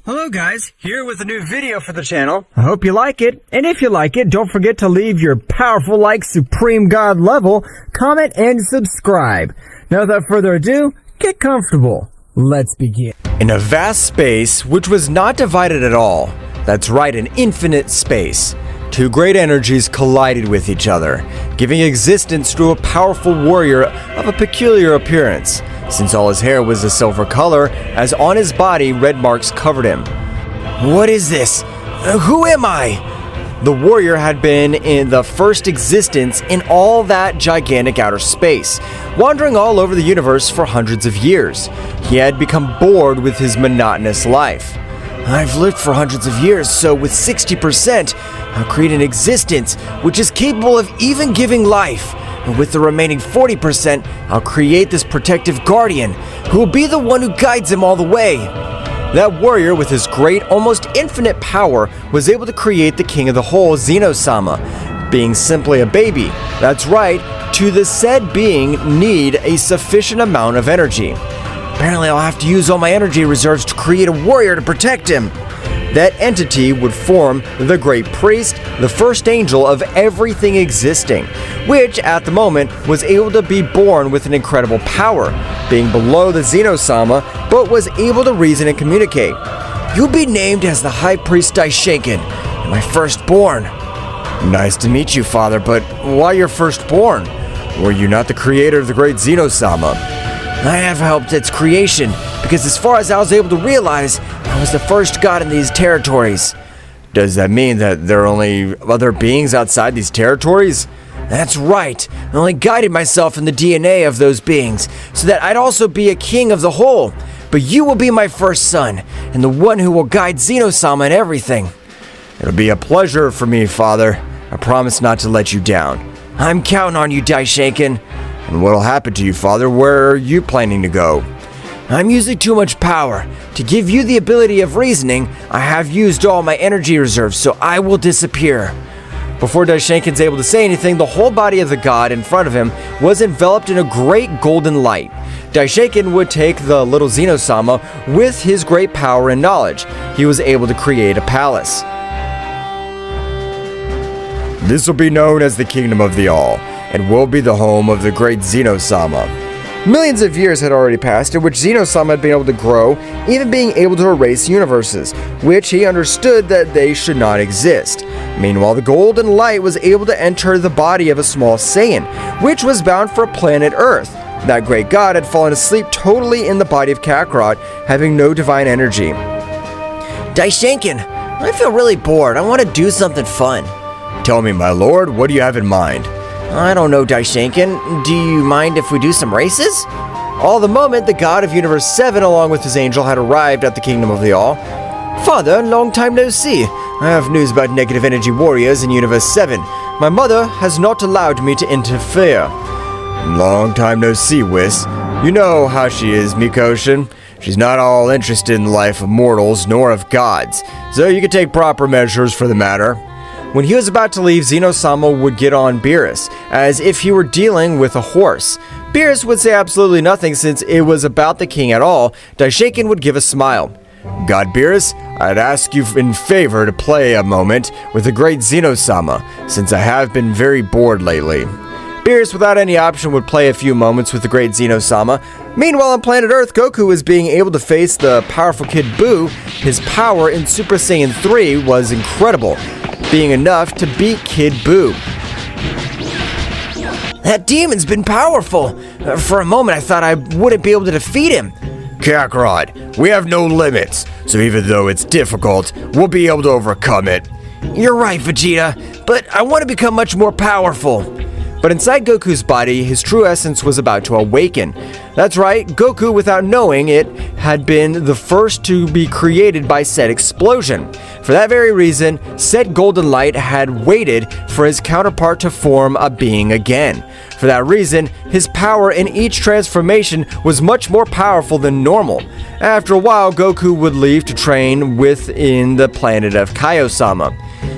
Hello guys, here with a new video for the channel. I hope you like it, and if you like it, don't forget to leave your powerful like Supreme God level, comment, and subscribe. Now without further ado, get comfortable. Let's begin. In a vast space which was not divided at all, that's right, an infinite space, two great energies collided with each other, giving existence to a powerful warrior of a peculiar appearance, since all his hair was a silver color, as on his body red marks covered him. What is this? Who am I? The warrior had been in the first existence in all that gigantic outer space, wandering all over the universe for hundreds of years. He had become bored with his monotonous life. I've lived for hundreds of years, so with 60%, I'll create an existence which is capable of even giving life. And with the remaining 40%, I'll create this protective guardian, who will be the one who guides him all the way. That warrior, with his great, almost infinite power, was able to create the king of the whole, Zeno-sama, being simply a baby. That's right, to the said being need a sufficient amount of energy. Apparently I'll have to use all my energy reserves to create a warrior to protect him. That entity would form the great priest, the first angel of everything existing, which at the moment was able to be born with an incredible power, being below the Zeno-sama, but was able to reason and communicate. You'll be named as the High Priest Daishinkan, and my firstborn. Nice to meet you, Father, but why your firstborn? Were you not the creator of the great Zeno-sama? I have helped its creation, because as far as I was able to realize, I was the first god in these territories. Does that mean that there are only other beings outside these territories? That's right. I only guided myself in the DNA of those beings, so that I'd also be a king of the whole. But you will be my first son, and the one who will guide Zeno-sama in everything. It'll be a pleasure for me, Father. I promise not to let you down. I'm counting on you, Daishinkan. And what'll happen to you, Father? Where are you planning to go? I'm using too much power. To give you the ability of reasoning, I have used all my energy reserves, so I will disappear. Before Daishinkan's able to say anything, the whole body of the god in front of him was enveloped in a great golden light. Daishinkan would take the little Zeno-sama with his great power and knowledge. He was able to create a palace. This will be known as the Kingdom of the All, and will be the home of the great Zeno-sama. Millions of years had already passed in which Zeno-sama had been able to grow, even being able to erase universes, which he understood that they should not exist. Meanwhile, the golden light was able to enter the body of a small Saiyan, which was bound for planet Earth. That great god had fallen asleep totally in the body of Kakarot, having no divine energy. Daishinkan, I feel really bored. I want to do something fun. Tell me, my lord, what do you have in mind? I don't know, Daishinkan. Do you mind if we do some races? All the moment, the god of Universe 7 along with his angel had arrived at the Kingdom of the All. Father, long time no see. I have news about negative energy warriors in Universe 7. My mother has not allowed me to interfere. Long time no see, Whis. You know how she is, Mikoshin. She's not all interested in the life of mortals nor of gods, so you can take proper measures for the matter. When he was about to leave, Zeno-sama would get on Beerus, as if he were dealing with a horse. Beerus would say absolutely nothing since it was about the king at all. Daishinkan would give a smile. God Beerus, I'd ask you in favor to play a moment with the great Zeno-sama, since I have been very bored lately. Beerus, without any option, would play a few moments with the great Zeno-sama. Meanwhile, on planet Earth, Goku was being able to face the powerful Kid Buu. His power in Super Saiyan 3 was incredible, being enough to beat Kid Buu. That demon's been powerful. For a moment, I thought I wouldn't be able to defeat him. Kakarot, we have no limits, so even though it's difficult, we'll be able to overcome it. You're right, Vegeta, but I want to become much more powerful. But inside Goku's body, his true essence was about to awaken. That's right, Goku, without knowing it, had been the first to be created by said explosion. For that very reason, said golden light had waited for his counterpart to form a being again. For that reason, his power in each transformation was much more powerful than normal. After a while, Goku would leave to train within the planet of Kaio-sama.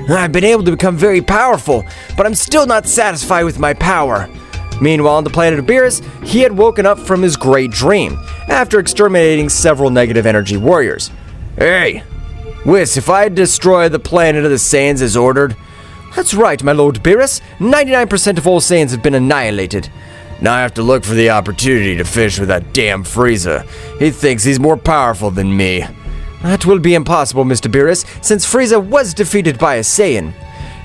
I've been able to become very powerful, but I'm still not satisfied with my power. Meanwhile, on the planet of Beerus, he had woken up from his great dream, after exterminating several negative energy warriors. Hey, Whis, if I destroy the planet of the Saiyans as ordered? That's right, my Lord Beerus. 99% of all Saiyans have been annihilated. Now I have to look for the opportunity to finish with that damn Frieza. He thinks he's more powerful than me. That will be impossible, Mr. Beerus, since Frieza was defeated by a Saiyan.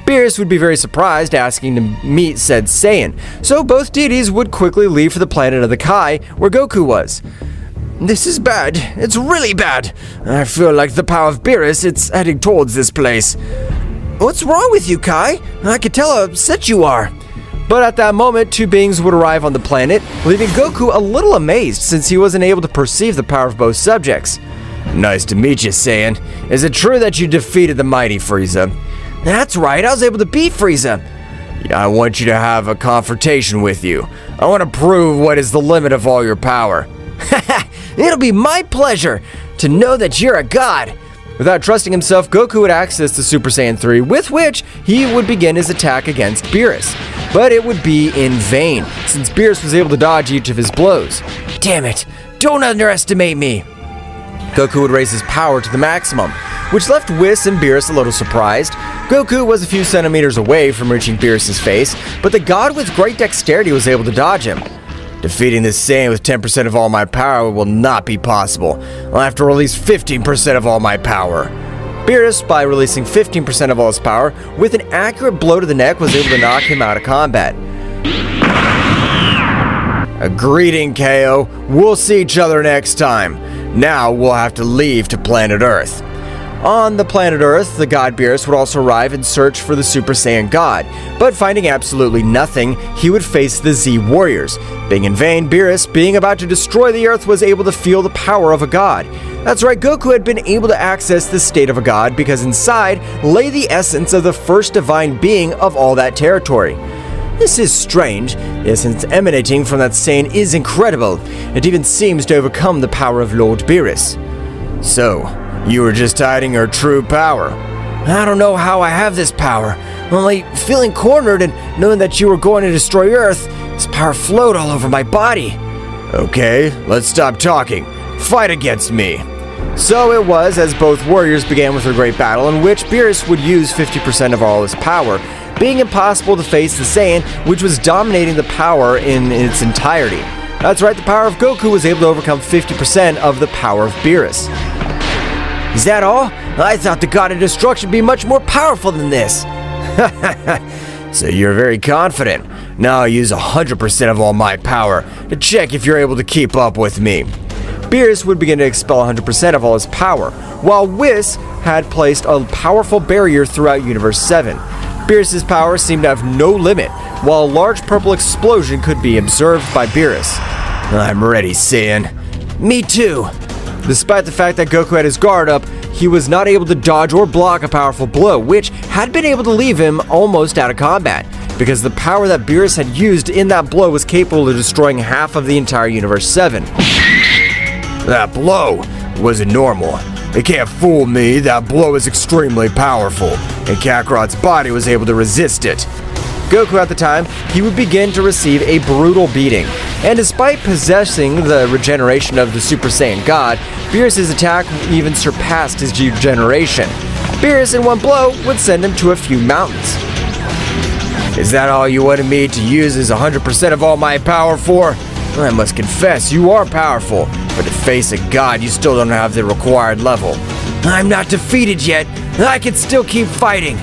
Beerus would be very surprised asking to meet said Saiyan, so both deities would quickly leave for the planet of the Kai, where Goku was. This is bad. It's really bad. I feel like the power of Beerus, it's heading towards this place. What's wrong with you, Kai? I can tell how upset you are. But at that moment, two beings would arrive on the planet, leaving Goku a little amazed since he wasn't able to perceive the power of both subjects. Nice to meet you, Saiyan. Is it true that you defeated the mighty Frieza? That's right, I was able to beat Frieza. Yeah, I want you to have a confrontation with you. I want to prove what is the limit of all your power. It'll be my pleasure to know that you're a god. Without trusting himself, Goku would access the Super Saiyan 3, with which he would begin his attack against Beerus. But it would be in vain, since Beerus was able to dodge each of his blows. Damn it, don't underestimate me. Goku would raise his power to the maximum, which left Whis and Beerus a little surprised. Goku was a few centimeters away from reaching Beerus' face, but the god with great dexterity was able to dodge him. Defeating this Saiyan with 10% of all my power will not be possible. I'll have to release 15% of all my power. Beerus, by releasing 15% of all his power, with an accurate blow to the neck, was able to knock him out of combat. A greeting, KO. We'll see each other next time. Now we'll have to leave to planet Earth. On the planet Earth, the god Beerus would also arrive and search for the Super Saiyan god, but finding absolutely nothing, he would face the Z Warriors. Being in vain, Beerus, being about to destroy the Earth, was able to feel the power of a god. That's right, Goku had been able to access the state of a god because inside lay the essence of the first divine being of all that territory. This is strange. The essence emanating from that Saiyan is incredible. It even seems to overcome the power of Lord Beerus. So, you were just hiding your true power. I don't know how I have this power. Only feeling cornered and knowing that you were going to destroy Earth, this power flowed all over my body. Okay, let's stop talking. Fight against me. So it was as both warriors began with their great battle, in which Beerus would use 50% of all his power, being impossible to face the Saiyan, which was dominating the power in its entirety. That's right, the power of Goku was able to overcome 50% of the power of Beerus. Is that all? I thought the God of Destruction would be much more powerful than this. So you're very confident. Now I'll use 100% of all my power to check if you're able to keep up with me. Beerus would begin to expel 100% of all his power, while Whis had placed a powerful barrier throughout Universe 7. Beerus' power seemed to have no limit, while a large purple explosion could be observed by Beerus. I'm ready, Saiyan. Me too. Despite the fact that Goku had his guard up, he was not able to dodge or block a powerful blow, which had been able to leave him almost out of combat, because the power that Beerus had used in that blow was capable of destroying half of the entire Universe 7. That blow wasn't normal. It can't fool me, that blow is extremely powerful, and Kakarot's body was able to resist it. Goku at the time, he would begin to receive a brutal beating, and despite possessing the regeneration of the Super Saiyan God, Beerus' attack even surpassed his regeneration. Beerus in one blow would send him to a few mountains. Is that all you wanted me to use as 100% of all my power for? I must confess, you are powerful, but to face a god, you still don't have the required level. I'm not defeated yet. I can still keep fighting.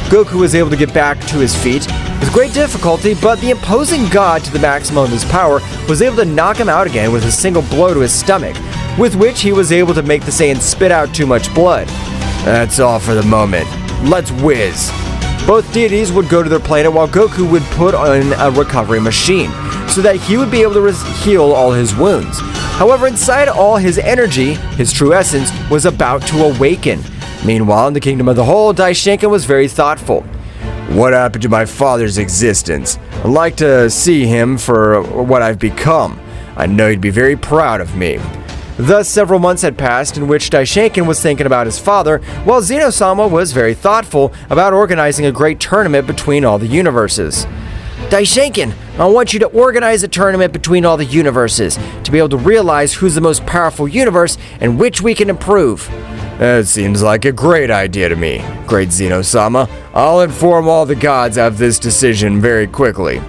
Goku was able to get back to his feet with great difficulty, but the imposing god to the maximum of his power was able to knock him out again with a single blow to his stomach, with which he was able to make the Saiyan spit out too much blood. That's all for the moment. Let's whiz. Both deities would go to their planet while Goku would put on a recovery machine, so that he would be able to heal all his wounds. However, inside all his energy, his true essence was about to awaken. Meanwhile, in the Kingdom of the Whole, Daishinkan was very thoughtful. What happened to my father's existence? I'd like to see him for what I've become. I know he'd be very proud of me. Thus, several months had passed in which Daishinkan was thinking about his father, while Zeno-sama was very thoughtful about organizing a great tournament between all the universes. Daishinkan, I want you to organize a tournament between all the universes to be able to realize who's the most powerful universe and which we can improve. That seems like a great idea to me, great Zeno-sama. I'll inform all the gods of this decision very quickly.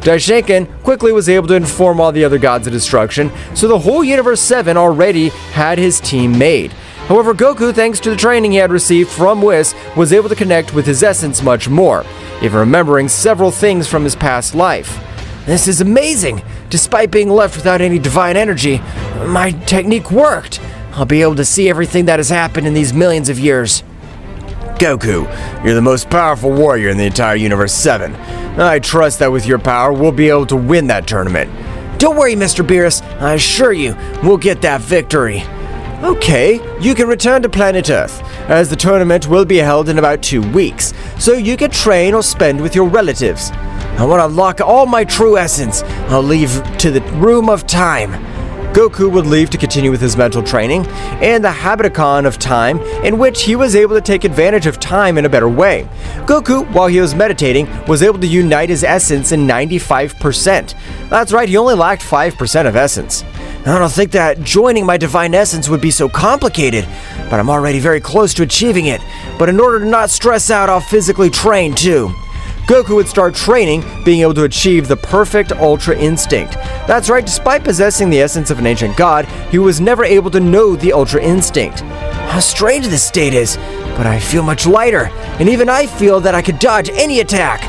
Daishinkan quickly was able to inform all the other gods of destruction, so the whole Universe 7 already had his team made. However, Goku, thanks to the training he had received from Whis, was able to connect with his essence much more, even remembering several things from his past life. This is amazing! Despite being left without any divine energy, my technique worked! I'll be able to see everything that has happened in these millions of years. Goku, you're the most powerful warrior in the entire Universe 7. I trust that with your power, we'll be able to win that tournament. Don't worry, Mr. Beerus. I assure you, we'll get that victory. Okay, you can return to planet Earth, as the tournament will be held in about 2 weeks, so you can train or spend with your relatives. I want to unlock all my true essence. I'll leave to the Room of Time. Goku would leave to continue with his mental training, and the Habiticon of Time, in which he was able to take advantage of time in a better way. Goku, while he was meditating, was able to unite his essence in 95%. That's right, he only lacked 5% of essence. I don't think that joining my divine essence would be so complicated, but I'm already very close to achieving it. But in order to not stress out, I'll physically train too. Goku would start training, being able to achieve the perfect Ultra Instinct. That's right, despite possessing the essence of an ancient god, he was never able to know the Ultra Instinct. How strange this state is, but I feel much lighter, and even I feel that I could dodge any attack.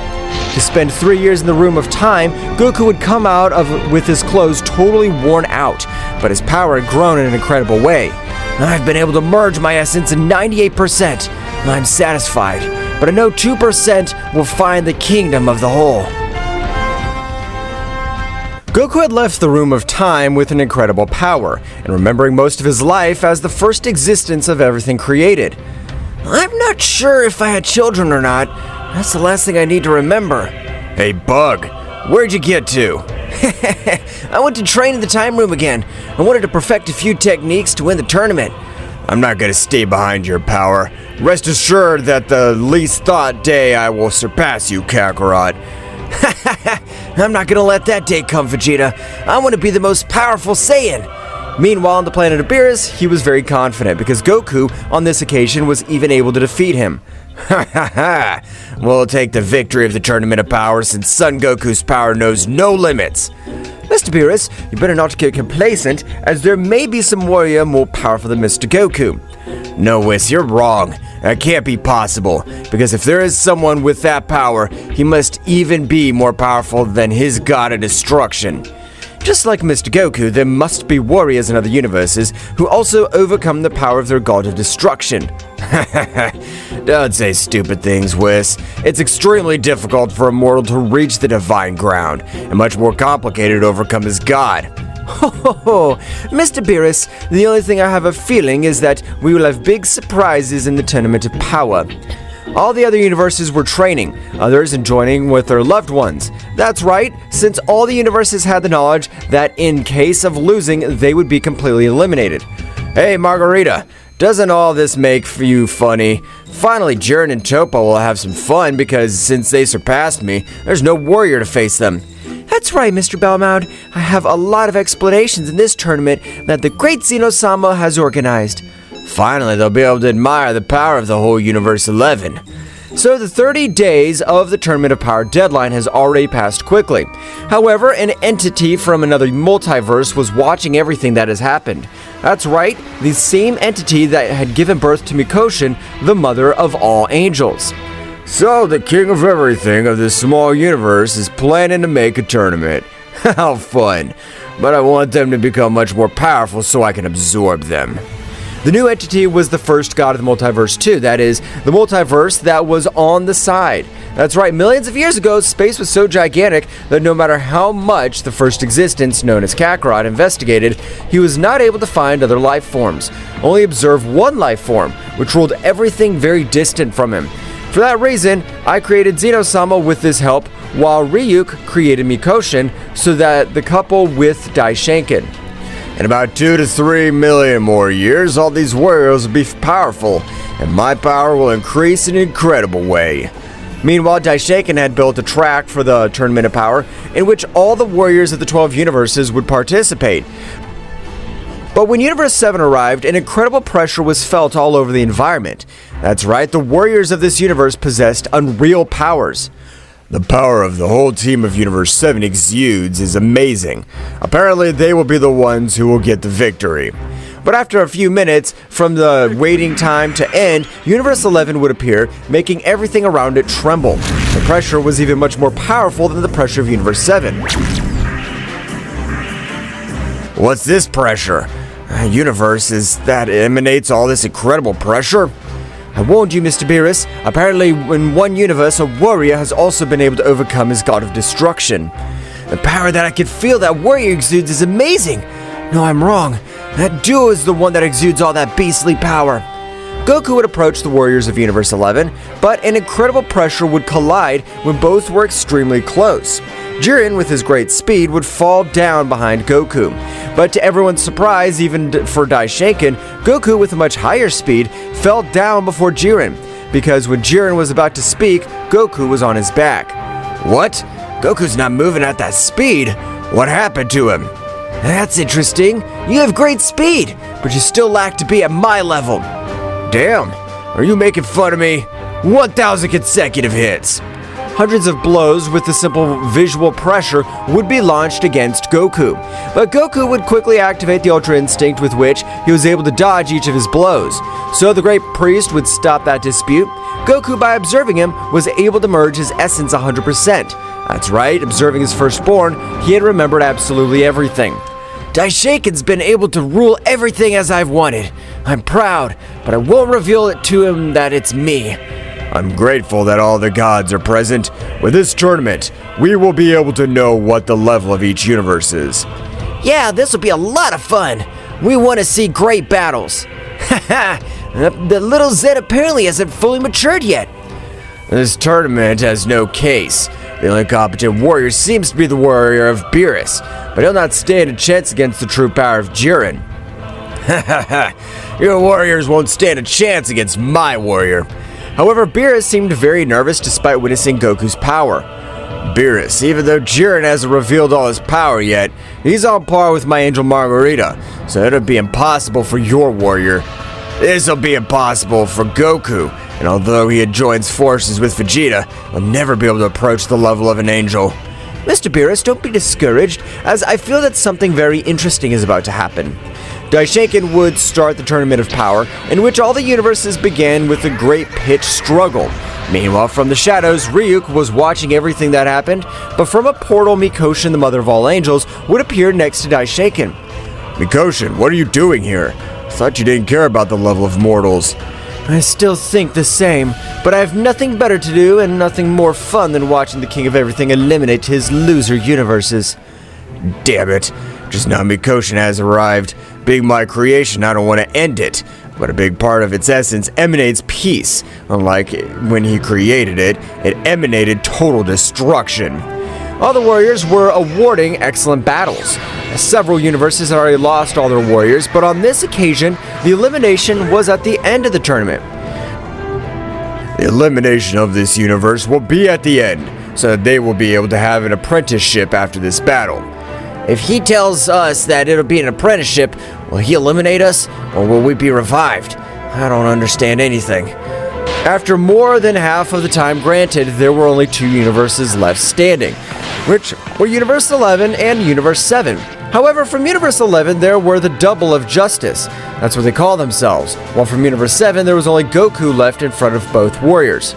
To spend 3 years in the Room of Time, Goku would come out with his clothes totally worn out, but his power had grown in an incredible way. I've been able to merge my essence in 98%, and I'm satisfied. But I know 2% will find the Kingdom of the Whole. Goku had left the Room of Time with an incredible power, and remembering most of his life as the first existence of everything created. I'm not sure if I had children or not. That's the last thing I need to remember. Hey, Bug, where'd you get to? I went to train in the Time Room again. I wanted to perfect a few techniques to win the tournament. I'm not gonna stay behind your power. Rest assured that the least thought day I will surpass you, Kakarot. I'm not gonna let that day come, Vegeta. I want to be the most powerful Saiyan. Meanwhile, on the planet of Beerus, he was very confident because Goku, on this occasion, was even able to defeat him. We'll take the victory of the Tournament of Power since Son Goku's power knows no limits. Mr. Beerus, you better not get complacent, as there may be some warrior more powerful than Mr. Goku. No, Whis, you're wrong. That can't be possible, because if there is someone with that power, he must even be more powerful than his god of destruction. Just like Mr. Goku, there must be warriors in other universes who also overcome the power of their god of destruction. Don't say stupid things, Whis. It's extremely difficult for a mortal to reach the divine ground, and much more complicated to overcome his god. Ho, Mr. Beerus, the only thing I have a feeling is that we will have big surprises in the Tournament of Power. All the other universes were training, others enjoying with their loved ones. That's right, since all the universes had the knowledge that in case of losing, they would be completely eliminated. Hey, Margarita, doesn't all this make you funny? Finally, Jiren and Toppo will have some fun because since they surpassed me, there's no warrior to face them. That's right, Mr. Belmound. I have a lot of explanations in this tournament that the great Zeno-sama has organized. Finally, they'll be able to admire the power of the whole Universe 11. So the 30 days of the Tournament of Power deadline has already passed quickly. However, an entity from another multiverse was watching everything that has happened. That's right, the same entity that had given birth to Mikoshin, the mother of all angels. So the king of everything of this small universe is planning to make a tournament. How fun. But I want them to become much more powerful so I can absorb them. The new entity was the first god of the multiverse too, that is, the multiverse that was on the side. That's right, millions of years ago, space was so gigantic that no matter how much the first existence, known as Kakarot, investigated, he was not able to find other life forms, only observe one life form, which ruled everything very distant from him. For that reason, I created Zeno-sama with this help, while Ryuk created Mikoshin so that the couple with Daishinkan. In about 2 to 3 million more years, all these warriors will be powerful, and my power will increase in an incredible way. Meanwhile, Daishinkan had built a track for the Tournament of Power, in which all the warriors of the 12 universes would participate. But when Universe 7 arrived, an incredible pressure was felt all over the environment. That's right, the warriors of this universe possessed unreal powers. The power of the whole team of Universe 7 exudes is amazing. Apparently, they will be the ones who will get the victory. But after a few minutes from the waiting time to end, Universe 11 would appear, making everything around it tremble. The pressure was even much more powerful than the pressure of Universe 7. What's this pressure? Universe that emanates all this incredible pressure? I warned you, Mr. Beerus. Apparently, in one universe, a warrior has also been able to overcome his god of destruction. The power that I can feel that warrior exudes is amazing. No, I'm wrong. That duo is the one that exudes all that beastly power. Goku would approach the warriors of Universe 11, but an incredible pressure would collide when both were extremely close. Jiren, with his great speed, would fall down behind Goku. But to everyone's surprise, even for Daishinkan, Goku, with a much higher speed, fell down before Jiren, because when Jiren was about to speak, Goku was on his back. What? Goku's not moving at that speed. What happened to him? That's interesting. You have great speed, but you still lack to be at my level. Damn, are you making fun of me? 1,000 consecutive hits. Hundreds of blows with the simple visual pressure would be launched against Goku. But Goku would quickly activate the Ultra Instinct with which he was able to dodge each of his blows. So the Great Priest would stop that dispute. Goku, by observing him, was able to merge his essence 100%. That's right, observing his firstborn, he had remembered absolutely everything. Daishinkan's been able to rule everything as I've wanted. I'm proud, but I won't reveal it to him that it's me. I'm grateful that all the gods are present. With this tournament, we will be able to know what the level of each universe is. Yeah, this will be a lot of fun. We want to see great battles. Haha, the little Zed apparently hasn't fully matured yet. This tournament has no case. The only competent warrior seems to be the warrior of Beerus, but he'll not stand a chance against the true power of Jiren. Hahaha, your warriors won't stand a chance against my warrior. However, Beerus seemed very nervous despite witnessing Goku's power. Beerus, even though Jiren hasn't revealed all his power yet, he's on par with my angel Margarita, so it'll be impossible for your warrior. This'll be impossible for Goku, and although he joins forces with Vegeta, he'll never be able to approach the level of an angel. Mr. Beerus, don't be discouraged, as I feel that something very interesting is about to happen. Daishinkan would start the Tournament of Power, in which all the universes began with a great pitched struggle. Meanwhile, from the shadows, Ryuk was watching everything that happened, but from a portal, Mikoshin, the mother of all angels, would appear next to Daishinkan. Mikoshin, what are you doing here? I thought you didn't care about the level of mortals. I still think the same, but I have nothing better to do and nothing more fun than watching the King of Everything eliminate his loser universes. Damn it. Just now Mikoshin has arrived. Being my creation, I don't want to end it, but a big part of its essence emanates peace. Unlike when he created it, it emanated total destruction. All the warriors were awarding excellent battles. Several universes had already lost all their warriors, but on this occasion, the elimination was at the end of the tournament. The elimination of this universe will be at the end, so that they will be able to have an apprenticeship after this battle. If he tells us that it'll be an apprenticeship, will he eliminate us, or will we be revived? I don't understand anything. After more than half of the time granted, there were only 2 universes left standing, which were Universe 11 and Universe 7. However, from Universe 11, there were the Double of Justice. That's what they call themselves. While from Universe 7, there was only Goku left in front of both warriors.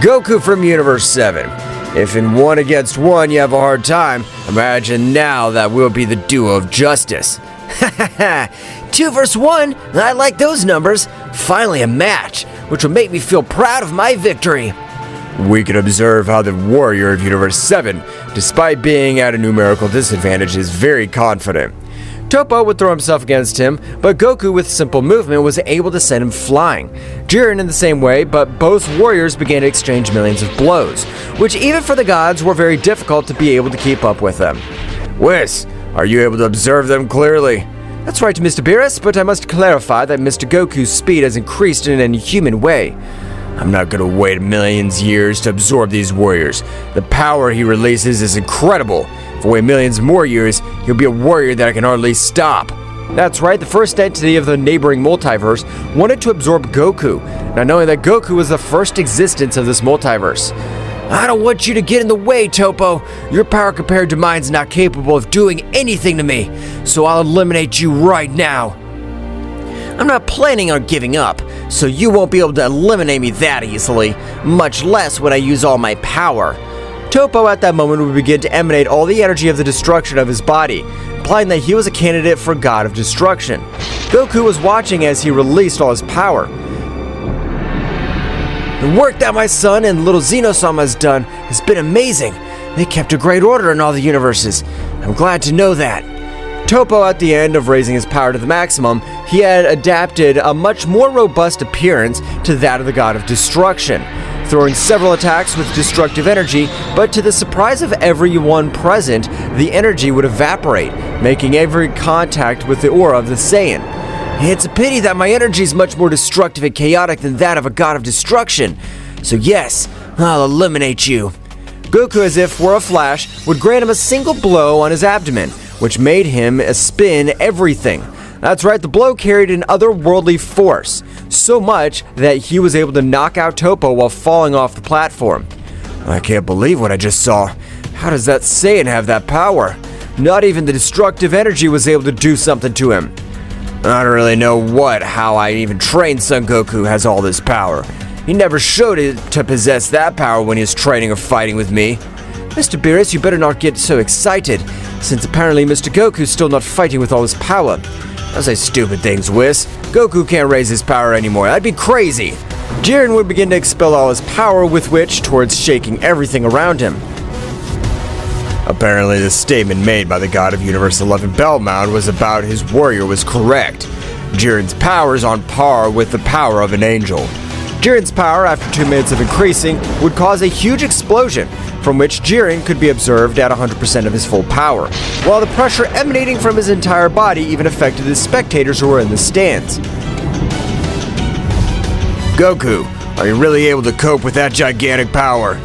Goku from Universe 7. If in 1 against 1 you have a hard time, imagine now that we'll be the duo of justice. 2 versus 1, I like those numbers. Finally a match, which will make me feel proud of my victory. We can observe how the warrior of Universe 7, despite being at a numerical disadvantage, is very confident. Toppo would throw himself against him, but Goku with simple movement was able to send him flying. Jiren in the same way, but both warriors began to exchange millions of blows, which even for the gods were very difficult to be able to keep up with them. Whis, are you able to observe them clearly? That's right, Mr. Beerus, but I must clarify that Mr. Goku's speed has increased in an inhuman way. I'm not gonna wait millions years to absorb these warriors. The power he releases is incredible. If I wait millions more years, he'll be a warrior that I can hardly stop. That's right, the first entity of the neighboring multiverse wanted to absorb Goku, not knowing that Goku was the first existence of this multiverse. I don't want you to get in the way, Toppo. Your power compared to mine's not capable of doing anything to me, so I'll eliminate you right now. I'm not planning on giving up, so you won't be able to eliminate me that easily, much less when I use all my power. Toppo at that moment would begin to emanate all the energy of the destruction of his body, implying that he was a candidate for God of Destruction. Goku was watching as he released all his power. The work that my son and little Zeno-sama has done has been amazing. They kept a great order in all the universes. I'm glad to know that. Toppo, at the end of raising his power to the maximum, he had adapted a much more robust appearance to that of the God of Destruction, throwing several attacks with destructive energy, but to the surprise of everyone present, the energy would evaporate, making every contact with the aura of the Saiyan. It's a pity that my energy is much more destructive and chaotic than that of a God of Destruction. So yes, I'll eliminate you. Goku, as if for a flash, would grant him a single blow on his abdomen, which made him spin everything. That's right, the blow carried an otherworldly force, so much that he was able to knock out Toppo while falling off the platform. I can't believe what I just saw. How does that Saiyan have that power? Not even the destructive energy was able to do something to him. I don't really know how I even trained Son Goku has all this power. He never showed it to possess that power when he was training or fighting with me. Mr. Beerus, you better not get so excited, since apparently Mr. Goku's still not fighting with all his power. Don't say stupid things, Whis. Goku can't raise his power anymore. That'd be crazy. Jiren would begin to expel all his power, with which towards shaking everything around him. Apparently, the statement made by the God of Universe 11 Bellmount was about his warrior was correct. Jiren's power is on par with the power of an angel. Jiren's power, after 2 minutes of increasing, would cause a huge explosion, from which Jiren could be observed at 100% of his full power, while the pressure emanating from his entire body even affected the spectators who were in the stands. Goku, are you really able to cope with that gigantic power?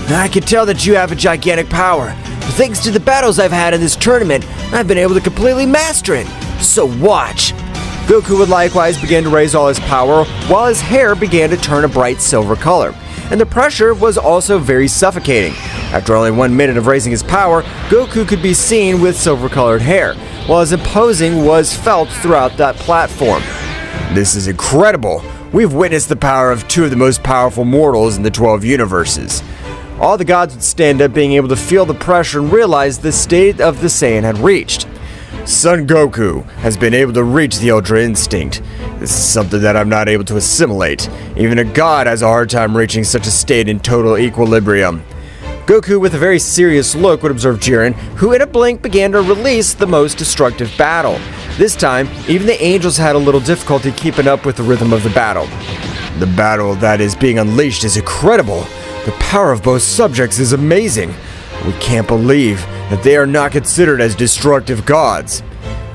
I can tell that you have a gigantic power. Thanks to the battles I've had in this tournament, I've been able to completely master it. So watch. Goku would likewise begin to raise all his power, while his hair began to turn a bright silver color, and the pressure was also very suffocating. After only 1 minute of raising his power, Goku could be seen with silver-colored hair, while his imposing was felt throughout that platform. This is incredible. We've witnessed the power of 2 of the most powerful mortals in the 12 universes. All the gods would stand up, being able to feel the pressure and realize the state of the Saiyan had reached. Son Goku has been able to reach the Ultra Instinct. This is something that I'm not able to assimilate. Even a god has a hard time reaching such a state in total equilibrium. Goku, with a very serious look, would observe Jiren, who in a blink began to release the most destructive battle. This time, even the angels had a little difficulty keeping up with the rhythm of the battle. The battle that is being unleashed is incredible. The power of both subjects is amazing. We can't believe that they are not considered as destructive gods.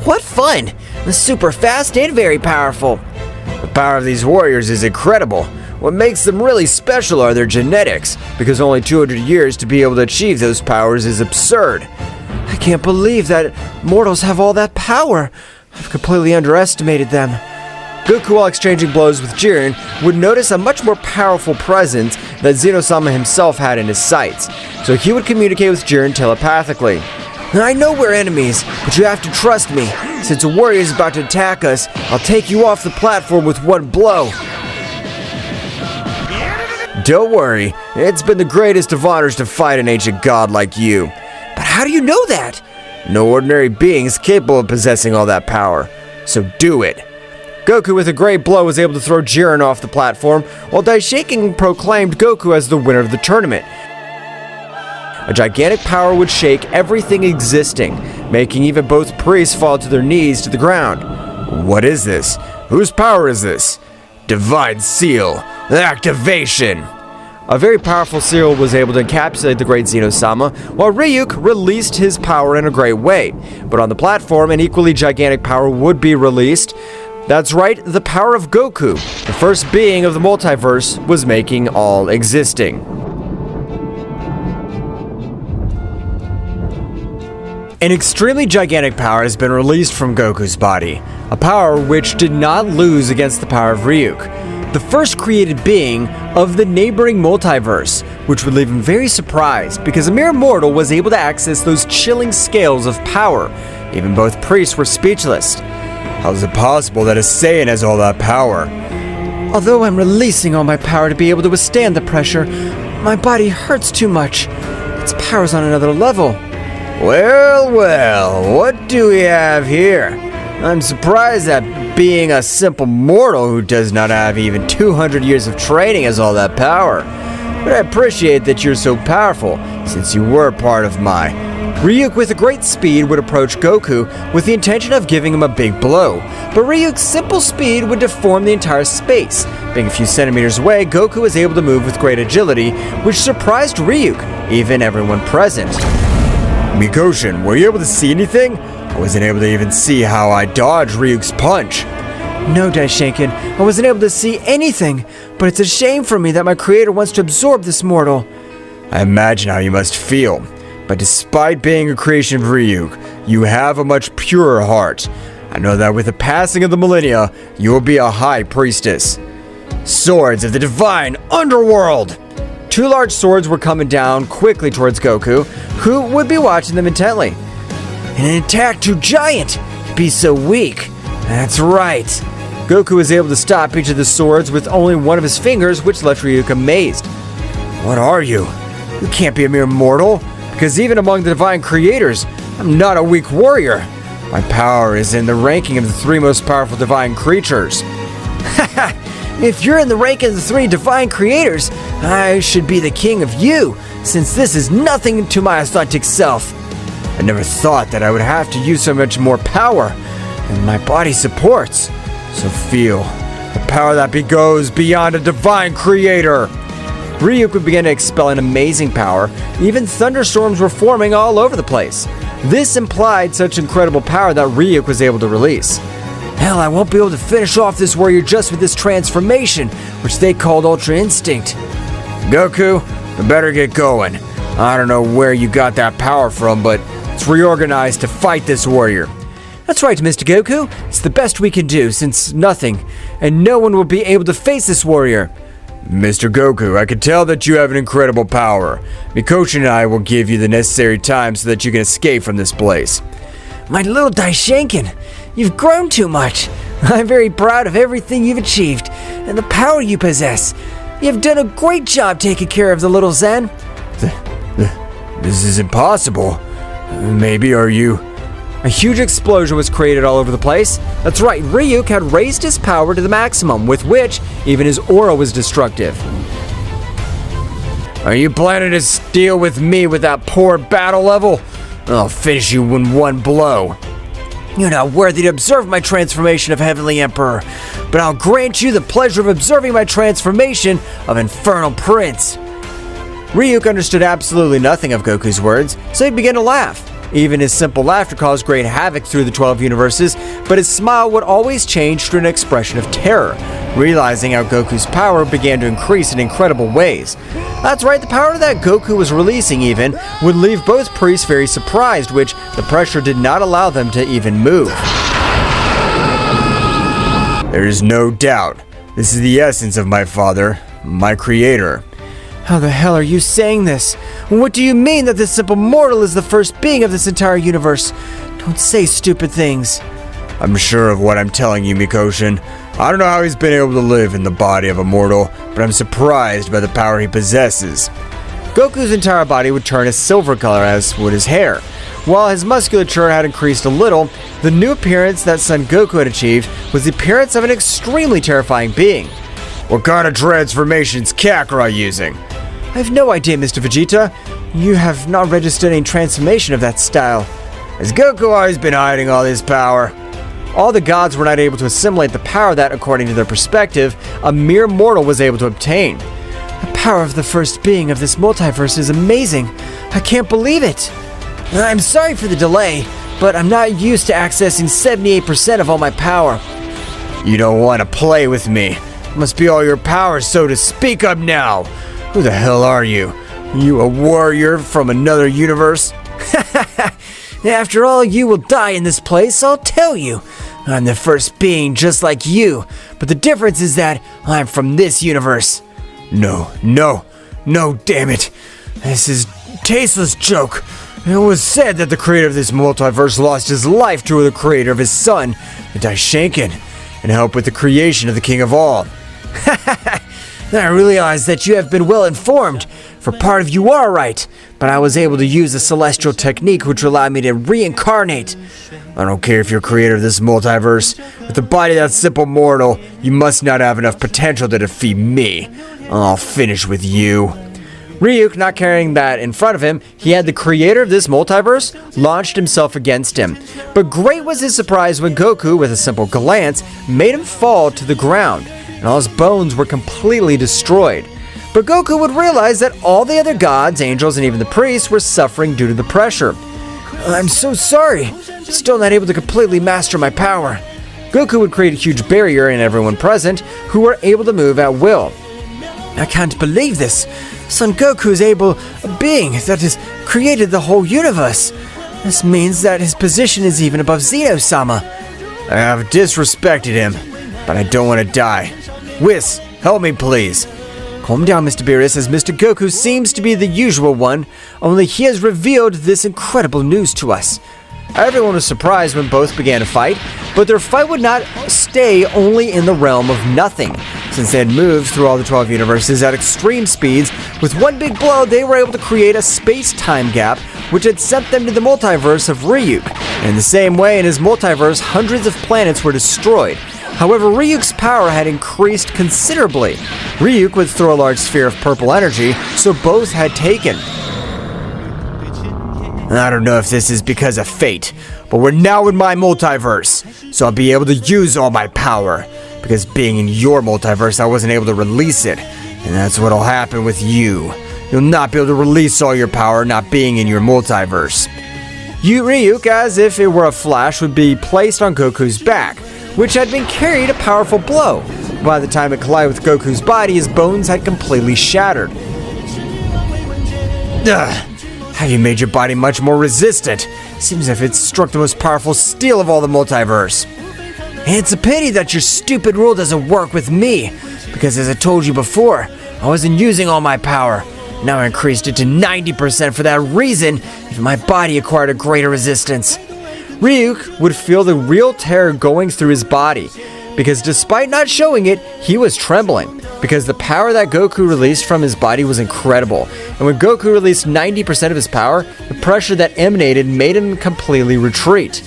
What fun! Super fast and very powerful. The power of these warriors is incredible. What makes them really special are their genetics, because only 200 years to be able to achieve those powers is absurd. I can't believe that mortals have all that power. I've completely underestimated them. Goku, while exchanging blows with Jiren, would notice a much more powerful presence that Zeno-sama himself had in his sights, so he would communicate with Jiren telepathically. I know we're enemies, but you have to trust me. Since a warrior is about to attack us, I'll take you off the platform with 1 blow. Don't worry, it's been the greatest of honors to fight an ancient god like you. But how do you know that? No ordinary being is capable of possessing all that power. so do it. Goku with a great blow was able to throw Jiren off the platform, while Daishinkan proclaimed Goku as the winner of the tournament. A gigantic power would shake everything existing, making even both priests fall to their knees to the ground. What is this? Whose power is this? Divine Seal. Activation! A very powerful seal was able to encapsulate the great Zeno-sama, while Ryuk released his power in a great way. But on the platform, an equally gigantic power would be released. That's right, the power of Goku, the first being of the multiverse, was making all existing. An extremely gigantic power has been released from Goku's body, a power which did not lose against the power of Ryuk, the first created being of the neighboring multiverse, which would leave him very surprised because a mere mortal was able to access those chilling scales of power. Even both priests were speechless. How is it possible that a Saiyan has all that power? Although I'm releasing all my power to be able to withstand the pressure, my body hurts too much. Its power's on another level. Well, what do we have here? I'm surprised that being a simple mortal who does not have even 200 years of training has all that power. But I appreciate that you're so powerful, since you were part of my... Ryuk with a great speed would approach Goku with the intention of giving him a big blow, but Ryuk's simple speed would deform the entire space. Being a few centimeters away, Goku was able to move with great agility, which surprised Ryuk, even everyone present. Mikoshin, were you able to see anything? I wasn't able to even see how I dodged Ryuk's punch. No, Daishinkan, I wasn't able to see anything, but it's a shame for me that my creator wants to absorb this mortal. I imagine how you must feel. But despite being a creation of Ryuk, you have a much purer heart. I know that with the passing of the millennia, you will be a high priestess. Swords of the divine underworld! Two large swords were coming down quickly towards Goku, who would be watching them intently. An attack too giant! Be so weak! That's right! Goku was able to stop each of the swords with only one of his fingers, which left Ryuk amazed. What are you? You can't be a mere mortal! Because even among the divine creators, I'm not a weak warrior. My power is in the ranking of the three most powerful divine creatures. Haha! If you're in the ranking of the three divine creators, I should be the king of you, since this is nothing to my authentic self. I never thought that I would have to use so much more power, and my body supports. So feel the power that goes beyond a divine creator. Ryuk would begin to expel an amazing power. Even thunderstorms were forming all over the place. This implied such incredible power that Ryuk was able to release. Hell, I won't be able to finish off this warrior just with this transformation, which they called Ultra Instinct. Goku, we better get going. I don't know where you got that power from, but let's reorganize to fight this warrior. That's right, Mr. Goku. It's the best we can do, since nothing and no one will be able to face this warrior. Mr. Goku, I can tell that you have an incredible power. Mikoshin and I will give you the necessary time so that you can escape from this place. My little Daishinkan, you've grown too much. I'm very proud of everything you've achieved and the power you possess. You've done a great job taking care of the little Zen. This is impossible. Maybe are you... A huge explosion was created all over the place. That's right, Ryuk had raised his power to the maximum, with which even his aura was destructive. Are you planning to deal with me with that poor battle level? I'll finish you in one blow. You're not worthy to observe my transformation of Heavenly Emperor, but I'll grant you the pleasure of observing my transformation of Infernal Prince. Ryuk understood absolutely nothing of Goku's words, so he began to laugh. Even his simple laughter caused great havoc through the 12 universes, but his smile would always change to an expression of terror, realizing how Goku's power began to increase in incredible ways. That's right, the power that Goku was releasing even would leave both priests very surprised, which the pressure did not allow them to even move. There is no doubt. This is the essence of my father, my creator. How the hell are you saying this? What do you mean that this simple mortal is the first being of this entire universe? Don't say stupid things. I'm sure of what I'm telling you, Mikoshin. I don't know how he's been able to live in the body of a mortal, but I'm surprised by the power he possesses. Goku's entire body would turn a silver color, as would his hair. While his musculature had increased a little, the new appearance that Son Goku had achieved was the appearance of an extremely terrifying being. What kind of transformation's Kakarot using? I have no idea, Mr. Vegeta. You have not registered any transformation of that style. Has Goku always been hiding all his power? All the gods were not able to assimilate the power that, according to their perspective, a mere mortal was able to obtain. The power of the first being of this multiverse is amazing. I can't believe it. I'm sorry for the delay, but I'm not used to accessing 78% of all my power. You don't want to play with me. Must be all your power, so to speak up now. Who the hell are you? You a warrior from another universe? After all, you will die in this place, I'll tell you. I'm the first being just like you, but the difference is that I'm from this universe. No, damn it. This is tasteless joke. It was said that the creator of this multiverse lost his life to the creator of his son, the Daishinkan, and helped with the creation of the King of All. I realize that you have been well informed, for part of you are right, but I was able to use a celestial technique which allowed me to reincarnate. I don't care if you're creator of this multiverse. With the body of that simple mortal, you must not have enough potential to defeat me. I'll finish with you. Ryuk, not carrying that in front of him, he had the creator of this multiverse launched himself against him. But great was his surprise when Goku, with a simple glance, made him fall to the ground, and all his bones were completely destroyed. But Goku would realize that all the other gods, angels, and even the priests were suffering due to the pressure. I'm so sorry. Still not able to completely master my power. Goku would create a huge barrier in everyone present, who were able to move at will. I can't believe this. Son Goku is a being that has created the whole universe. This means that his position is even above Zeno-sama. I have disrespected him, but I don't want to die. Whis, help me please. Calm down, Mr. Beerus, as Mr. Goku seems to be the usual one, only he has revealed this incredible news to us. Everyone was surprised when both began to fight, but their fight would not stay only in the realm of nothing. Since they had moved through all the 12 universes at extreme speeds, with one big blow they were able to create a space-time gap which had sent them to the multiverse of Ryuk. And in the same way, in his multiverse, hundreds of planets were destroyed. However, Ryuk's power had increased considerably. Ryuk would throw a large sphere of purple energy, so both had taken. I don't know if this is because of fate, but we're now in my multiverse, so I'll be able to use all my power. Because being in your multiverse, I wasn't able to release it, and that's what'll happen with you. You'll not be able to release all your power not being in your multiverse. Ryuk, as if it were a flash, would be placed on Goku's back, which had been carried a powerful blow. By the time it collided with Goku's body, his bones had completely shattered. Have you made your body much more resistant? Seems as if it struck the most powerful steel of all the multiverse. It's a pity that your stupid rule doesn't work with me, because as I told you before, I wasn't using all my power. Now I increased it to 90% for that reason, if my body acquired a greater resistance. Ryuk would feel the real terror going through his body, because despite not showing it, he was trembling, because the power that Goku released from his body was incredible. And when Goku released 90% of his power, the pressure that emanated made him completely retreat.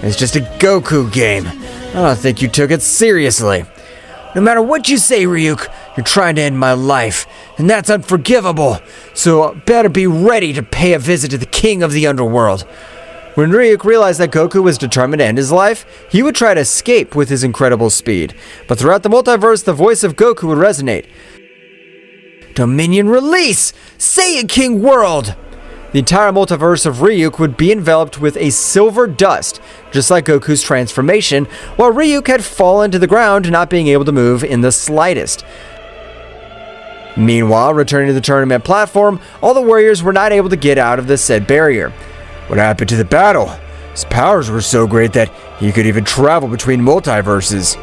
It's just a Goku game. I don't think you took it seriously. No matter what you say, Ryuk, you're trying to end my life, and that's unforgivable. So better be ready to pay a visit to the king of the underworld. When Ryuk realized that Goku was determined to end his life, he would try to escape with his incredible speed. But throughout the multiverse, the voice of Goku would resonate. Dominion release! Saiyan King World! The entire multiverse of Ryuk would be enveloped with a silver dust, just like Goku's transformation, while Ryuk had fallen to the ground, not being able to move in the slightest. Meanwhile, returning to the tournament platform, all the warriors were not able to get out of the said barrier. What happened to the battle? His powers were so great that he could even travel between multiverses.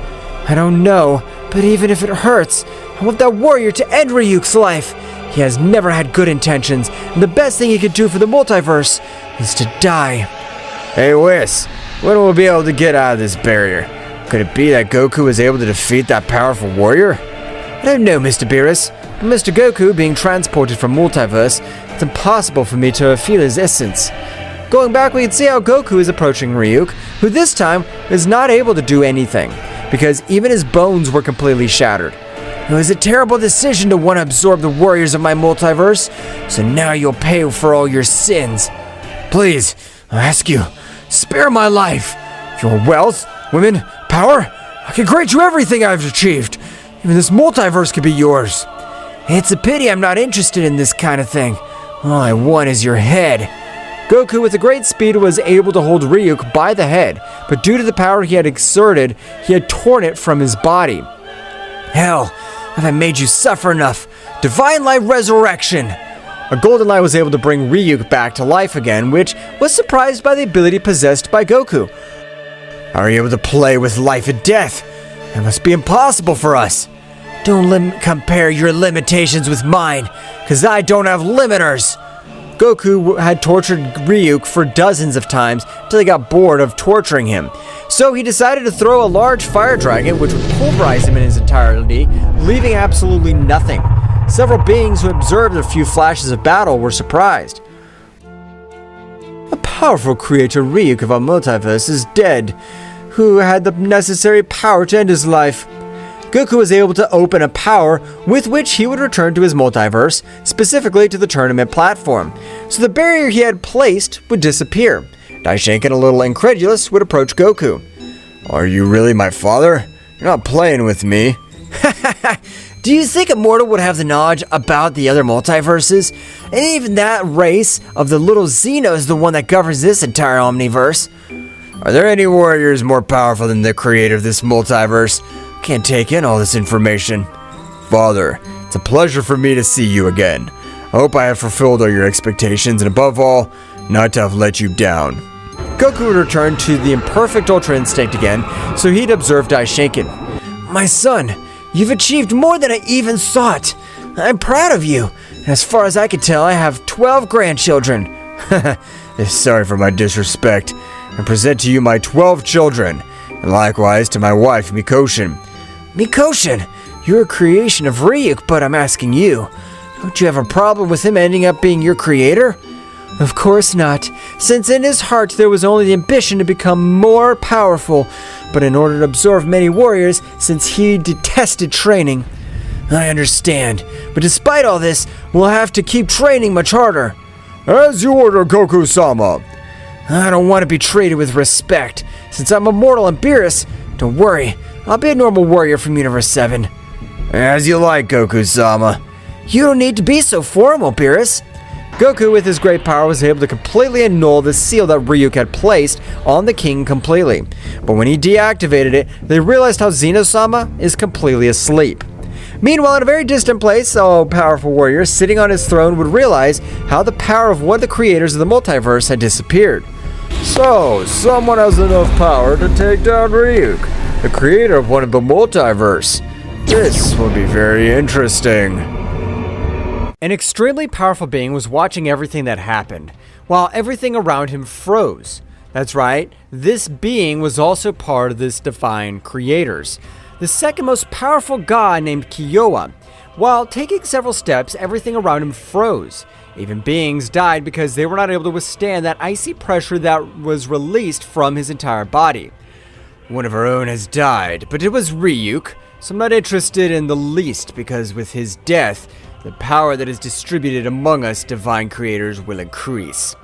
I don't know, but even if it hurts, I want that warrior to end Ryuk's life. He has never had good intentions, and the best thing he could do for the multiverse is to die. Hey Whis, when will we be able to get out of this barrier? Could it be that Goku was able to defeat that powerful warrior? I don't know, Mr. Beerus, Mr. Goku being transported from multiverse, it's impossible for me to feel his essence. Going back, we can see how Goku is approaching Ryuk, who this time is not able to do anything, because even his bones were completely shattered. It was a terrible decision to want to absorb the warriors of my multiverse, so now you'll pay for all your sins. Please, I ask you, spare my life. For your wealth, women, power, I can grant you everything I've achieved. Even this multiverse could be yours. It's a pity I'm not interested in this kind of thing. All I want is your head. Goku, with a great speed, was able to hold Ryuk by the head, but due to the power he had exerted, he had torn it from his body. Hell, have I made you suffer enough? Divine Light Resurrection! A golden light was able to bring Ryuk back to life again, which was surprised by the ability possessed by Goku. Are you able to play with life and death? It must be impossible for us. Don't compare your limitations with mine, because I don't have limiters. Goku had tortured Ryuk for dozens of times until he got bored of torturing him. So he decided to throw a large fire dragon, which would pulverize him in his entirety, leaving absolutely nothing. Several beings who observed a few flashes of battle were surprised. A powerful creator, Ryuk of our multiverse, is dead, who had the necessary power to end his life. Goku was able to open a power with which he would return to his multiverse, specifically to the tournament platform, so the barrier he had placed would disappear. Daishinkan, a little incredulous, would approach Goku. Are you really my father? You're not playing with me. Do you think a mortal would have the knowledge about the other multiverses? And even that race of the little Zeno is the one that governs this entire omniverse. Are there any warriors more powerful than the creator of this multiverse? Can't take in all this information. Father, it's a pleasure for me to see you again. I hope I have fulfilled all your expectations, and above all, not to have let you down. Goku would return to the imperfect Ultra Instinct again, so he'd observe Daishinkan. My son, you've achieved more than I even thought. I'm proud of you. As far as I can tell, I have 12 grandchildren. Sorry for my disrespect. I present to you my 12 children, and likewise to my wife, Mikoshin. Mikoshin, you're a creation of Ryuk, but I'm asking you, don't you have a problem with him ending up being your creator? Of course not, since in his heart there was only the ambition to become more powerful, but in order to absorb many warriors, since he detested training. I understand, but despite all this, we'll have to keep training much harder. As you order, Goku-sama. I don't want to be treated with respect. Since I'm immortal and Beerus, don't worry, I'll be a normal warrior from Universe 7. As you like, Goku-sama. You don't need to be so formal, Beerus. Goku, with his great power, was able to completely annul the seal that Ryuk had placed on the king completely. But when he deactivated it, they realized how Zeno-sama is completely asleep. Meanwhile, in a very distant place, a powerful warrior sitting on his throne would realize how the power of one of the creators of the multiverse had disappeared. So, someone has enough power to take down Ryuk, the creator of one of the multiverse. This will be very interesting. An extremely powerful being was watching everything that happened, while everything around him froze. That's right, this being was also part of this divine creators. The second most powerful god named Kyowa. While taking several steps, everything around him froze. Even beings died because they were not able to withstand that icy pressure that was released from his entire body. One of our own has died, but it was Ryuk, so I'm not interested in the least because with his death, the power that is distributed among us divine creators will increase.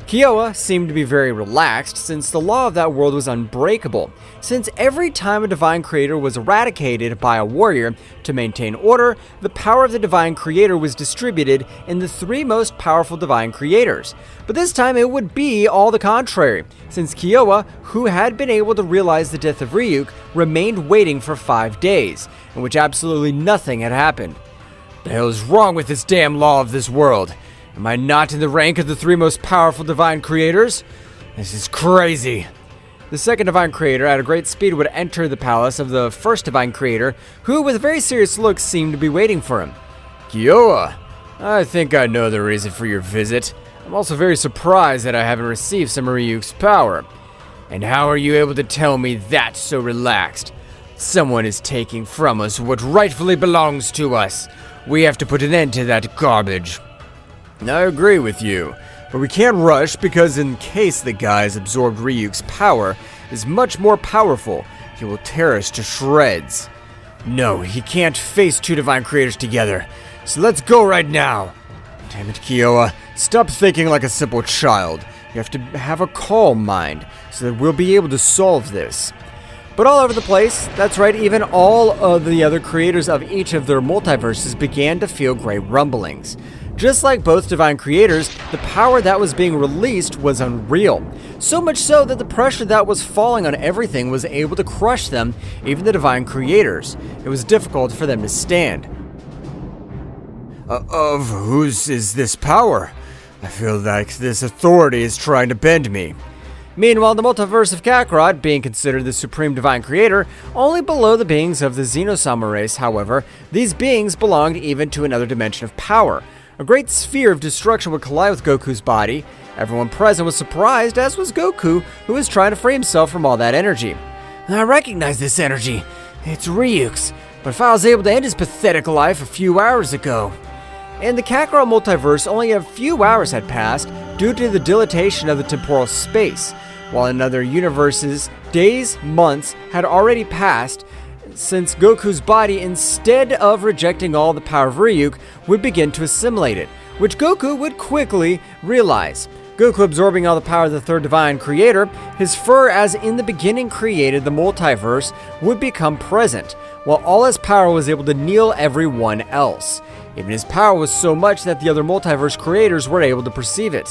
Kyowa seemed to be very relaxed since the law of that world was unbreakable, since every time a divine creator was eradicated by a warrior to maintain order, the power of the divine creator was distributed in the three most powerful divine creators. But this time it would be all the contrary, since Kyowa, who had been able to realize the death of Ryuk, remained waiting for 5 days, in which absolutely nothing had happened. The hell is wrong with this damn law of this world? Am I not in the rank of the three most powerful divine creators? This is crazy. The second divine creator at a great speed would enter the palace of the first divine creator, who with a very serious look seemed to be waiting for him. Kyowa, I think I know the reason for your visit. I'm also very surprised that I haven't received some of Ryuk's power. And how are you able to tell me that so relaxed? Someone is taking from us what rightfully belongs to us. We have to put an end to that garbage. I agree with you, but we can't rush because in case the guy's absorbed Ryuk's power is much more powerful, he will tear us to shreds. No, he can't face two divine creators together, so let's go right now. Damn it, Kiowa, stop thinking like a simple child. You have to have a calm mind so that we'll be able to solve this. But all over the place, that's right, even all of the other creators of each of their multiverses began to feel great rumblings. Just like both divine creators, the power that was being released was unreal. So much so that the pressure that was falling on everything was able to crush them, even the divine creators. It was difficult for them to stand. Of whose is this power? I feel like this authority is trying to bend me. Meanwhile, the multiverse of Kakarot, being considered the supreme divine creator, only below the beings of the Zeno-sama race, however, these beings belonged even to another dimension of power. A great sphere of destruction would collide with Goku's body. Everyone present was surprised, as was Goku, who was trying to free himself from all that energy. I recognize this energy. It's Ryuk's, but if I was able to end his pathetic life a few hours ago. In the Kakarot multiverse, only a few hours had passed due to the dilatation of the temporal space, while in other universes, days, months had already passed since Goku's body, instead of rejecting all the power of Ryuk, would begin to assimilate it, which Goku would quickly realize. Goku absorbing all the power of the third divine creator, his fur as in the beginning created the multiverse would become present, while all his power was able to kneel everyone else. Even his power was so much that the other multiverse creators were able to perceive it.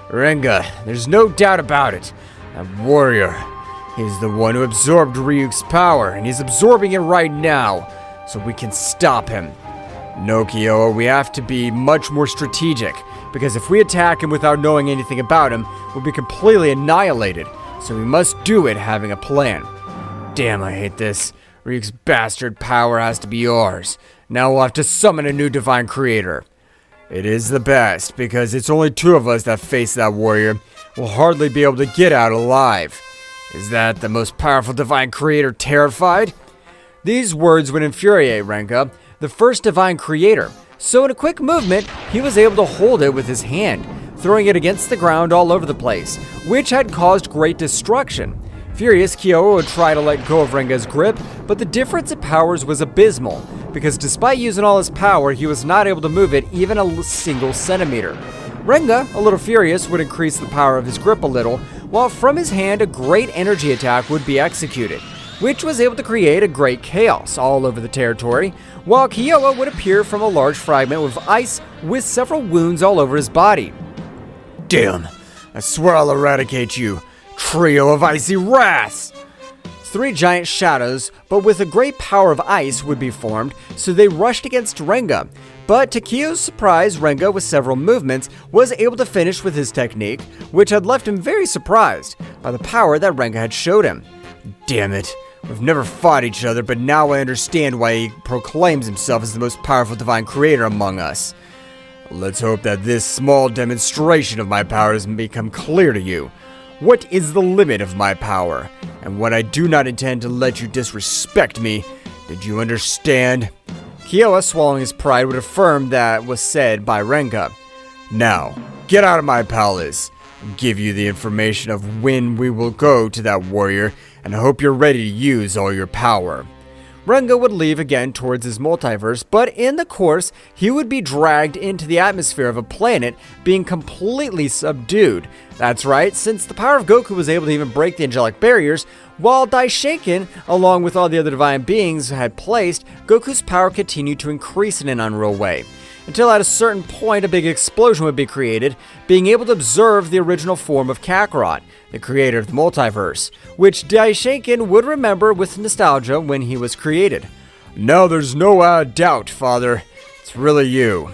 Renga, there's no doubt about it. That warrior, he's the one who absorbed Ryuk's power, and he's absorbing it right now, so we can stop him. No, Kyoa, we have to be much more strategic, because if we attack him without knowing anything about him, we'll be completely annihilated, so we must do it having a plan. Damn, I hate this. Ryuk's bastard power has to be yours. Now we'll have to summon a new divine creator. It is the best, because it's only two of us that face that warrior. We'll hardly be able to get out alive. Is that the most powerful divine creator terrified? These words would infuriate Renga, the first divine creator. So in a quick movement, he was able to hold it with his hand, throwing it against the ground all over the place, which had caused great destruction. Furious, Kyoa would try to let go of Renga's grip, but the difference in powers was abysmal, because despite using all his power, he was not able to move it even a single centimeter. Renga, a little furious, would increase the power of his grip a little, while from his hand a great energy attack would be executed, which was able to create a great chaos all over the territory, while Kyoa would appear from a large fragment with ice with several wounds all over his body. Damn, I swear I'll eradicate you. Trio of icy wraths! Three giant shadows, but with a great power of ice, would be formed, so they rushed against Renga. But to Kyo's surprise, Renga, with several movements, was able to finish with his technique, which had left him very surprised by the power that Renga had showed him. Damn it, we've never fought each other, but now I understand why he proclaims himself as the most powerful divine creator among us. Let's hope that this small demonstration of my powers may become clear to you. What is the limit of my power? And when I do not intend to let you disrespect me, did you understand? Kyoa, swallowing his pride, would affirm that was said by Renga. Now, get out of my palace. I'll give you the information of when we will go to that warrior, and I hope you're ready to use all your power. Renga would leave again towards his multiverse, but in the course, he would be dragged into the atmosphere of a planet, being completely subdued. That's right, since the power of Goku was able to even break the angelic barriers, while Daishinkan, along with all the other divine beings, had placed, Goku's power continued to increase in an unreal way. Until at a certain point, a big explosion would be created, being able to observe the original form of Kakarot, the creator of the multiverse, which Daishinkan would remember with nostalgia when he was created. Now there's no doubt, Father. It's really you.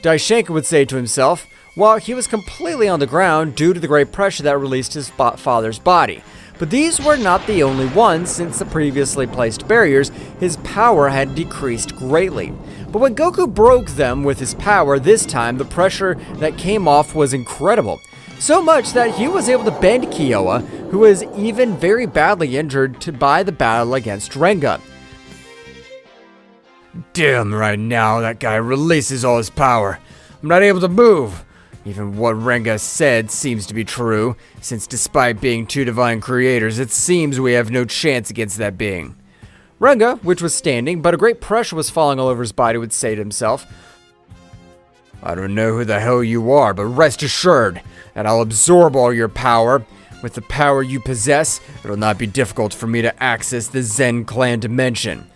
Daishinkan would say to himself, while he was completely on the ground due to the great pressure that released his father's body. But these were not the only ones, since the previously placed barriers, his power had decreased greatly. But when Goku broke them with his power this time, the pressure that came off was incredible. So much that he was able to bend Kyoa, who was even very badly injured by the battle against Renga. Damn, right now that guy releases all his power. I'm not able to move. Even what Renga said seems to be true, since despite being two divine creators, it seems we have no chance against that being. Renga, which was standing, but a great pressure was falling all over his body, would say to himself, I don't know who the hell you are, but rest assured that I'll absorb all your power. With the power you possess, it will not be difficult for me to access the Zen clan dimension.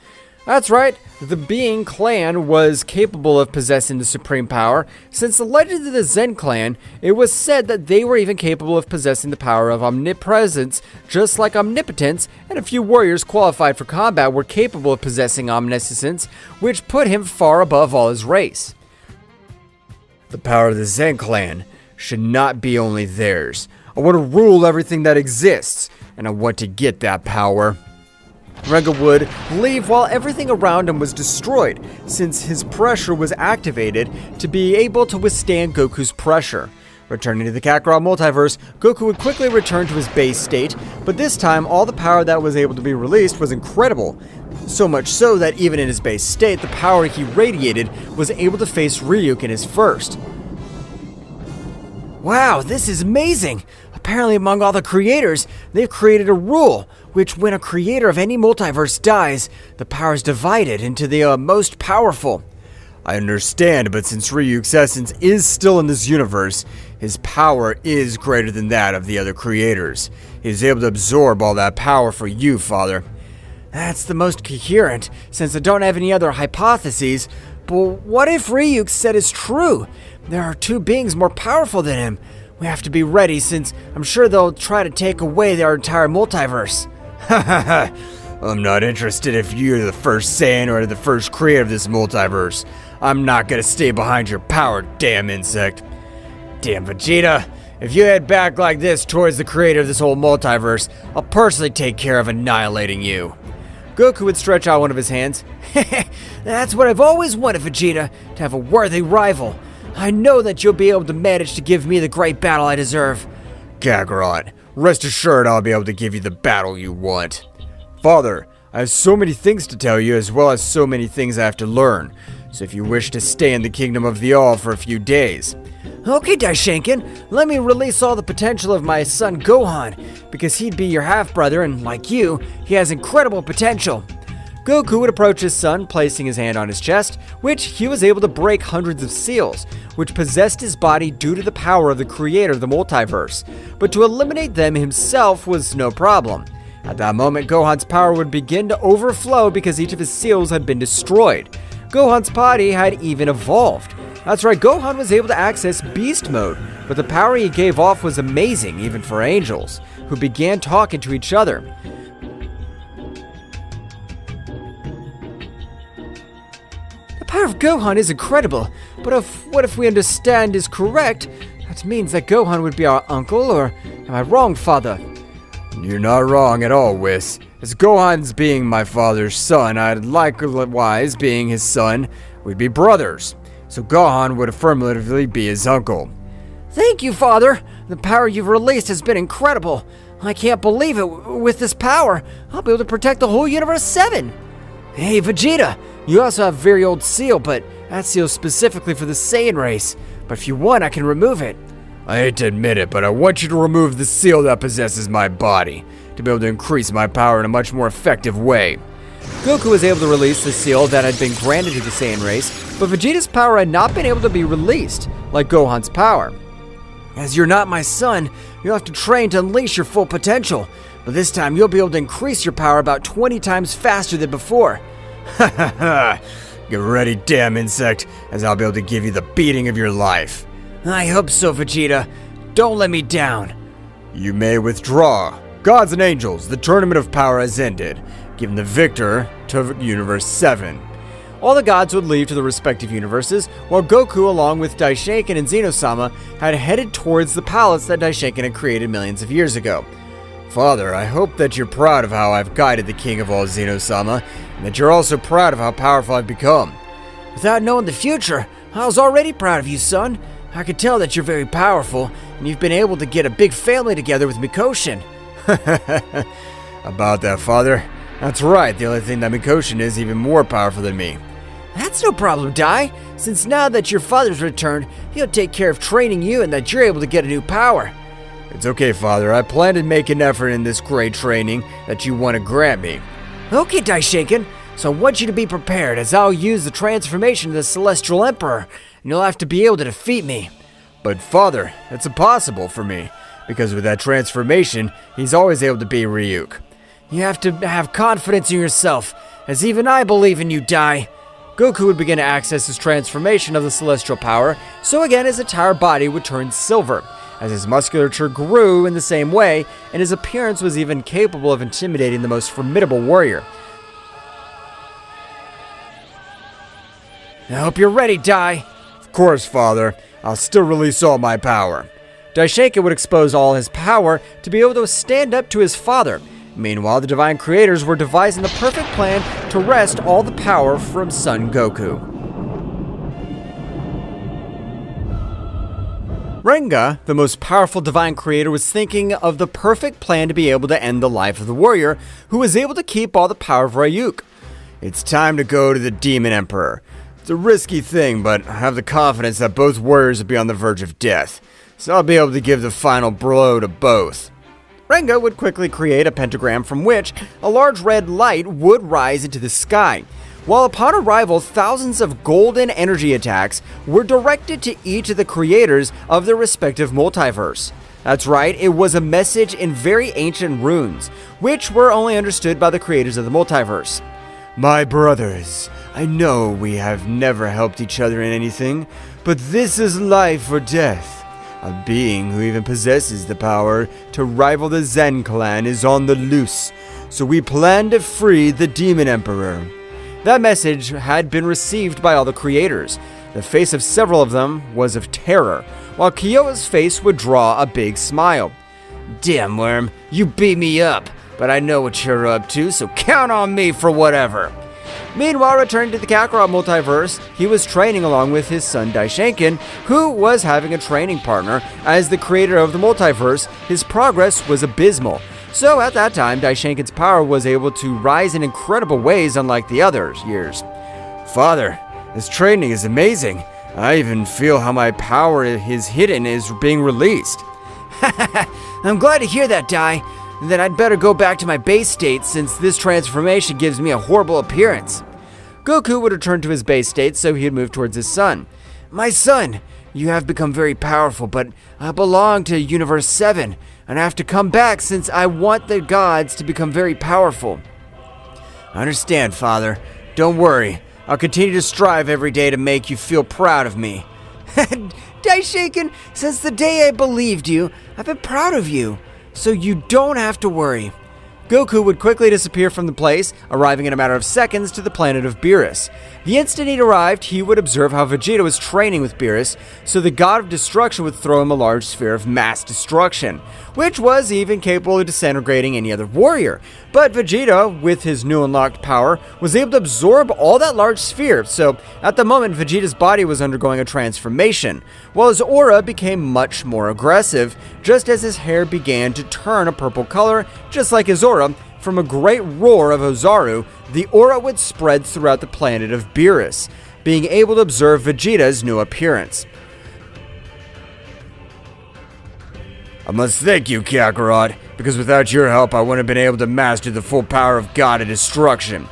That's right, the Being clan was capable of possessing the supreme power. Since the legend of the Zen clan, it was said that they were even capable of possessing the power of omnipresence, just like omnipotence, and a few warriors qualified for combat were capable of possessing omniscience, which put him far above all his race. The power of the Zen clan should not be only theirs. I want to rule everything that exists, and I want to get that power. Renga would leave while everything around him was destroyed, since his pressure was activated to be able to withstand Goku's pressure. Returning to the Kakarot multiverse, Goku would quickly return to his base state, but this time all the power that was able to be released was incredible. So much so that even in his base state, the power he radiated was able to face Ryuk in his first. Wow, this is amazing! Apparently among all the creators, they've created a rule, which when a creator of any multiverse dies, the power is divided into the most powerful. I understand, but since Ryuk's essence is still in this universe, his power is greater than that of the other creators. He is able to absorb all that power for you, Father. That's the most coherent, since I don't have any other hypotheses. But what if Ryuk said is true? There are two beings more powerful than him. We have to be ready, since I'm sure they'll try to take away our entire multiverse. I'm not interested if you're the first Saiyan or the first creator of this multiverse. I'm not gonna stay behind your power, damn insect. Damn Vegeta, if you head back like this towards the creator of this whole multiverse, I'll personally take care of annihilating you. Goku would stretch out one of his hands. That's what I've always wanted, Vegeta, to have a worthy rival. I know that you'll be able to manage to give me the great battle I deserve. Kakarot, rest assured I'll be able to give you the battle you want. Father, I have so many things to tell you as well as so many things I have to learn. So if you wish to stay in the Kingdom of the All for a few days. Okay, Daishinkan, let me release all the potential of my son Gohan, because he'd be your half-brother and like you, he has incredible potential. Goku would approach his son, placing his hand on his chest, which he was able to break hundreds of seals, which possessed his body due to the power of the creator of the multiverse. But to eliminate them himself was no problem. At that moment, Gohan's power would begin to overflow because each of his seals had been destroyed. Gohan's body had even evolved. That's right, Gohan was able to access Beast Mode, but the power he gave off was amazing, even for angels, who began talking to each other. The power of Gohan is incredible, but what if we understand is correct? That means that Gohan would be our uncle, or am I wrong, Father? You're not wrong at all, Whis. As Gohan's being my father's son, I'd likewise being his son, we'd be brothers. So Gohan would affirmatively be his uncle. Thank you, Father. The power you've released has been incredible. I can't believe it. With this power, I'll be able to protect the whole Universe 7. Hey, Vegeta, you also have a very old seal, but that seal's specifically for the Saiyan race. But if you want, I can remove it. I hate to admit it, but I want you to remove the seal that possesses my body, to be able to increase my power in a much more effective way. Goku was able to release the seal that had been granted to the Saiyan race, but Vegeta's power had not been able to be released, like Gohan's power. As you're not my son, you'll have to train to unleash your full potential, but this time you'll be able to increase your power about 20 times faster than before. Ha ha ha! Get ready, damn insect, as I'll be able to give you the beating of your life. I hope so, Vegeta. Don't let me down. You may withdraw. Gods and angels, the tournament of power has ended, giving the victor to Universe 7. All the gods would leave to the respective universes, while Goku, along with Daishinkan and Zeno-sama, had headed towards the palace that Daishinkan had created millions of years ago. Father, I hope that you're proud of how I've guided the king of all Zeno-sama, and that you're also proud of how powerful I've become. Without knowing the future, I was already proud of you, son. I could tell that you're very powerful, and you've been able to get a big family together with Mikoshin. About that, Father? That's right, the only thing that Mikoshin is even more powerful than me. That's no problem, Dai, since now that your father's returned, he'll take care of training you and that you're able to get a new power. It's okay, Father. I plan to make an effort in this great training that you want to grant me. Okay, Daishinkan, so I want you to be prepared as I'll use the transformation of the Celestial Emperor, and you'll have to be able to defeat me. But Father, it's impossible for me, because with that transformation, he's always able to beat Ryuk. You have to have confidence in yourself, as even I believe in you, Dai. Goku would begin to access his transformation of the celestial power, so again his entire body would turn silver, as his musculature grew in the same way, and his appearance was even capable of intimidating the most formidable warrior. I hope you're ready, Dai. Of course, Father. I'll still release all my power. Daishinkan would expose all his power to be able to stand up to his father. Meanwhile, the Divine Creators were devising the perfect plan to wrest all the power from Son Goku. Renga, the most powerful Divine Creator, was thinking of the perfect plan to be able to end the life of the warrior, who was able to keep all the power of Ryuk. It's time to go to the Demon Emperor. It's a risky thing, but I have the confidence that both warriors will be on the verge of death, so I'll be able to give the final blow to both. Renga would quickly create a pentagram from which a large red light would rise into the sky, while upon arrival, thousands of golden energy attacks were directed to each of the creators of their respective multiverse. That's right, it was a message in very ancient runes, which were only understood by the creators of the multiverse. My brothers, I know we have never helped each other in anything, but this is life or death. A being who even possesses the power to rival the Zen clan is on the loose, so we plan to free the Demon Emperor. That message had been received by all the creators. The face of several of them was of terror, while Kyoa's face would draw a big smile. Damn, Worm, you beat me up, but I know what you're up to, so count on me for whatever. Meanwhile, returning to the Kakarot multiverse, he was training along with his son Daishinkan, who was having a training partner. As the creator of the multiverse, his progress was abysmal. So at that time, Daishinkan's power was able to rise in incredible ways unlike the other years. Father, this training is amazing. I even feel how my power is hidden is being released. I'm glad to hear that, Dai. Then I'd better go back to my base state since this transformation gives me a horrible appearance. Goku would return to his base state, so he would move towards his son. My son, you have become very powerful, but I belong to Universe 7, and I have to come back since I want the gods to become very powerful. I understand, Father. Don't worry. I'll continue to strive every day to make you feel proud of me. Daishinkan, since the day I believed you, I've been proud of you. So you don't have to worry. Goku would quickly disappear from the place, arriving in a matter of seconds to the planet of Beerus. The instant he arrived, he would observe how Vegeta was training with Beerus, so the god of destruction would throw him a large sphere of mass destruction, which was even capable of disintegrating any other warrior. But Vegeta, with his new unlocked power, was able to absorb all that large sphere, so at the moment Vegeta's body was undergoing a transformation, while his aura became much more aggressive, just as his hair began to turn a purple color, just like his aura. From a great roar of Ozaru, the aura would spread throughout the planet of Beerus, being able to observe Vegeta's new appearance. I must thank you, Kakarot, because without your help I wouldn't have been able to master the full power of God of Destruction.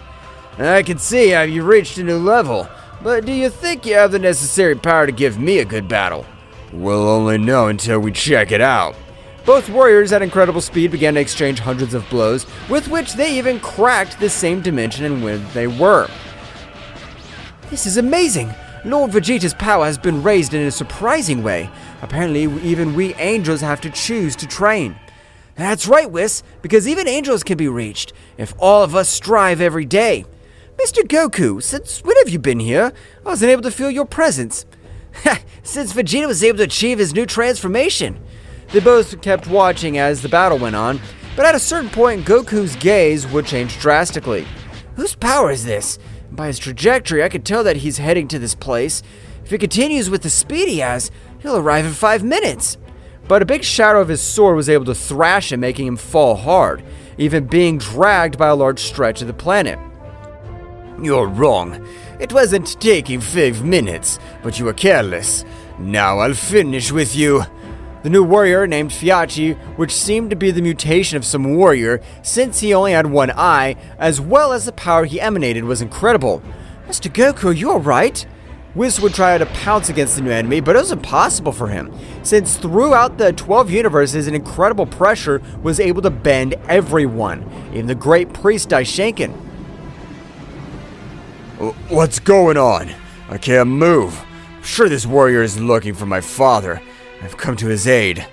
I can see how you reached a new level, but do you think you have the necessary power to give me a good battle? We'll only know until we check it out. Both warriors at incredible speed began to exchange hundreds of blows, with which they even cracked the same dimension in which they were. This is amazing! Lord Vegeta's power has been raised in a surprising way. Apparently, even we angels have to choose to train. That's right, Whis, because even angels can be reached, if all of us strive every day. Mr. Goku, since when have you been here? I wasn't able to feel your presence. Since Vegeta was able to achieve his new transformation. They both kept watching as the battle went on, but at a certain point, Goku's gaze would change drastically. Whose power is this? By his trajectory, I could tell that he's heading to this place. If he continues with the speed he has, he'll arrive in 5 minutes. But a big shadow of his sword was able to thrash him, making him fall hard, even being dragged by a large stretch of the planet. You're wrong. It wasn't taking 5 minutes, but you were careless. Now I'll finish with you. The new warrior named Fiachi, which seemed to be the mutation of some warrior, since he only had one eye, as well as the power he emanated, was incredible. Mr. Goku, are you alright? Whis would try to pounce against the new enemy, but it was impossible for him, since throughout the 12 universes, an incredible pressure was able to bend everyone, even the great priest Daishinkan. What's going on? I can't move. I'm sure this warrior is looking for my father. I've come to his aid.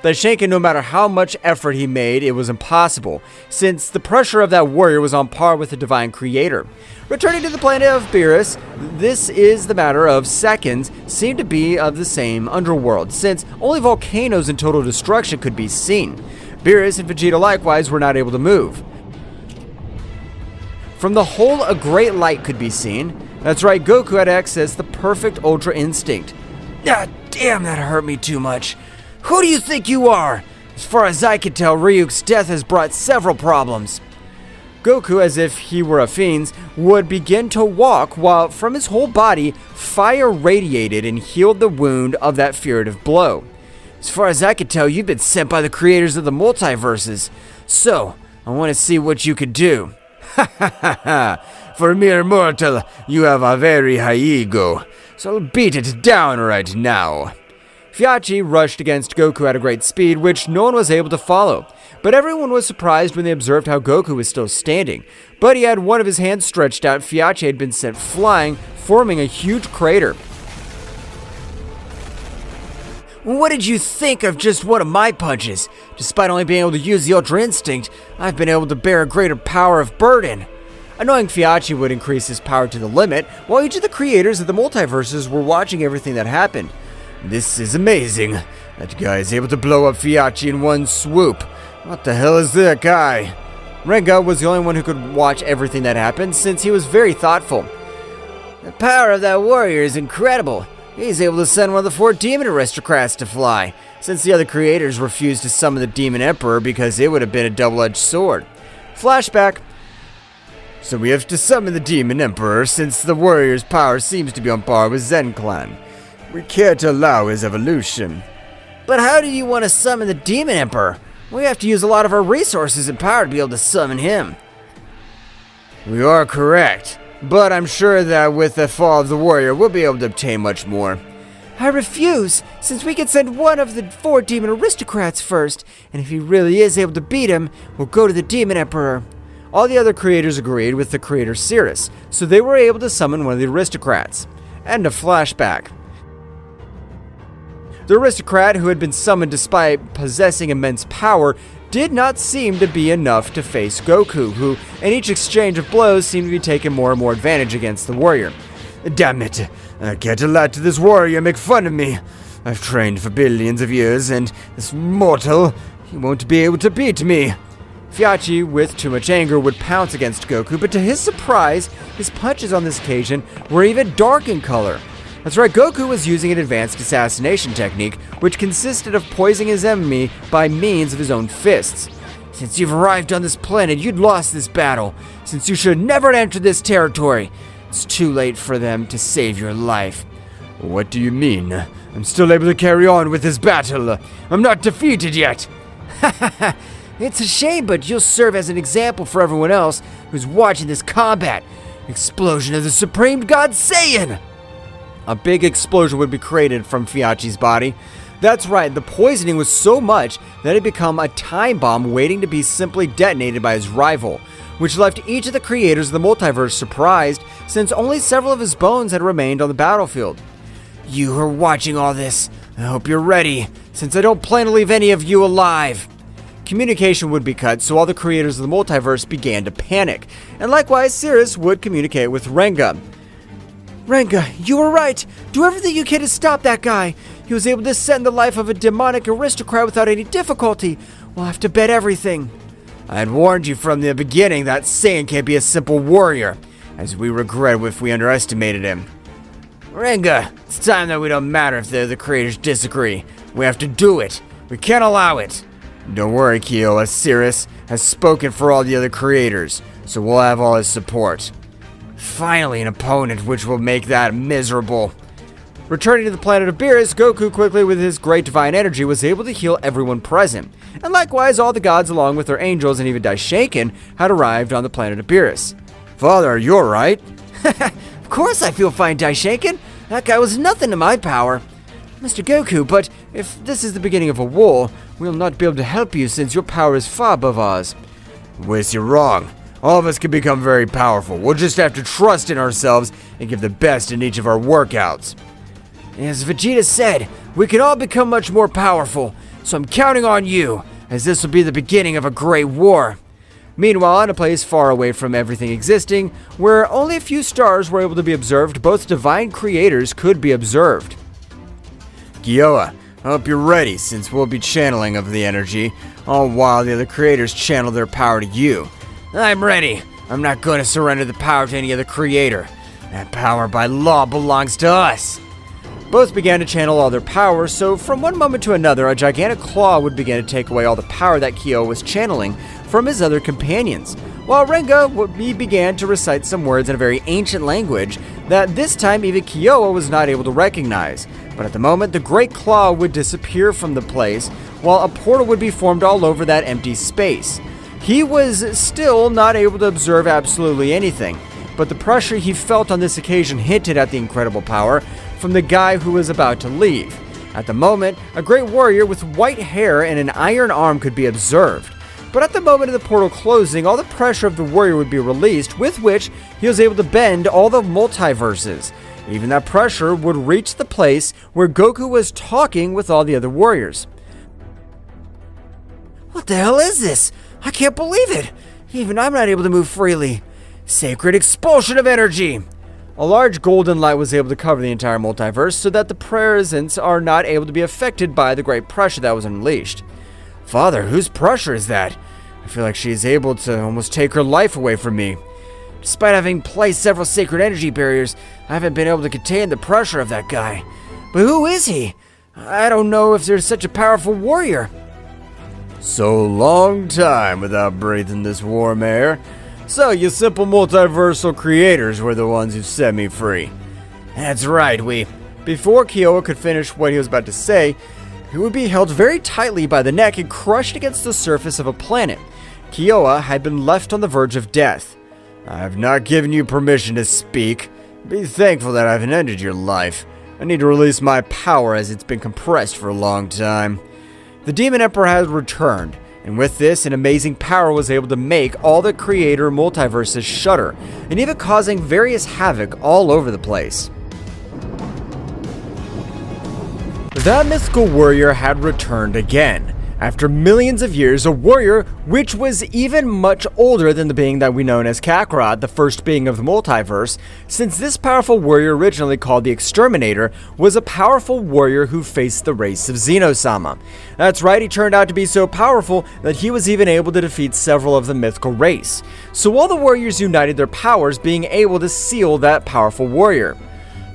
Daishinkan, no matter how much effort he made, it was impossible, since the pressure of that warrior was on par with the divine creator. Returning to the planet of Beerus, this is the matter of seconds, seemed to be of the same underworld, since only volcanoes and total destruction could be seen. Beerus and Vegeta likewise were not able to move. From the hole, a great light could be seen. That's right, Goku had accessed the perfect Ultra Instinct. Ah, damn, that hurt me too much. Who do you think you are? As far as I can tell, Ryuk's death has brought several problems. Goku, as if he were a fiend, would begin to walk while from his whole body, fire radiated and healed the wound of that furtive blow. As far as I can tell, you've been sent by the creators of the multiverses. So, I want to see what you could do. Ha ha ha ha! For a mere mortal, you have a very high ego, so I'll beat it down right now. Fiachi rushed against Goku at a great speed, which no one was able to follow. But everyone was surprised when they observed how Goku was still standing. But he had one of his hands stretched out. Fiachi had been sent flying, forming a huge crater. What did you think of just one of my punches? Despite only being able to use the Ultra Instinct, I've been able to bear a greater power of burden. Annoying Fiachi would increase his power to the limit, while each of the creators of the multiverses were watching everything that happened. This is amazing. That guy is able to blow up Fiachi in one swoop. What the hell is that guy? Renga was the only one who could watch everything that happened, since he was very thoughtful. The power of that warrior is incredible. He's able to send one of the 4 demon aristocrats to fly, since the other creators refused to summon the Demon Emperor because it would have been a double-edged sword. Flashback. So we have to summon the Demon Emperor, since the warrior's power seems to be on par with Zen Clan. We can't allow his evolution. But how do you want to summon the Demon Emperor? We have to use a lot of our resources and power to be able to summon him. We are correct, but I'm sure that with the fall of the warrior, we'll be able to obtain much more. I refuse, since we can send one of the 4 demon aristocrats first, and if he really is able to beat him, we'll go to the Demon Emperor. All the other creators agreed with the creator Cirrus, so they were able to summon one of the aristocrats. End of flashback. The aristocrat, who had been summoned despite possessing immense power, did not seem to be enough to face Goku, who, in each exchange of blows, seemed to be taking more and more advantage against the warrior. Damn it, I can't let this warrior make fun of me. I've trained for billions of years, and this mortal, he won't be able to beat me. Fiachi, with too much anger, would pounce against Goku, but to his surprise, his punches on this occasion were even dark in color. That's right, Goku was using an advanced assassination technique, which consisted of poisoning his enemy by means of his own fists. Since you've arrived on this planet, you'd lost this battle, since you should never enter this territory. It's too late for them to save your life. What do you mean? I'm still able to carry on with this battle. I'm not defeated yet. It's a shame, but you'll serve as an example for everyone else who's watching this combat. Explosion of the Supreme God Saiyan! A big explosion would be created from Fiachi's body. That's right, the poisoning was so much that it had become a time bomb waiting to be simply detonated by his rival, which left each of the creators of the multiverse surprised, since only several of his bones had remained on the battlefield. You who are watching all this, I hope you're ready, since I don't plan to leave any of you alive. Communication would be cut, so all the creators of the multiverse began to panic, and likewise Cirrus would communicate with Renga. Renga, you were right. Do everything you can to stop that guy. He was able to send the life of a demonic aristocrat without any difficulty. We'll have to bet everything. I had warned you from the beginning that Saiyan can't be a simple warrior, as we regret if we underestimated him. Renga, it's time that we don't matter if the other creators disagree. We have to do it. We can't allow it. Don't worry, Kyo, Cirrus has spoken for all the other creators, so we'll have all his support. Finally an opponent which will make that miserable. Returning to the planet of Beerus, Goku quickly with his great divine energy was able to heal everyone present. And likewise, all the gods along with their angels and even Daishinkan had arrived on the planet of Beerus. Father, are you alright? Of course I feel fine, Daishinkan. That guy was nothing to my power. Mr. Goku, but if this is the beginning of a war, we'll not be able to help you since your power is far above ours. Whis, you're wrong. All of us can become very powerful. We'll just have to trust in ourselves and give the best in each of our workouts. As Vegeta said, we can all become much more powerful, so I'm counting on you, as this will be the beginning of a great war. Meanwhile, on a place far away from everything existing, where only a few stars were able to be observed, both divine creators could be observed. Kyoa, I hope you're ready, since we'll be channeling of the energy, all while the other creators channel their power to you. I'm ready. I'm not going to surrender the power to any other creator. That power by law belongs to us. Both began to channel all their power, so from one moment to another, a gigantic claw would begin to take away all the power that Kyoa was channeling from his other companions, while Renga began to recite some words in a very ancient language that this time even Kyoa was not able to recognize. But at the moment, the great claw would disappear from the place, while a portal would be formed all over that empty space. He was still not able to observe absolutely anything, but the pressure he felt on this occasion hinted at the incredible power from the guy who was about to leave. At the moment, a great warrior with white hair and an iron arm could be observed. But at the moment of the portal closing, all the pressure of the warrior would be released, with which he was able to bend all the multiverses. Even that pressure would reach the place where Goku was talking with all the other warriors. What the hell is this? I can't believe it. Even I'm not able to move freely. Sacred expulsion of energy. A large golden light was able to cover the entire multiverse so that the presents are not able to be affected by the great pressure that was unleashed. Father, whose pressure is that? I feel like she is able to almost take her life away from me. Despite having placed several sacred energy barriers, I haven't been able to contain the pressure of that guy. But who is he? I don't know if there's such a powerful warrior. So long time without breathing this warm air. So you simple multiversal creators were the ones who set me free. That's right, Before Kyoa could finish what he was about to say, he would be held very tightly by the neck and crushed against the surface of a planet. Kyoa had been left on the verge of death. I have not given you permission to speak. Be thankful that I haven't ended your life. I need to release my power as it's been compressed for a long time. The Demon Emperor had returned, and with this, an amazing power was able to make all the creator multiverses shudder, and even causing various havoc all over the place. That mythical warrior had returned again. After millions of years, a warrior which was even much older than the being that we know as Kakarot, the first being of the multiverse, since this powerful warrior, originally called the Exterminator, was a powerful warrior who faced the race of Zeno-sama. That's right, he turned out to be so powerful that he was even able to defeat several of the mythical race. So all the warriors united their powers, being able to seal that powerful warrior.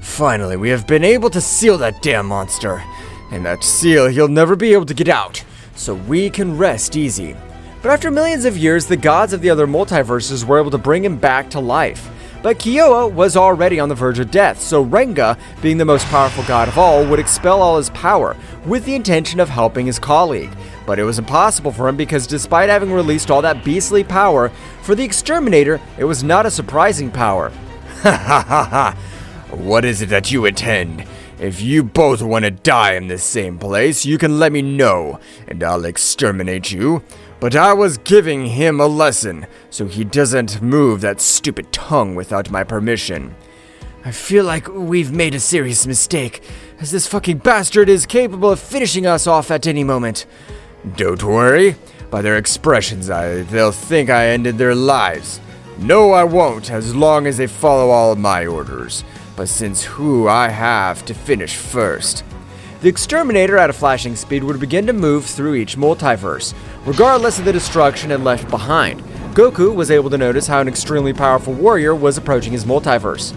Finally, we have been able to seal that damn monster. And that seal, he'll never be able to get out. So we can rest easy. But after millions of years, the gods of the other multiverses were able to bring him back to life. But Kyoa was already on the verge of death, so Renga, being the most powerful god of all, would expel all his power, with the intention of helping his colleague. But it was impossible for him because despite having released all that beastly power, for the Exterminator, it was not a surprising power. Ha ha ha ha! What is it that you intend? If you both want to die in this same place, you can let me know, and I'll exterminate you. But I was giving him a lesson, so he doesn't move that stupid tongue without my permission. I feel like we've made a serious mistake, as this fucking bastard is capable of finishing us off at any moment. Don't worry. By their expressions, they'll think I ended their lives. No, I won't, as long as they follow all of my orders. But since who I have to finish first. The Exterminator at a flashing speed would begin to move through each multiverse, regardless of the destruction it left behind. Goku was able to notice how an extremely powerful warrior was approaching his multiverse.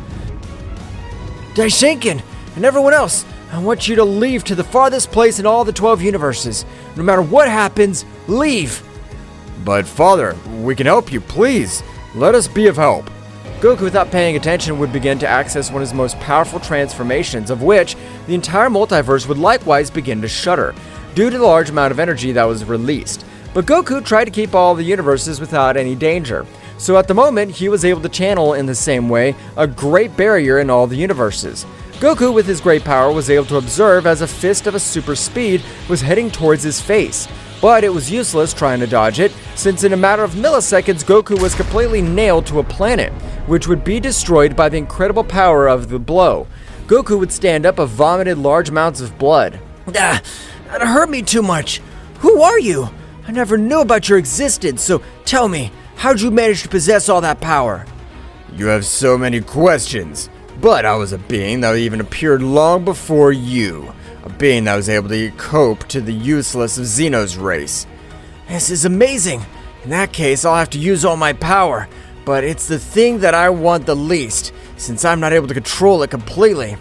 Daishinkan, and everyone else, I want you to leave to the farthest place in all the 12 universes. No matter what happens, leave! But father, we can help you, please. Let us be of help. Goku, without paying attention, would begin to access one of his most powerful transformations, of which the entire multiverse would likewise begin to shudder, due to the large amount of energy that was released. But Goku tried to keep all the universes without any danger. So at the moment, he was able to channel in the same way a great barrier in all the universes. Goku, with his great power, was able to observe as a fist of a super speed was heading towards his face. But it was useless trying to dodge it, since in a matter of milliseconds, Goku was completely nailed to a planet, which would be destroyed by the incredible power of the blow. Goku would stand up and vomited large amounts of blood. That hurt me too much. Who are you? I never knew about your existence, so tell me, how'd you manage to possess all that power? You have so many questions, but I was a being that even appeared long before you. A being that was able to cope to the useless of Zeno's race. This is amazing. In that case, I'll have to use all my power, but it's the thing that I want the least, since I'm not able to control it completely.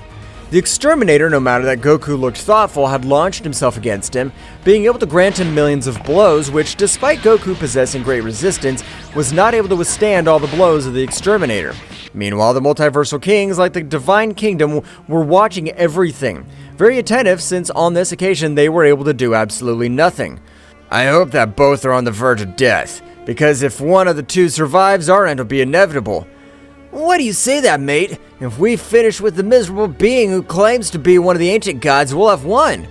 The Exterminator, no matter that Goku looked thoughtful, had launched himself against him, being able to grant him millions of blows, which, despite Goku possessing great resistance, was not able to withstand all the blows of the Exterminator. Meanwhile, the multiversal kings, like the Divine Kingdom, were watching everything, very attentive since on this occasion they were able to do absolutely nothing. I hope that both are on the verge of death, because if one of the two survives, our end will be inevitable. Why do you say that, mate? If we finish with the miserable being who claims to be one of the ancient gods, we'll have won.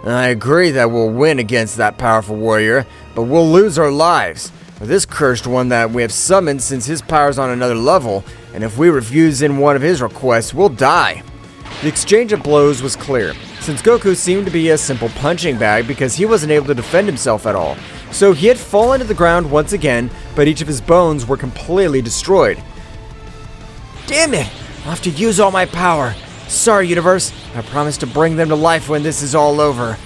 I agree that we'll win against that powerful warrior, but we'll lose our lives. For this cursed one that we have summoned, since his power's on another level, and if we refuse in one of his requests, we'll die. The exchange of blows was clear, since Goku seemed to be a simple punching bag because he wasn't able to defend himself at all. So he had fallen to the ground once again, but each of his bones were completely destroyed. Damn it! I'll have to use all my power. Sorry, universe. I promise to bring them to life when this is all over.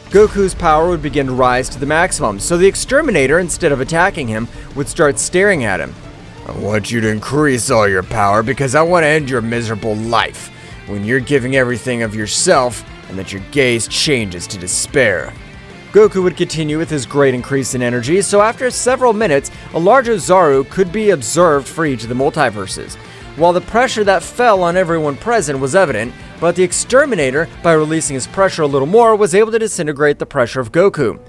Goku's power would begin to rise to the maximum, so the Exterminator, instead of attacking him, would start staring at him. I want you to increase all your power because I want to end your miserable life, when you're giving everything of yourself and that your gaze changes to despair. Goku would continue with his great increase in energy, so after several minutes, a larger Zaru could be observed for each of the multiverses. While the pressure that fell on everyone present was evident, but the Exterminator, by releasing his pressure a little more, was able to disintegrate the pressure of Goku.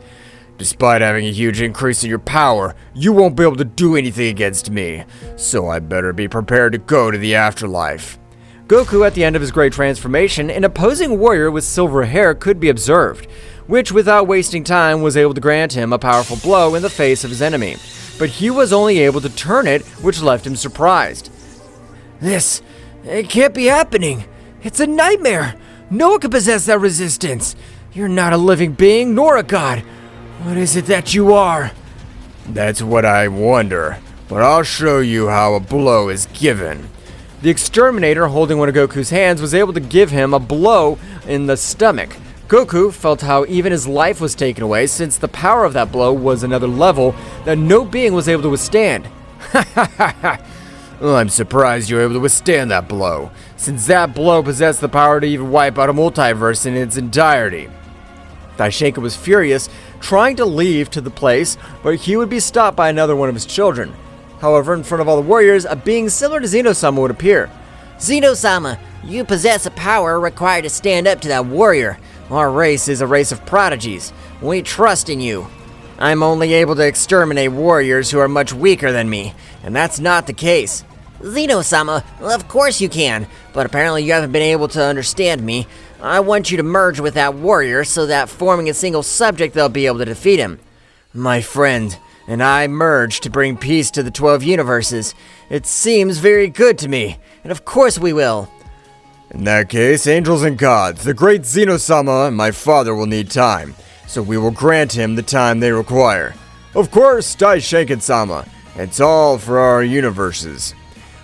Despite having a huge increase in your power, you won't be able to do anything against me, so I better be prepared to go to the afterlife. Goku, at the end of his great transformation, an opposing warrior with silver hair could be observed, which without wasting time was able to grant him a powerful blow in the face of his enemy. But he was only able to turn it, which left him surprised. It can't be happening. It's a nightmare. No one can possess that resistance. You're not a living being, nor a god. What is it that you are? That's what I wonder, but I'll show you how a blow is given. The Exterminator, holding one of Goku's hands, was able to give him a blow in the stomach. Goku felt how even his life was taken away, since the power of that blow was another level that no being was able to withstand. Ha ha ha ha! Well, I'm surprised you were able to withstand that blow, since that blow possessed the power to even wipe out a multiverse in its entirety. Daishinkan was furious, trying to leave to the place, but he would be stopped by another one of his children. However, in front of all the warriors, a being similar to Zeno-sama would appear. Zeno-sama, you possess a power required to stand up to that warrior. Our race is a race of prodigies. We trust in you. I'm only able to exterminate warriors who are much weaker than me, and that's not the case. Zeno-sama, of course you can, but apparently you haven't been able to understand me. I want you to merge with that warrior so that forming a single subject they'll be able to defeat him. My friend and I merge to bring peace to the 12 universes. It seems very good to me, and of course we will. In that case, angels and gods, the great Zeno-sama and my father will need time, so we will grant him the time they require. Of course, Daishinkan-sama. It's all for our universes.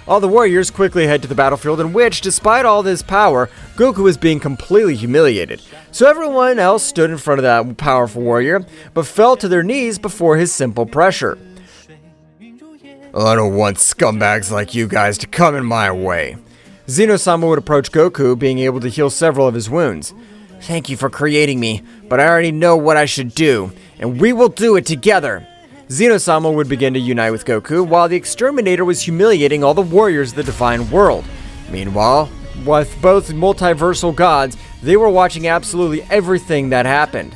All the warriors quickly head to the battlefield in which, despite all this power, Goku is being completely humiliated. So everyone else stood in front of that powerful warrior, but fell to their knees before his simple pressure. I don't want scumbags like you guys to come in my way. Zeno-sama would approach Goku, being able to heal several of his wounds. Thank you for creating me, but I already know what I should do, and we will do it together. Zeno-sama would begin to unite with Goku, while the Exterminator was humiliating all the warriors of the Divine World. Meanwhile, with both multiversal gods, they were watching absolutely everything that happened.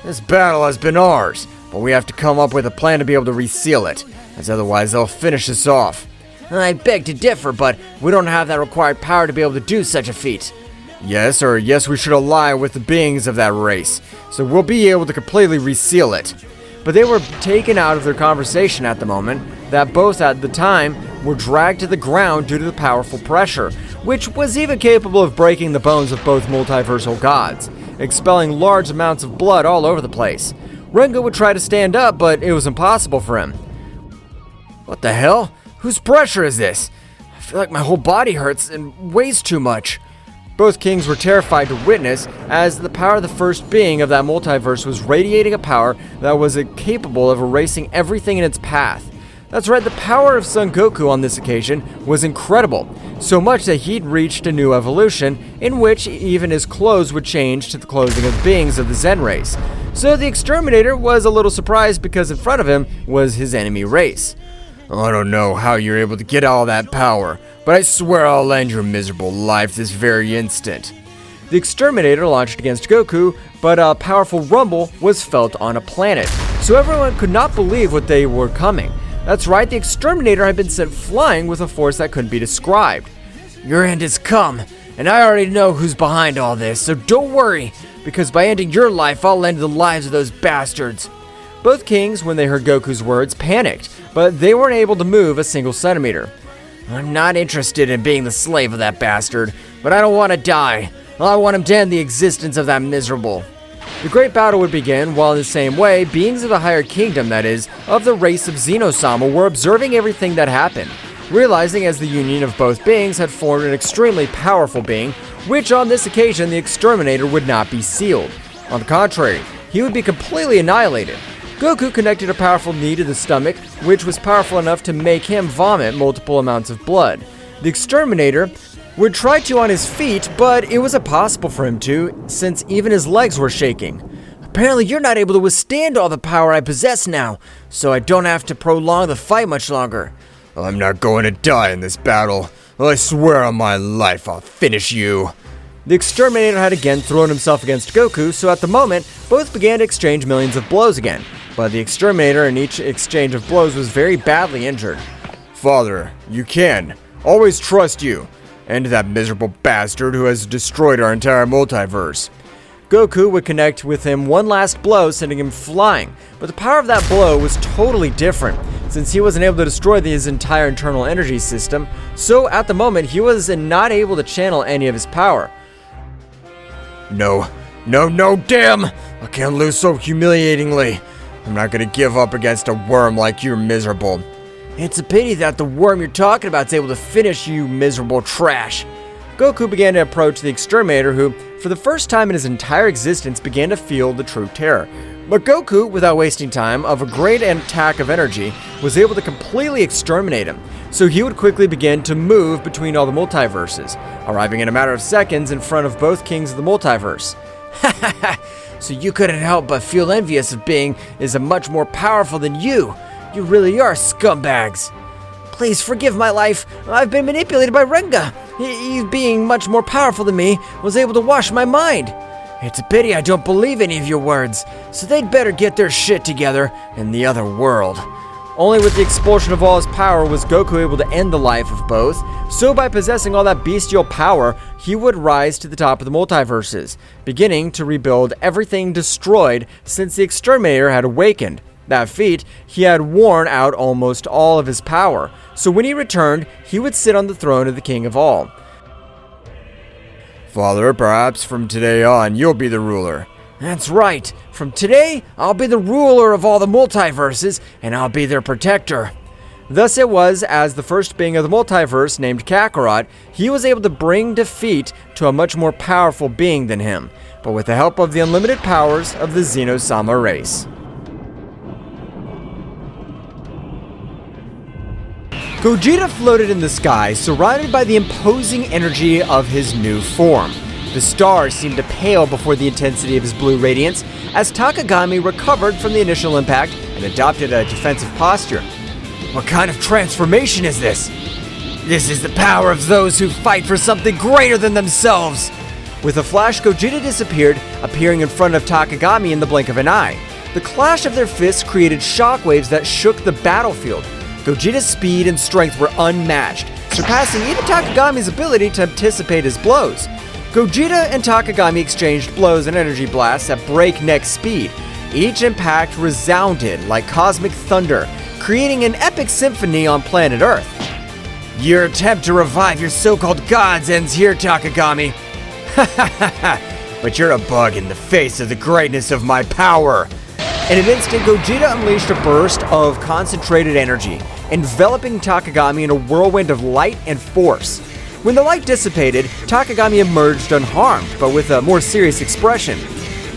This battle has been ours, but we have to come up with a plan to be able to reseal it, as otherwise they'll finish us off. I beg to differ, but we don't have that required power to be able to do such a feat. Yes, we should ally with the beings of that race, so we'll be able to completely reseal it. But they were taken out of their conversation at the moment, that both at the time were dragged to the ground due to the powerful pressure, which was even capable of breaking the bones of both multiversal gods, expelling large amounts of blood all over the place. Rengo would try to stand up, but it was impossible for him. What the hell? Whose pressure is this? I feel like my whole body hurts and weighs too much. Both kings were terrified to witness, as the power of the first being of that multiverse was radiating a power that was capable of erasing everything in its path. That's right, the power of Son Goku on this occasion was incredible, so much that he'd reached a new evolution, in which even his clothes would change to the clothing of beings of the Zen race. So the Exterminator was a little surprised because in front of him was his enemy race. I don't know how you're able to get all that power, but I swear I'll end your miserable life this very instant. The Exterminator launched against Goku, but a powerful rumble was felt on a planet, so everyone could not believe what they were coming. That's right, the Exterminator had been sent flying with a force that couldn't be described. Your end has come, and I already know who's behind all this, so don't worry, because by ending your life, I'll end the lives of those bastards. Both kings, when they heard Goku's words, panicked, but they weren't able to move a single centimeter. I'm not interested in being the slave of that bastard, but I don't want to die. I want him to end the existence of that miserable. The great battle would begin, while in the same way, beings of the higher kingdom, that is, of the race of Zeno-sama, were observing everything that happened, realizing as the union of both beings had formed an extremely powerful being, which on this occasion the Exterminator would not be sealed. On the contrary, he would be completely annihilated. Goku connected a powerful knee to the stomach, which was powerful enough to make him vomit multiple amounts of blood. The Exterminator would try to on his feet, but it was impossible for him to, since even his legs were shaking. Apparently you're not able to withstand all the power I possess now, so I don't have to prolong the fight much longer. I'm not going to die in this battle. I swear on my life I'll finish you. The Exterminator had again thrown himself against Goku, so at the moment, both began to exchange millions of blows again. But the Exterminator in each exchange of blows was very badly injured. Father, you can. Always trust you. End that miserable bastard who has destroyed our entire multiverse. Goku would connect with him one last blow, sending him flying. But the power of that blow was totally different, since he wasn't able to destroy his entire internal energy system. So at the moment, he was not able to channel any of his power. No, damn! I can't lose so humiliatingly. I'm not gonna give up against a worm like you're miserable. It's a pity that the worm you're talking about is able to finish you, miserable trash. Goku began to approach the Exterminator, who, for the first time in his entire existence, began to feel the true terror. But Goku, without wasting time, of a great attack of energy, was able to completely exterminate him. So he would quickly begin to move between all the multiverses, arriving in a matter of seconds in front of both kings of the multiverse. Ha ha ha! So you couldn't help but feel envious of being as much more powerful than you. You really are scumbags. Please forgive my life. I've been manipulated by Renga. He, being much more powerful than me, was able to wash my mind. It's a pity I don't believe any of your words, so they'd better get their shit together in the other world. Only with the expulsion of all his power was Goku able to end the life of both, so by possessing all that bestial power, he would rise to the top of the multiverses, beginning to rebuild everything destroyed since the Exterminator had awakened. That feat, he had worn out almost all of his power, so when he returned, he would sit on the throne of the King of all. Father, perhaps from today on, you'll be the ruler. That's right. From today, I'll be the ruler of all the multiverses, and I'll be their protector. Thus it was, as the first being of the multiverse, named Kakarot, he was able to bring defeat to a much more powerful being than him, but with the help of the unlimited powers of the Zeno-sama race. Gogeta floated in the sky, surrounded by the imposing energy of his new form. The stars seemed to pale before the intensity of his blue radiance as Takagami recovered from the initial impact and adopted a defensive posture. What kind of transformation is this? This is the power of those who fight for something greater than themselves! With a flash, Gogeta disappeared, appearing in front of Takagami in the blink of an eye. The clash of their fists created shockwaves that shook the battlefield. Gogeta's speed and strength were unmatched, surpassing even Takagami's ability to anticipate his blows. Gogeta and Takagami exchanged blows and energy blasts at breakneck speed. Each impact resounded like cosmic thunder, creating an epic symphony on planet Earth. Your attempt to revive your so-called gods ends here, Takagami. But you're a bug in the face of the greatness of my power. In an instant, Gogeta unleashed a burst of concentrated energy, enveloping Takagami in a whirlwind of light and force. When the light dissipated, Takagami emerged unharmed, but with a more serious expression.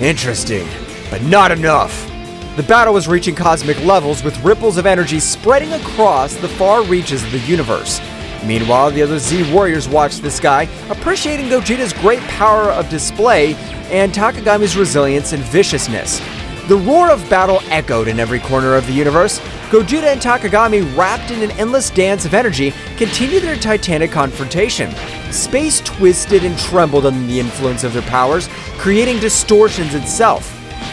Interesting, but not enough. The battle was reaching cosmic levels with ripples of energy spreading across the far reaches of the universe. Meanwhile, the other Z warriors watched the sky, appreciating Gogeta's great power of display and Takagami's resilience and viciousness. The roar of battle echoed in every corner of the universe. Gogeta and Takagami, wrapped in an endless dance of energy, continued their titanic confrontation. Space twisted and trembled under the influence of their powers, creating distortions itself.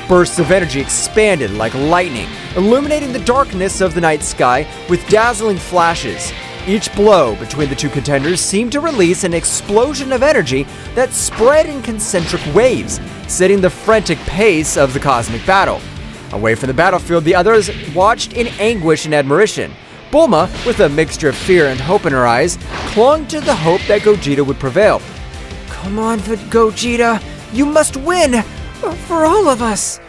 Bursts of energy expanded like lightning, illuminating the darkness of the night sky with dazzling flashes. Each blow between the two contenders seemed to release an explosion of energy that spread in concentric waves, setting the frantic pace of the cosmic battle. Away from the battlefield, the others watched in anguish and admiration. Bulma, with a mixture of fear and hope in her eyes, clung to the hope that Gogeta would prevail. Come on, Gogeta, you must win! For all of us!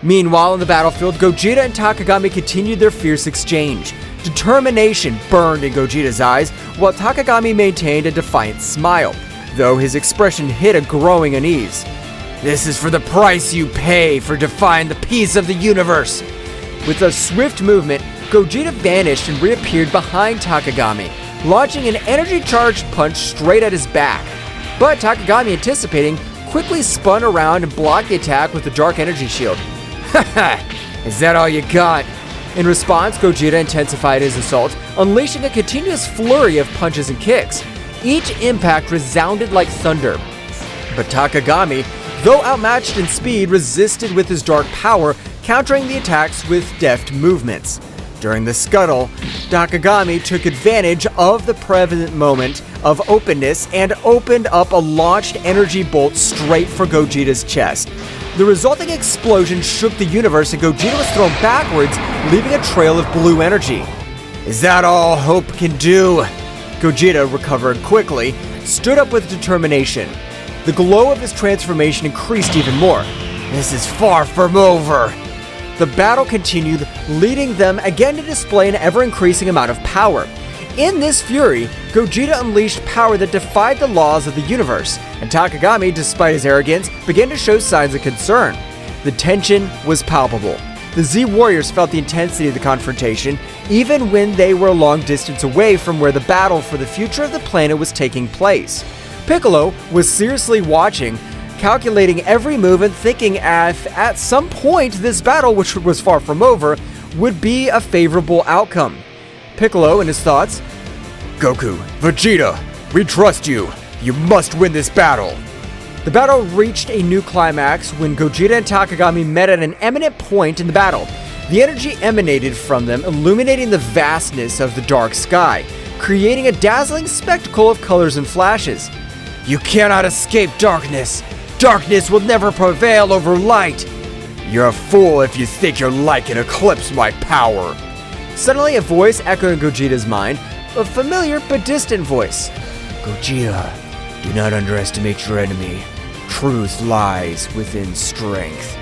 Meanwhile, on the battlefield, Gogeta and Takagami continued their fierce exchange. Determination burned in Gogeta's eyes, while Takagami maintained a defiant smile, though his expression hid a growing unease. This is for the price you pay for defying the peace of the universe! With a swift movement, Gogeta vanished and reappeared behind Takagami, launching an energy-charged punch straight at his back. But Takagami, anticipating, quickly spun around and blocked the attack with the dark energy shield. Haha! Is that all you got? In response, Gogeta intensified his assault, unleashing a continuous flurry of punches and kicks. Each impact resounded like thunder. But Takagami, though outmatched in speed, resisted with his dark power, countering the attacks with deft movements. During the scuttle, Takagami took advantage of the prevalent moment of openness and opened up a launched energy bolt straight for Gogeta's chest. The resulting explosion shook the universe and Gogeta was thrown backwards, leaving a trail of blue energy. Is that all hope can do? Gogeta recovered quickly, stood up with determination. The glow of his transformation increased even more. This is far from over. The battle continued, leading them again to display an ever-increasing amount of power. In this fury, Gogeta unleashed power that defied the laws of the universe, and Takagami, despite his arrogance, began to show signs of concern. The tension was palpable. The Z warriors felt the intensity of the confrontation, even when they were a long distance away from where the battle for the future of the planet was taking place. Piccolo was seriously watching, calculating every move and thinking at some point this battle, which was far from over, would be a favorable outcome. Piccolo, in his thoughts, Goku, Vegeta, we trust you. You must win this battle. The battle reached a new climax when Gogeta and Takagami met at an eminent point in the battle. The energy emanated from them, illuminating the vastness of the dark sky, creating a dazzling spectacle of colors and flashes. You cannot escape darkness. Darkness will never prevail over light. You're a fool if you think your light can eclipse my power. Suddenly, a voice echoed in Gogeta's mind, a familiar but distant voice. Gogeta, do not underestimate your enemy. Truth lies within strength.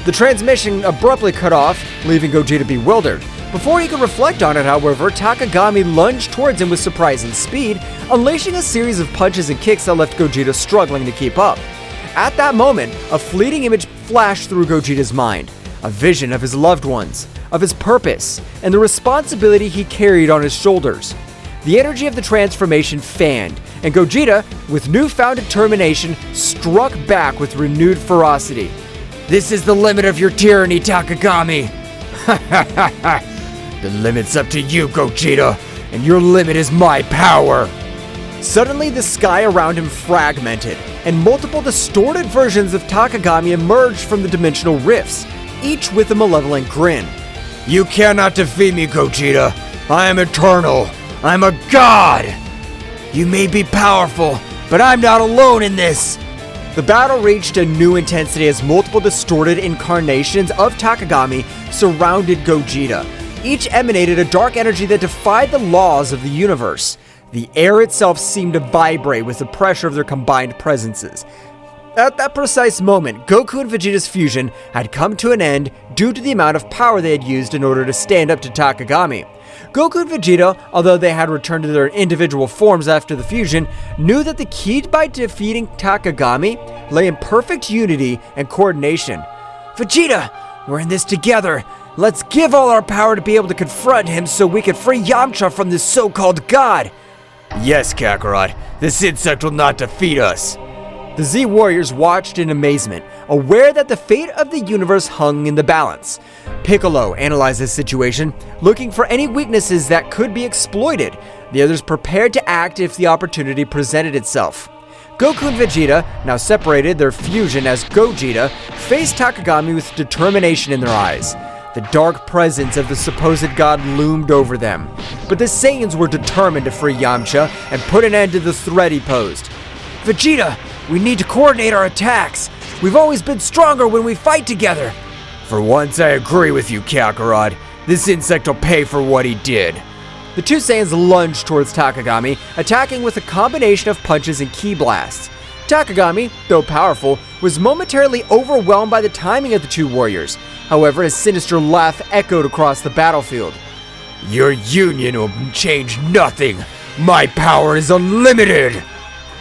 The transmission abruptly cut off, leaving Gogeta bewildered. Before he could reflect on it, however, Takagami lunged towards him with surprising speed, unleashing a series of punches and kicks that left Gogeta struggling to keep up. At that moment, a fleeting image flashed through Gogeta's mind, a vision of his loved ones, of his purpose, and the responsibility he carried on his shoulders. the energy of the transformation fanned, and Gogeta, with newfound determination, struck back with renewed ferocity. This is the limit of your tyranny, Takagami. The limit's up to you, Gogeta, and your limit is my power. Suddenly, the sky around him fragmented, and multiple distorted versions of Takagami emerged from the dimensional rifts, each with a malevolent grin. You cannot defeat me, Gogeta. I am eternal. I'm a god. You may be powerful, but I'm not alone in this. The battle reached a new intensity as multiple distorted incarnations of Takagami surrounded Gogeta. Each emanated a dark energy that defied the laws of the universe. The air itself seemed to vibrate with the pressure of their combined presences. At that precise moment, Goku and Vegeta's fusion had come to an end due to the amount of power they had used in order to stand up to Takagami. Goku and Vegeta, although they had returned to their individual forms after the fusion, knew that the key by defeating Takagami lay in perfect unity and coordination. Vegeta, we're in this together. Let's give all our power to be able to confront him so we can free Yamcha from this so-called god. Yes, Kakarot, this insect will not defeat us. The Z Warriors watched in amazement, aware that the fate of the universe hung in the balance. Piccolo analyzed this situation, looking for any weaknesses that could be exploited. The others prepared to act if the opportunity presented itself. Goku and Vegeta, now separated, their fusion as Gogeta, faced Takagami with determination in their eyes. The dark presence of the supposed god loomed over them, but the Saiyans were determined to free Yamcha and put an end to the threat he posed. Vegeta, we need to coordinate our attacks. We've always been stronger when we fight together. For once, I agree with you, Kakarot. This insect will pay for what he did. The two Saiyans lunged towards Takagami, attacking with a combination of punches and ki blasts. Takagami, though powerful, was momentarily overwhelmed by the timing of the two warriors. However, his sinister laugh echoed across the battlefield. Your union will change nothing. My power is unlimited.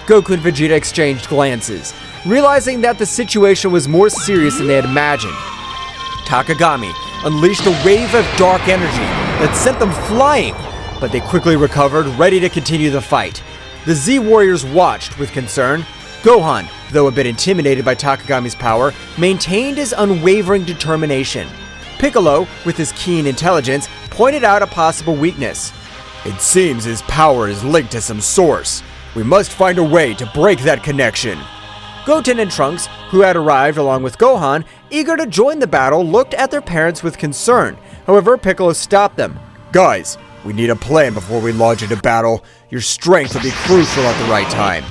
Goku and Vegeta exchanged glances, realizing that the situation was more serious than they had imagined. Takagami unleashed a wave of dark energy that sent them flying, but they quickly recovered, ready to continue the fight. The Z Warriors watched with concern. Gohan, though a bit intimidated by Takagami's power, maintained his unwavering determination. Piccolo, with his keen intelligence, pointed out a possible weakness. It seems his power is linked to some source. We must find a way to break that connection. Goten and Trunks, who had arrived along with Gohan, eager to join the battle, looked at their parents with concern. However, Piccolo stopped them. Guys, we need a plan before we launch into battle. Your strength will be crucial at the right time.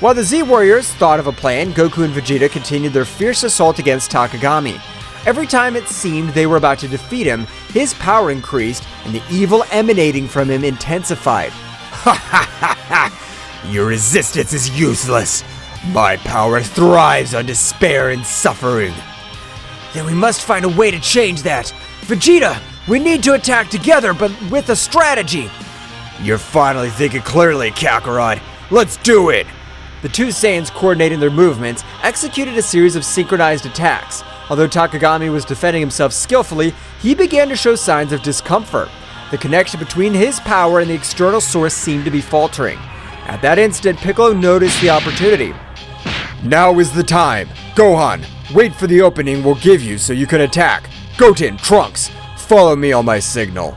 While the Z Warriors thought of a plan, Goku and Vegeta continued their fierce assault against Takagami. Every time it seemed they were about to defeat him, his power increased and the evil emanating from him intensified. Ha ha ha ha! Your resistance is useless. My power thrives on despair and suffering. Then we must find a way to change that. Vegeta, we need to attack together, but with a strategy. You're finally thinking clearly, Kakarot. Let's do it! The two Saiyans, coordinating their movements, executed a series of synchronized attacks. Although Takagami was defending himself skillfully, he began to show signs of discomfort. The connection between his power and the external source seemed to be faltering. At that instant, Piccolo noticed the opportunity. Now is the time. Gohan, wait for the opening we'll give you so you can attack. Goten, Trunks, follow me on my signal.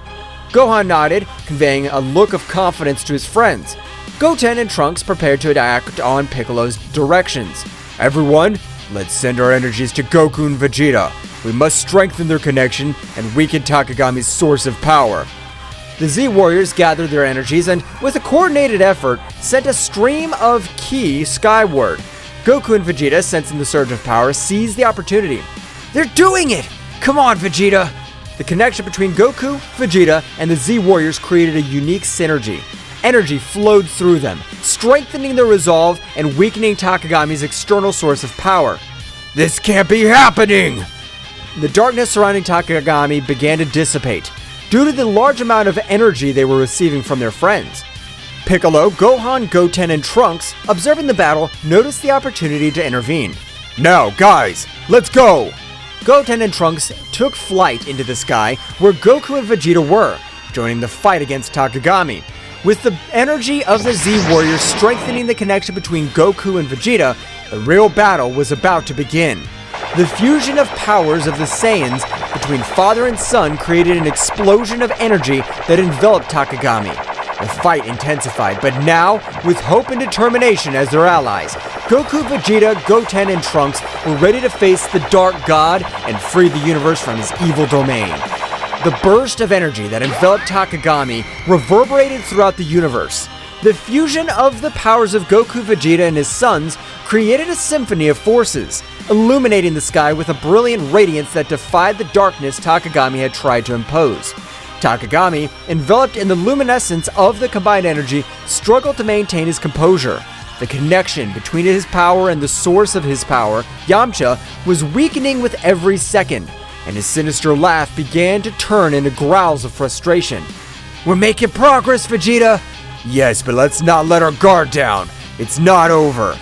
Gohan nodded, conveying a look of confidence to his friends. Goten and Trunks prepared to act on Piccolo's directions. Everyone, let's send our energies to Goku and Vegeta. We must strengthen their connection and weaken Takagami's source of power. The Z Warriors gathered their energies and, with a coordinated effort, sent a stream of ki skyward. Goku and Vegeta, sensing the surge of power, seized the opportunity. They're doing it! Come on, Vegeta! The connection between Goku, Vegeta, and the Z Warriors created a unique synergy. Energy flowed through them, strengthening their resolve and weakening Takagami's external source of power. This can't be happening! The darkness surrounding Takagami began to dissipate, due to the large amount of energy they were receiving from their friends. Piccolo, Gohan, Goten, and Trunks, observing the battle, noticed the opportunity to intervene. Now, guys, let's go! Goten and Trunks took flight into the sky where Goku and Vegeta were, joining the fight against Takagami. With the energy of the Z-Warriors strengthening the connection between Goku and Vegeta, the real battle was about to begin. The fusion of powers of the Saiyans between father and son created an explosion of energy that enveloped Takagami. The fight intensified, but now, with hope and determination as their allies, Goku, Vegeta, Goten, and Trunks were ready to face the Dark God and free the universe from his evil domain. The burst of energy that enveloped Takagami reverberated throughout the universe. The fusion of the powers of Goku, Vegeta, and his sons created a symphony of forces, illuminating the sky with a brilliant radiance that defied the darkness Takagami had tried to impose. Takagami, enveloped in the luminescence of the combined energy, struggled to maintain his composure. The connection between his power and the source of his power, Yamcha, was weakening with every second, and his sinister laugh began to turn into growls of frustration. "We're making progress, Vegeta!" "Yes, but let's not let our guard down. It's not over."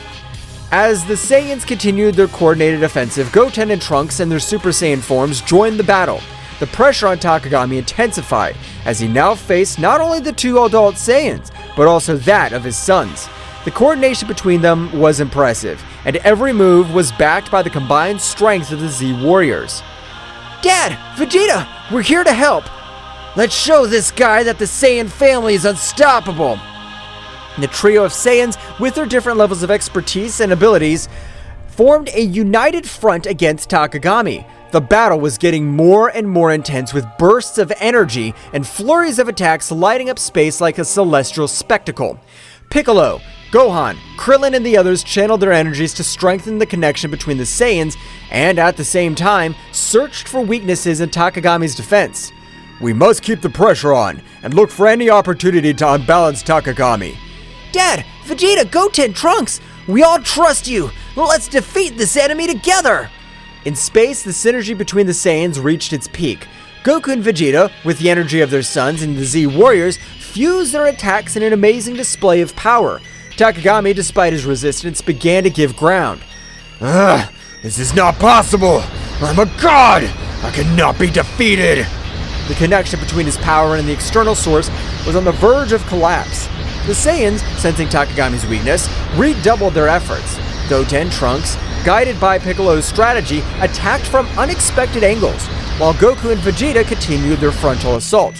As the Saiyans continued their coordinated offensive, Goten and Trunks and their Super Saiyan forms joined the battle. The pressure on Takagami intensified as he now faced not only the two adult Saiyans, but also that of his sons. The coordination between them was impressive, and every move was backed by the combined strength of the Z-Warriors. "Dad! Vegeta! We're here to help! Let's show this guy that the Saiyan family is unstoppable!" The trio of Saiyans, with their different levels of expertise and abilities, formed a united front against Takagami. The battle was getting more and more intense, with bursts of energy and flurries of attacks lighting up space like a celestial spectacle. Piccolo, Gohan, Krillin, and the others channeled their energies to strengthen the connection between the Saiyans and, at the same time, searched for weaknesses in Takagami's defense. "We must keep the pressure on and look for any opportunity to unbalance Takagami." "Dad, Vegeta, Goten, Trunks, we all trust you! Let's defeat this enemy together!" In space, the synergy between the Saiyans reached its peak. Goku and Vegeta, with the energy of their sons and the Z-Warriors, fused their attacks in an amazing display of power. Takagami, despite his resistance, began to give ground. "This is not possible! I'm a god! I cannot be defeated!" The connection between his power and the external source was on the verge of collapse. The Saiyans, sensing Takagami's weakness, redoubled their efforts. Goten, Trunks, guided by Piccolo's strategy, attacked from unexpected angles, while Goku and Vegeta continued their frontal assault.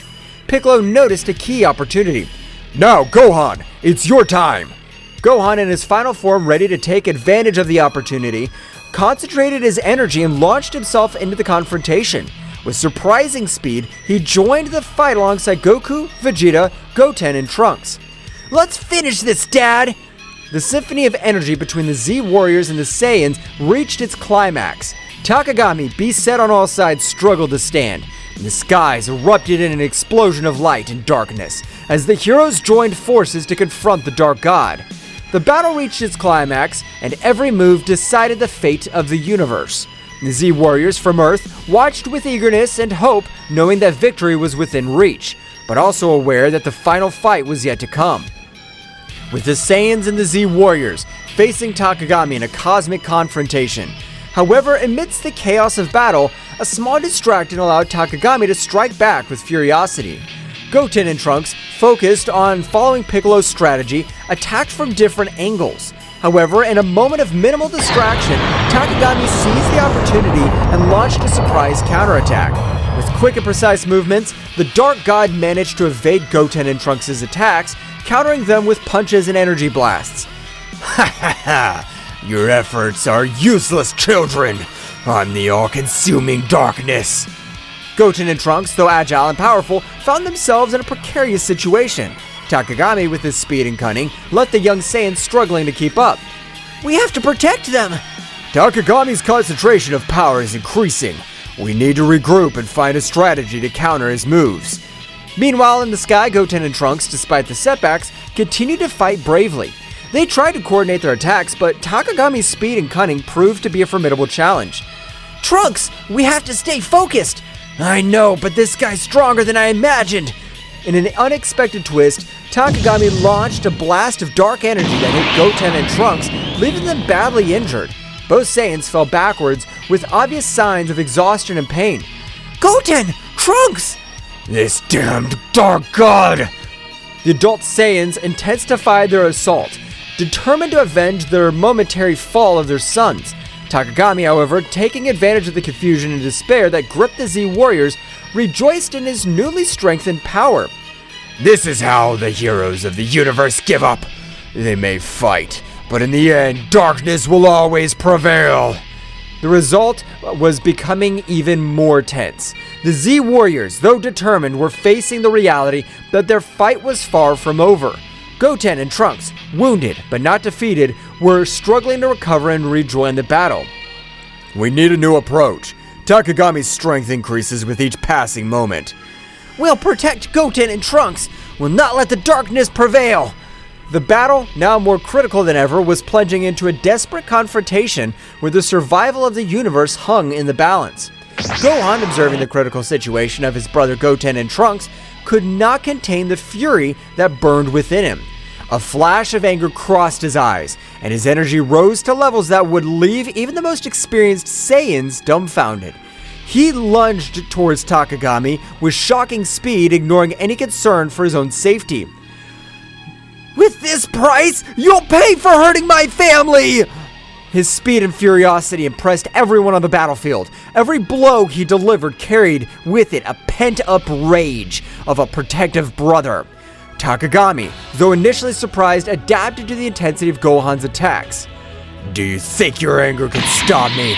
Piccolo noticed a key opportunity. "Now, Gohan, it's your time!" Gohan, in his final form ready to take advantage of the opportunity, concentrated his energy and launched himself into the confrontation. With surprising speed, he joined the fight alongside Goku, Vegeta, Goten, and Trunks. "Let's finish this, Dad!" The symphony of energy between the Z-Warriors and the Saiyans reached its climax. Takagami, beset on all sides, struggled to stand, and the skies erupted in an explosion of light and darkness as the heroes joined forces to confront the Dark God. The battle reached its climax, and every move decided the fate of the universe. The Z-Warriors from Earth watched with eagerness and hope, knowing that victory was within reach, but also aware that the final fight was yet to come. With the Saiyans and the Z-Warriors facing Takagami in a cosmic confrontation. However, amidst the chaos of battle, a small distraction allowed Takagami to strike back with furiosity. Goten and Trunks, focused on following Piccolo's strategy, attacked from different angles. However, in a moment of minimal distraction, Takagami seized the opportunity and launched a surprise counterattack. With quick and precise movements, the Dark God managed to evade Goten and Trunks' attacks, countering them with punches and energy blasts. "Ha ha ha! Your efforts are useless, children! I'm the all-consuming darkness!" Goten and Trunks, though agile and powerful, found themselves in a precarious situation. Takagami, with his speed and cunning, left the young Saiyans struggling to keep up. "We have to protect them!" "Takagami's concentration of power is increasing. We need to regroup and find a strategy to counter his moves." Meanwhile, in the sky, Goten and Trunks, despite the setbacks, continued to fight bravely. They tried to coordinate their attacks, but Takagami's speed and cunning proved to be a formidable challenge. "Trunks, we have to stay focused!" "I know, but this guy's stronger than I imagined!" In an unexpected twist, Takagami launched a blast of dark energy that hit Goten and Trunks, leaving them badly injured. Both Saiyans fell backwards with obvious signs of exhaustion and pain. "Goten! Trunks!" "This damned Dark God!" The adult Saiyans intensified their assault, determined to avenge their momentary fall of their sons. Takagami, however, taking advantage of the confusion and despair that gripped the Z warriors, rejoiced in his newly strengthened power. This is how the heroes of the universe give up. They may fight, but in the end, darkness will always prevail. The result was becoming even more tense. The Z warriors, though determined, were facing the reality that their fight was far from over. Goten and Trunks, wounded but not defeated, were struggling to recover and rejoin the battle. We need a new approach. Takagami's strength increases with each passing moment. We'll protect Goten and Trunks. We'll not let the darkness prevail. The battle, now more critical than ever, was plunging into a desperate confrontation where the survival of the universe hung in the balance. Gohan, observing the critical situation of his brother Goten and Trunks, could not contain the fury that burned within him. A flash of anger crossed his eyes, and his energy rose to levels that would leave even the most experienced Saiyans dumbfounded. He lunged towards Takagami with shocking speed, ignoring any concern for his own safety. With this price, you'll pay for hurting my family! His speed and furiosity impressed everyone on the battlefield. Every blow he delivered carried with it a pent-up rage of a protective brother. Takagami, though initially surprised, adapted to the intensity of Gohan's attacks. Do you think your anger can stop me?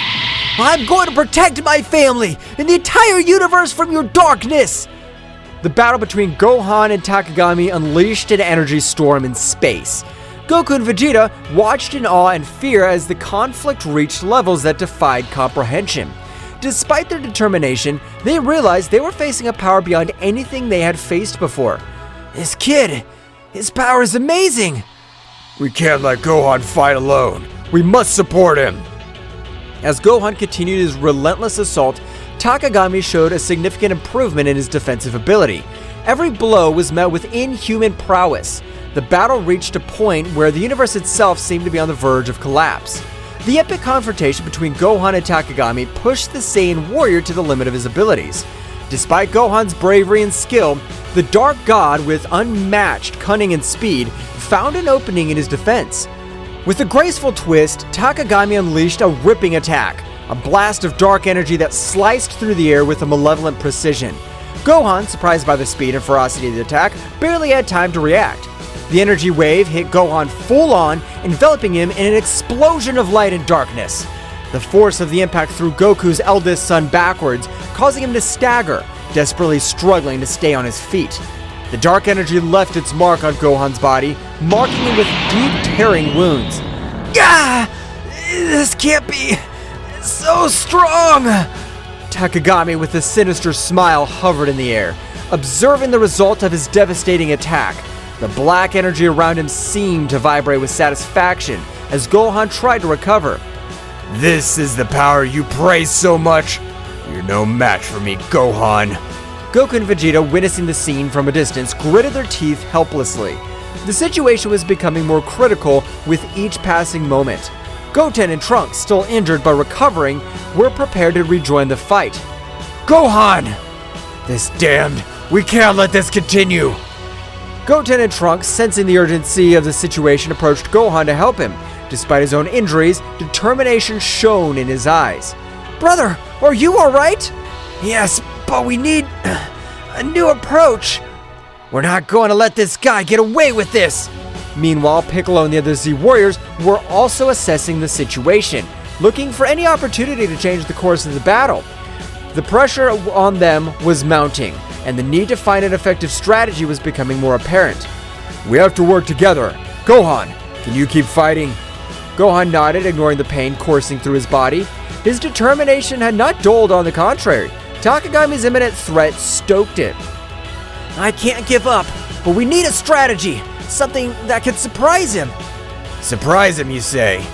I'm going to protect my family and the entire universe from your darkness! The battle between Gohan and Takagami unleashed an energy storm in space. Goku and Vegeta watched in awe and fear as the conflict reached levels that defied comprehension. Despite their determination, they realized they were facing a power beyond anything they had faced before. This kid, his power is amazing! We can't let Gohan fight alone. We must support him. As Gohan continued his relentless assault, Takagami showed a significant improvement in his defensive ability. Every blow was met with inhuman prowess. The battle reached a point where the universe itself seemed to be on the verge of collapse. The epic confrontation between Gohan and Takagami pushed the Saiyan warrior to the limit of his abilities. Despite Gohan's bravery and skill, the Dark God, with unmatched cunning and speed, found an opening in his defense. With a graceful twist, Takagami unleashed a ripping attack, a blast of dark energy that sliced through the air with a malevolent precision. Gohan, surprised by the speed and ferocity of the attack, barely had time to react. The energy wave hit Gohan full on, enveloping him in an explosion of light and darkness. The force of the impact threw Goku's eldest son backwards, causing him to stagger, desperately struggling to stay on his feet. The dark energy left its mark on Gohan's body, marking him with deep tearing wounds. Ah! This can't be so strong! Takagami, with a sinister smile, hovered in the air, observing the result of his devastating attack. The black energy around him seemed to vibrate with satisfaction as Gohan tried to recover. This is the power you praise so much. You're no match for me, Gohan. Goku and Vegeta, witnessing the scene from a distance, gritted their teeth helplessly. The situation was becoming more critical with each passing moment. Goten and Trunks, still injured but recovering, were prepared to rejoin the fight. Gohan! This damned! We can't let this continue! Goten and Trunks, sensing the urgency of the situation, approached Gohan to help him. Despite his own injuries, determination shone in his eyes. Brother, are you alright? Yes, but we need a new approach. We're not going to let this guy get away with this! Meanwhile, Piccolo and the other Z warriors were also assessing the situation, looking for any opportunity to change the course of the battle. The pressure on them was mounting, and the need to find an effective strategy was becoming more apparent. We have to work together. Gohan, can you keep fighting? Gohan nodded, ignoring the pain coursing through his body. His determination had not dulled, on the contrary. Takagami's imminent threat stoked it. I can't give up, but we need a strategy. Something that could surprise him. Surprise him, you say?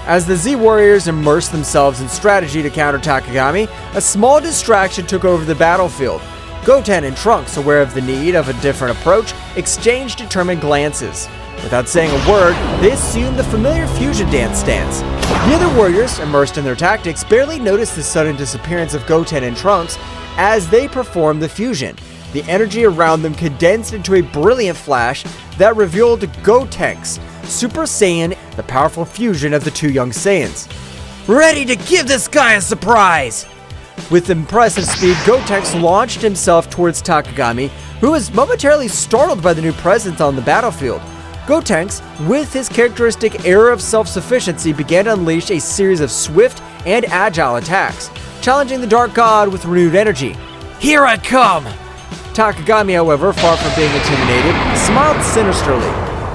As the Z warriors immersed themselves in strategy to counter Takagami, a small distraction took over the battlefield. Goten and Trunks, aware of the need of a different approach, exchanged determined glances. Without saying a word, they assumed the familiar fusion dance stance. The other warriors, immersed in their tactics, barely noticed the sudden disappearance of Goten and Trunks as they performed the fusion. the energy around them condensed into a brilliant flash that revealed Gotenks, Super Saiyan, the powerful fusion of the two young Saiyans. Ready to give this guy a surprise! With impressive speed, Gotenks launched himself towards Takagami, who was momentarily startled by the new presence on the battlefield. Gotenks, with his characteristic air of self-sufficiency, began to unleash a series of swift and agile attacks, challenging the Dark God with renewed energy. Here I come! Takagami, however, far from being intimidated, smiled sinisterly.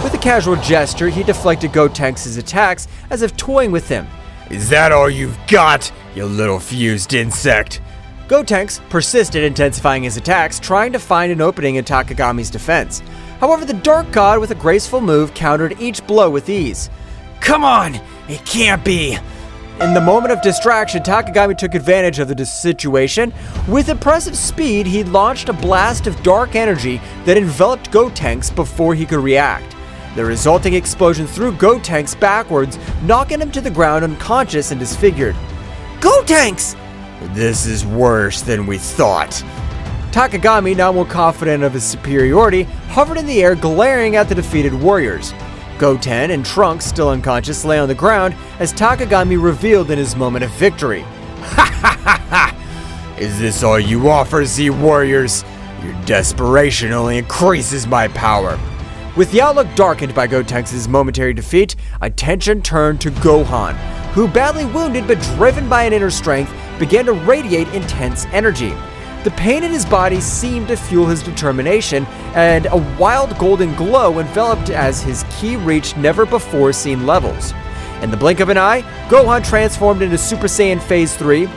With a casual gesture, he deflected Gotenks' attacks as if toying with him. Is that all you've got, you little fused insect? Gotenks persisted, intensifying his attacks, trying to find an opening in Takagami's defense. However, the Dark God, with a graceful move, countered each blow with ease. Come on! It can't be! In the moment of distraction, Takagami took advantage of the situation. With impressive speed, he launched a blast of dark energy that enveloped Gotenks before he could react. The resulting explosion threw Gotenks backwards, knocking him to the ground unconscious and disfigured. Gotenks! This is worse than we thought. Takagami, now more confident of his superiority, hovered in the air, glaring at the defeated warriors. Goten and Trunks, still unconscious, lay on the ground as Takagami revealed in his moment of victory. Ha ha ha ha! Is this all you offer, Z Warriors? Your desperation only increases my power. With the outlook darkened by Gotenks' momentary defeat, attention turned to Gohan, who, badly wounded but driven by an inner strength, began to radiate intense energy. The pain in his body seemed to fuel his determination, and a wild golden glow enveloped as his ki reached never-before-seen levels. In the blink of an eye, Gohan transformed into Super Saiyan Phase 3,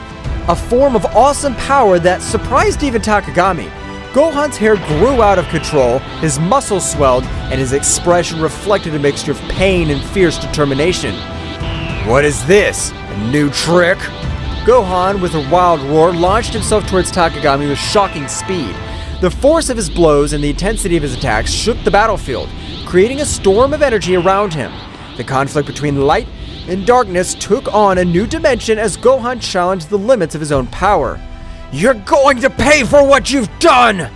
a form of awesome power that surprised even Takagami. Gohan's hair grew out of control, his muscles swelled, and his expression reflected a mixture of pain and fierce determination. What is this? A new trick? Gohan, with a wild roar, launched himself towards Takagami with shocking speed. The force of his blows and the intensity of his attacks shook the battlefield, creating a storm of energy around him. The conflict between light and darkness took on a new dimension as Gohan challenged the limits of his own power. You're going to pay for what you've done!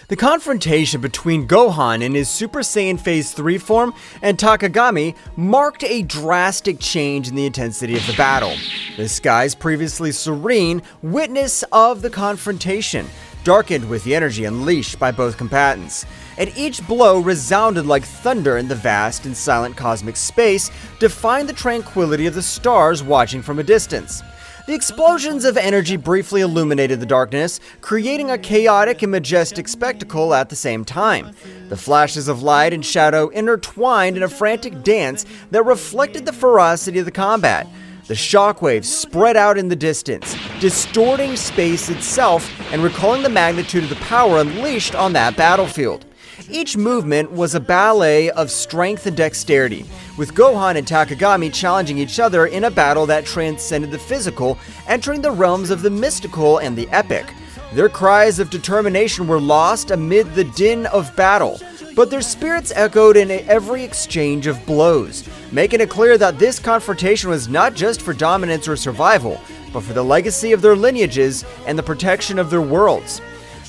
The confrontation between Gohan in his Super Saiyan Phase 3 form and Takagami marked a drastic change in the intensity of the battle. The skies, previously serene, witness of the confrontation, darkened with the energy unleashed by both combatants. And each blow resounded like thunder in the vast and silent cosmic space, defying the tranquility of the stars watching from a distance. The explosions of energy briefly illuminated the darkness, creating a chaotic and majestic spectacle at the same time. The flashes of light and shadow intertwined in a frantic dance that reflected the ferocity of the combat. The shockwaves spread out in the distance, distorting space itself and recalling the magnitude of the power unleashed on that battlefield. Each movement was a ballet of strength and dexterity, with Gohan and Takagami challenging each other in a battle that transcended the physical, entering the realms of the mystical and the epic. Their cries of determination were lost amid the din of battle, but their spirits echoed in every exchange of blows, making it clear that this confrontation was not just for dominance or survival, but for the legacy of their lineages and the protection of their worlds.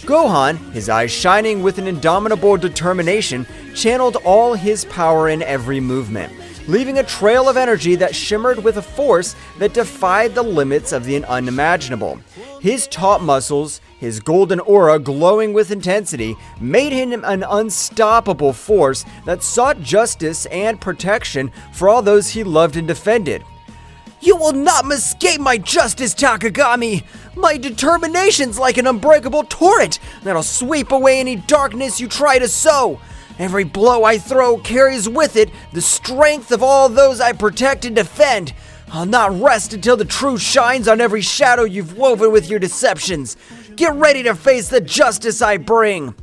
Gohan, his eyes shining with an indomitable determination, channeled all his power in every movement, leaving a trail of energy that shimmered with a force that defied the limits of the unimaginable. His taut muscles, his golden aura glowing with intensity, made him an unstoppable force that sought justice and protection for all those he loved and defended. You will not escape my justice, Takagami! My determination's like an unbreakable torrent that'll sweep away any darkness you try to sow. Every blow I throw carries with it the strength of all those I protect and defend. I'll not rest until the truth shines on every shadow you've woven with your deceptions. Get ready to face the justice I bring.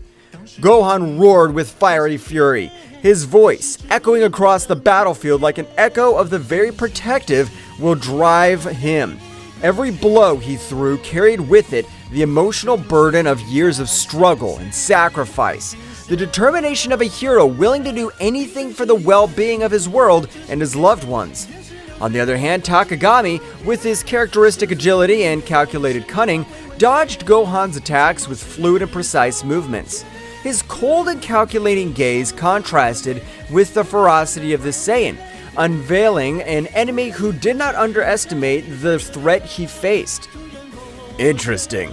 Gohan roared with fiery fury, his voice echoing across the battlefield like an echo of the very protective will drive him. Every blow he threw carried with it the emotional burden of years of struggle and sacrifice, the determination of a hero willing to do anything for the well-being of his world and his loved ones. On the other hand, Takagami, with his characteristic agility and calculated cunning, dodged Gohan's attacks with fluid and precise movements. His cold and calculating gaze contrasted with the ferocity of the Saiyan, unveiling an enemy who did not underestimate the threat he faced. Interesting.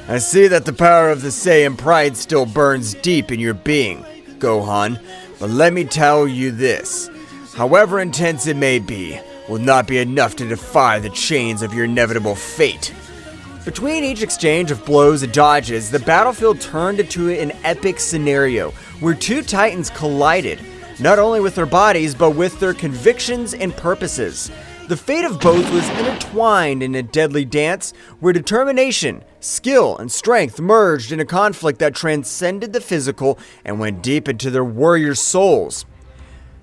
I see that the power of the Saiyan pride still burns deep in your being, Gohan, but let me tell you this. However intense it may be, will not be enough to defy the chains of your inevitable fate. Between each exchange of blows and dodges, the battlefield turned into an epic scenario where two titans collided, not only with their bodies but with their convictions and purposes. The fate of both was intertwined in a deadly dance where determination, skill, and strength merged in a conflict that transcended the physical and went deep into their warriors' souls.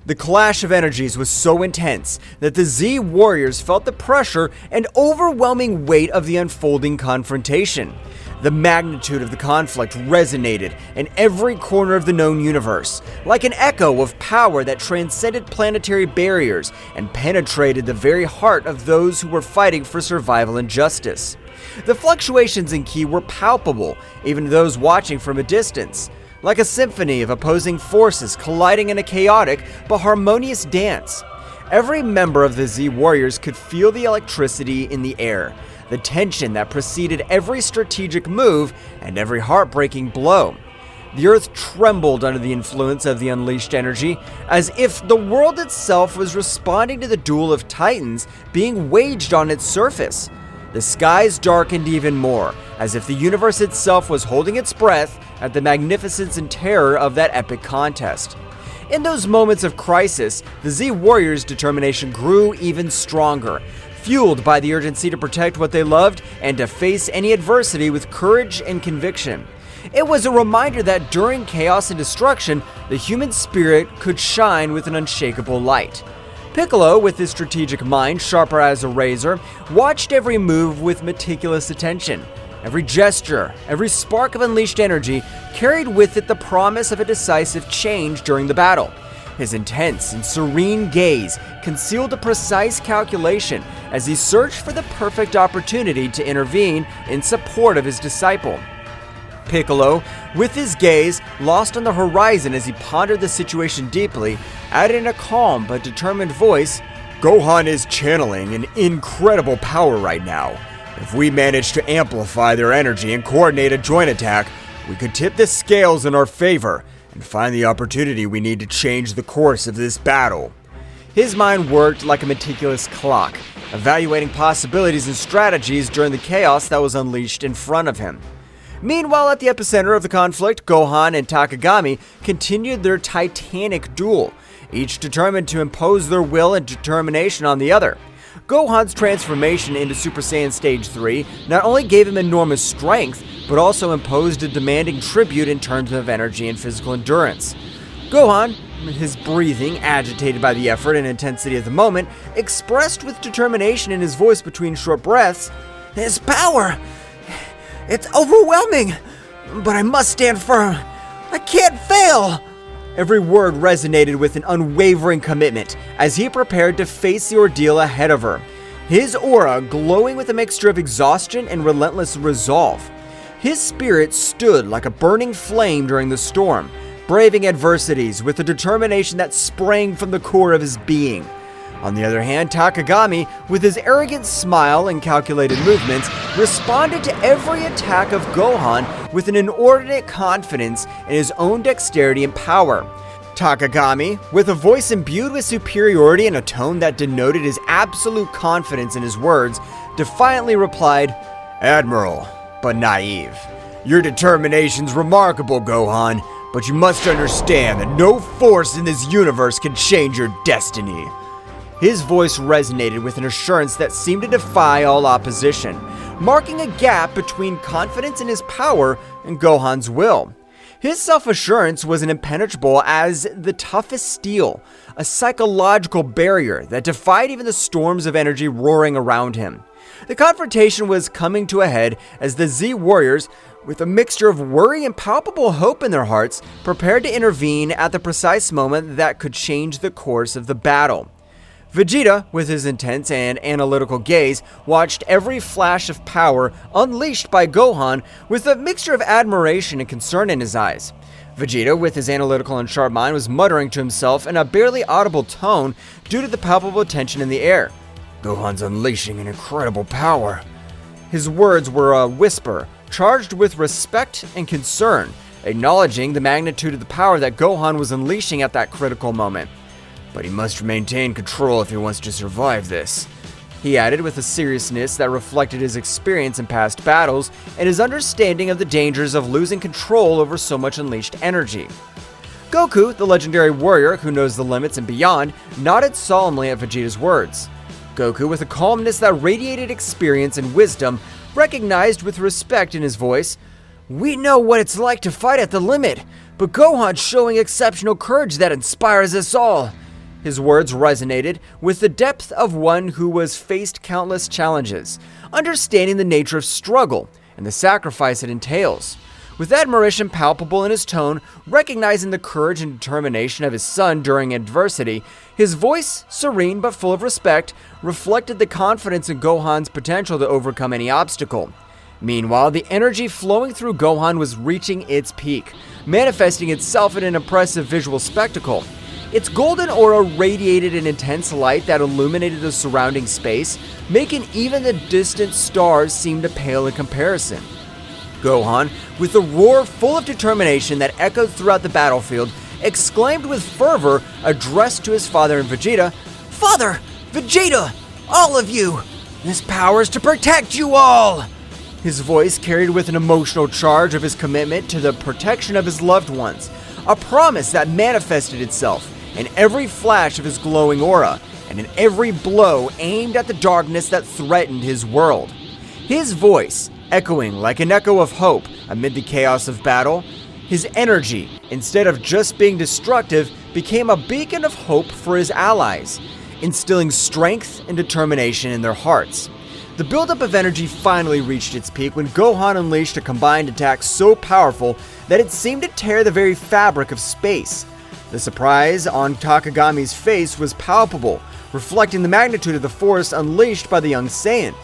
The clash of energies was so intense that the Z warriors felt the pressure and overwhelming weight of the unfolding confrontation. The magnitude of the conflict resonated in every corner of the known universe, like an echo of power that transcended planetary barriers and penetrated the very heart of those who were fighting for survival and justice. The fluctuations in ki were palpable, even to those watching from a distance, like a symphony of opposing forces colliding in a chaotic but harmonious dance. Every member of the Z Warriors could feel the electricity in the air, the tension that preceded every strategic move and every heartbreaking blow. The earth trembled under the influence of the unleashed energy, as if the world itself was responding to the duel of titans being waged on its surface. The skies darkened even more, as if the universe itself was holding its breath at the magnificence and terror of that epic contest. In those moments of crisis, the Z Warriors' determination grew even stronger, fueled by the urgency to protect what they loved and to face any adversity with courage and conviction. It was a reminder that during chaos and destruction, the human spirit could shine with an unshakable light. Piccolo, with his strategic mind sharper as a razor, watched every move with meticulous attention. Every gesture, every spark of unleashed energy carried with it the promise of a decisive change during the battle. His intense and serene gaze concealed a precise calculation as he searched for the perfect opportunity to intervene in support of his disciple. Piccolo, with his gaze lost on the horizon as he pondered the situation deeply, added in a calm but determined voice, Gohan is channeling an incredible power right now. If we manage to amplify their energy and coordinate a joint attack, we could tip the scales in our favor and find the opportunity we need to change the course of this battle. His mind worked like a meticulous clock, evaluating possibilities and strategies during the chaos that was unleashed in front of him. Meanwhile, at the epicenter of the conflict, Gohan and Takagami continued their titanic duel, each determined to impose their will and determination on the other. Gohan's transformation into Super Saiyan Stage 3 not only gave him enormous strength, but also imposed a demanding tribute in terms of energy and physical endurance. Gohan, his breathing agitated by the effort and intensity of the moment, expressed with determination in his voice between short breaths, "His power! It's overwhelming! But I must stand firm! I can't fail!" Every word resonated with an unwavering commitment as he prepared to face the ordeal ahead of her, his aura glowing with a mixture of exhaustion and relentless resolve. His spirit stood like a burning flame during the storm, braving adversities with a determination that sprang from the core of his being. On the other hand, Takagami, with his arrogant smile and calculated movements, responded to every attack of Gohan with an inordinate confidence in his own dexterity and power. Takagami, with a voice imbued with superiority and a tone that denoted his absolute confidence in his words, defiantly replied, Admiral, but naive. Your determination's remarkable, Gohan, but you must understand that no force in this universe can change your destiny. His voice resonated with an assurance that seemed to defy all opposition, marking a gap between confidence in his power and Gohan's will. His self-assurance was impenetrable as the toughest steel, a psychological barrier that defied even the storms of energy roaring around him. The confrontation was coming to a head as the Z Warriors, with a mixture of worry and palpable hope in their hearts, prepared to intervene at the precise moment that could change the course of the battle. Vegeta, with his intense and analytical gaze, watched every flash of power unleashed by Gohan with a mixture of admiration and concern in his eyes. Vegeta, with his analytical and sharp mind, was muttering to himself in a barely audible tone due to the palpable tension in the air. Gohan's unleashing an incredible power. His words were a whisper, charged with respect and concern, acknowledging the magnitude of the power that Gohan was unleashing at that critical moment. But he must maintain control if he wants to survive this, he added with a seriousness that reflected his experience in past battles and his understanding of the dangers of losing control over so much unleashed energy. Goku, the legendary warrior who knows the limits and beyond, nodded solemnly at Vegeta's words. Goku, with a calmness that radiated experience and wisdom, recognized with respect in his voice, "We know what it's like to fight at the limit, but Gohan's showing exceptional courage that inspires us all." His words resonated with the depth of one who has faced countless challenges, understanding the nature of struggle and the sacrifice it entails. With admiration palpable in his tone, recognizing the courage and determination of his son during adversity, his voice, serene but full of respect, reflected the confidence in Gohan's potential to overcome any obstacle. Meanwhile, the energy flowing through Gohan was reaching its peak, manifesting itself in an impressive visual spectacle. Its golden aura radiated an intense light that illuminated the surrounding space, making even the distant stars seem to pale in comparison. Gohan, with a roar full of determination that echoed throughout the battlefield, exclaimed with fervor, addressed to his father and Vegeta, "Father! Vegeta! All of you! This power is to protect you all!" His voice carried with an emotional charge of his commitment to the protection of his loved ones, a promise that manifested itself in every flash of his glowing aura, and in every blow aimed at the darkness that threatened his world. His voice, echoing like an echo of hope amid the chaos of battle, his energy, instead of just being destructive, became a beacon of hope for his allies, instilling strength and determination in their hearts. The buildup of energy finally reached its peak when Gohan unleashed a combined attack so powerful that it seemed to tear the very fabric of space. The surprise on Takagami's face was palpable, reflecting the magnitude of the force unleashed by the young Saiyan.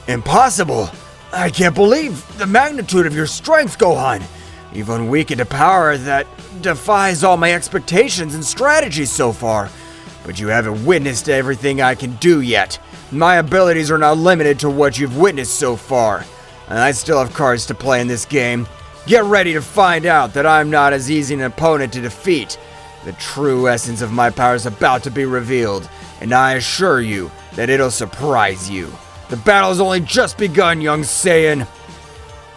"Impossible! I can't believe the magnitude of your strength, Gohan! You've unweakened a power that defies all my expectations and strategies so far. But you haven't witnessed everything I can do yet. My abilities are not limited to what you've witnessed so far. And I still have cards to play in this game. Get ready to find out that I'm not as easy an opponent to defeat. The true essence of my power is about to be revealed, and I assure you that it'll surprise you. The battle's only just begun, young Saiyan."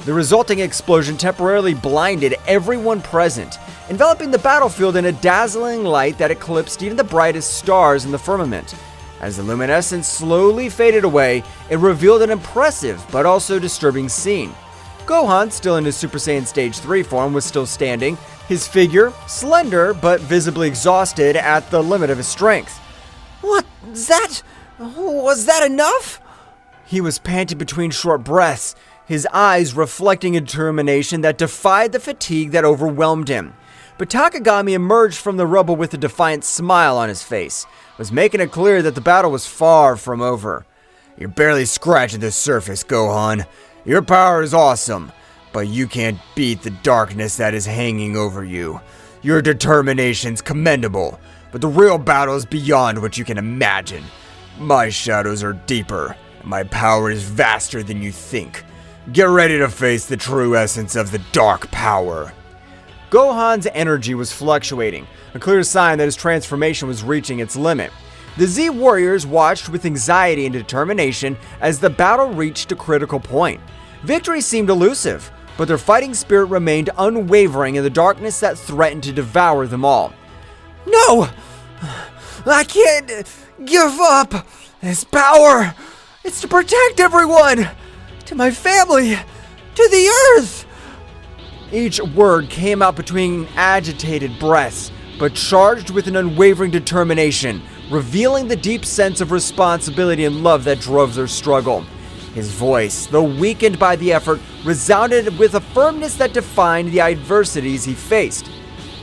The resulting explosion temporarily blinded everyone present, enveloping the battlefield in a dazzling light that eclipsed even the brightest stars in the firmament. As the luminescence slowly faded away, it revealed an impressive but also disturbing scene. Gohan, still in his Super Saiyan Stage 3 form, was still standing, his figure slender but visibly exhausted at the limit of his strength. "Was that enough?" He was panting between short breaths, his eyes reflecting a determination that defied the fatigue that overwhelmed him. But Takagami emerged from the rubble with a defiant smile on his face, was making it clear that the battle was far from over. "You're barely scratching the surface, Gohan. Your power is awesome, but you can't beat the darkness that is hanging over you. Your determination's commendable, but the real battle is beyond what you can imagine. My shadows are deeper, and my power is vaster than you think. Get ready to face the true essence of the dark power." Gohan's energy was fluctuating, a clear sign that his transformation was reaching its limit. The Z Warriors watched with anxiety and determination as the battle reached a critical point. Victory seemed elusive, but their fighting spirit remained unwavering in the darkness that threatened to devour them all. "No! I can't give up! This power! It's to protect everyone! To my family! To the Earth!" Each word came out between agitated breaths, but charged with an unwavering determination, revealing the deep sense of responsibility and love that drove their struggle. His voice, though weakened by the effort, resounded with a firmness that defined the adversities he faced.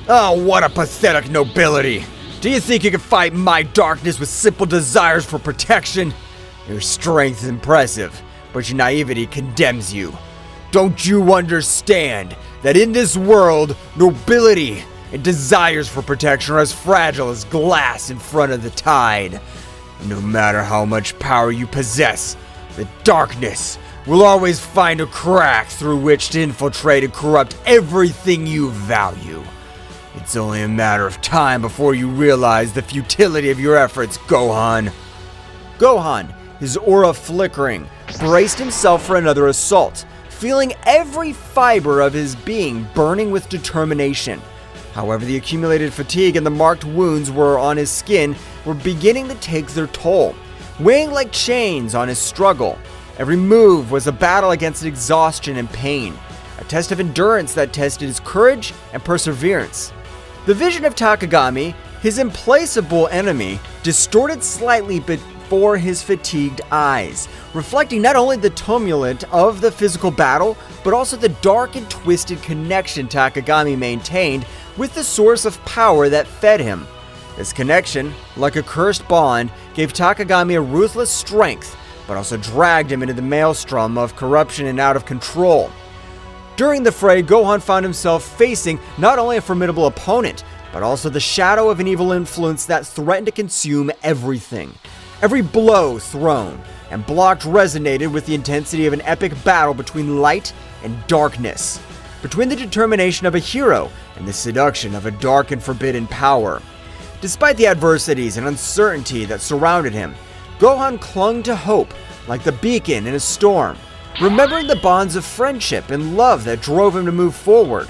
"Oh, what a pathetic nobility! Do you think you can fight my darkness with simple desires for protection? Your strength is impressive, but your naivety condemns you. Don't you understand that in this world, nobility and desires for protection are as fragile as glass in front of the tide? No matter how much power you possess, the darkness will always find a crack through which to infiltrate and corrupt everything you value. It's only a matter of time before you realize the futility of your efforts, Gohan. Gohan, his aura flickering, braced himself for another assault, feeling every fiber of his being burning with determination. However, the accumulated fatigue and the marked wounds on his skin were beginning to take their toll, weighing like chains on his struggle. Every move was a battle against exhaustion and pain, a test of endurance that tested his courage and perseverance. The vision of Takagami, his implacable enemy, distorted slightly before his fatigued eyes, reflecting not only the tumult of the physical battle, but also the dark and twisted connection Takagami maintained with the source of power that fed him. This connection, like a cursed bond, gave Takagami a ruthless strength, but also dragged him into the maelstrom of corruption and out of control. During the fray, Gohan found himself facing not only a formidable opponent, but also the shadow of an evil influence that threatened to consume everything. Every blow thrown and blocked resonated with the intensity of an epic battle between light and darkness, between the determination of a hero and the seduction of a dark and forbidden power. Despite the adversities and uncertainty that surrounded him, Gohan clung to hope like the beacon in a storm, remembering the bonds of friendship and love that drove him to move forward.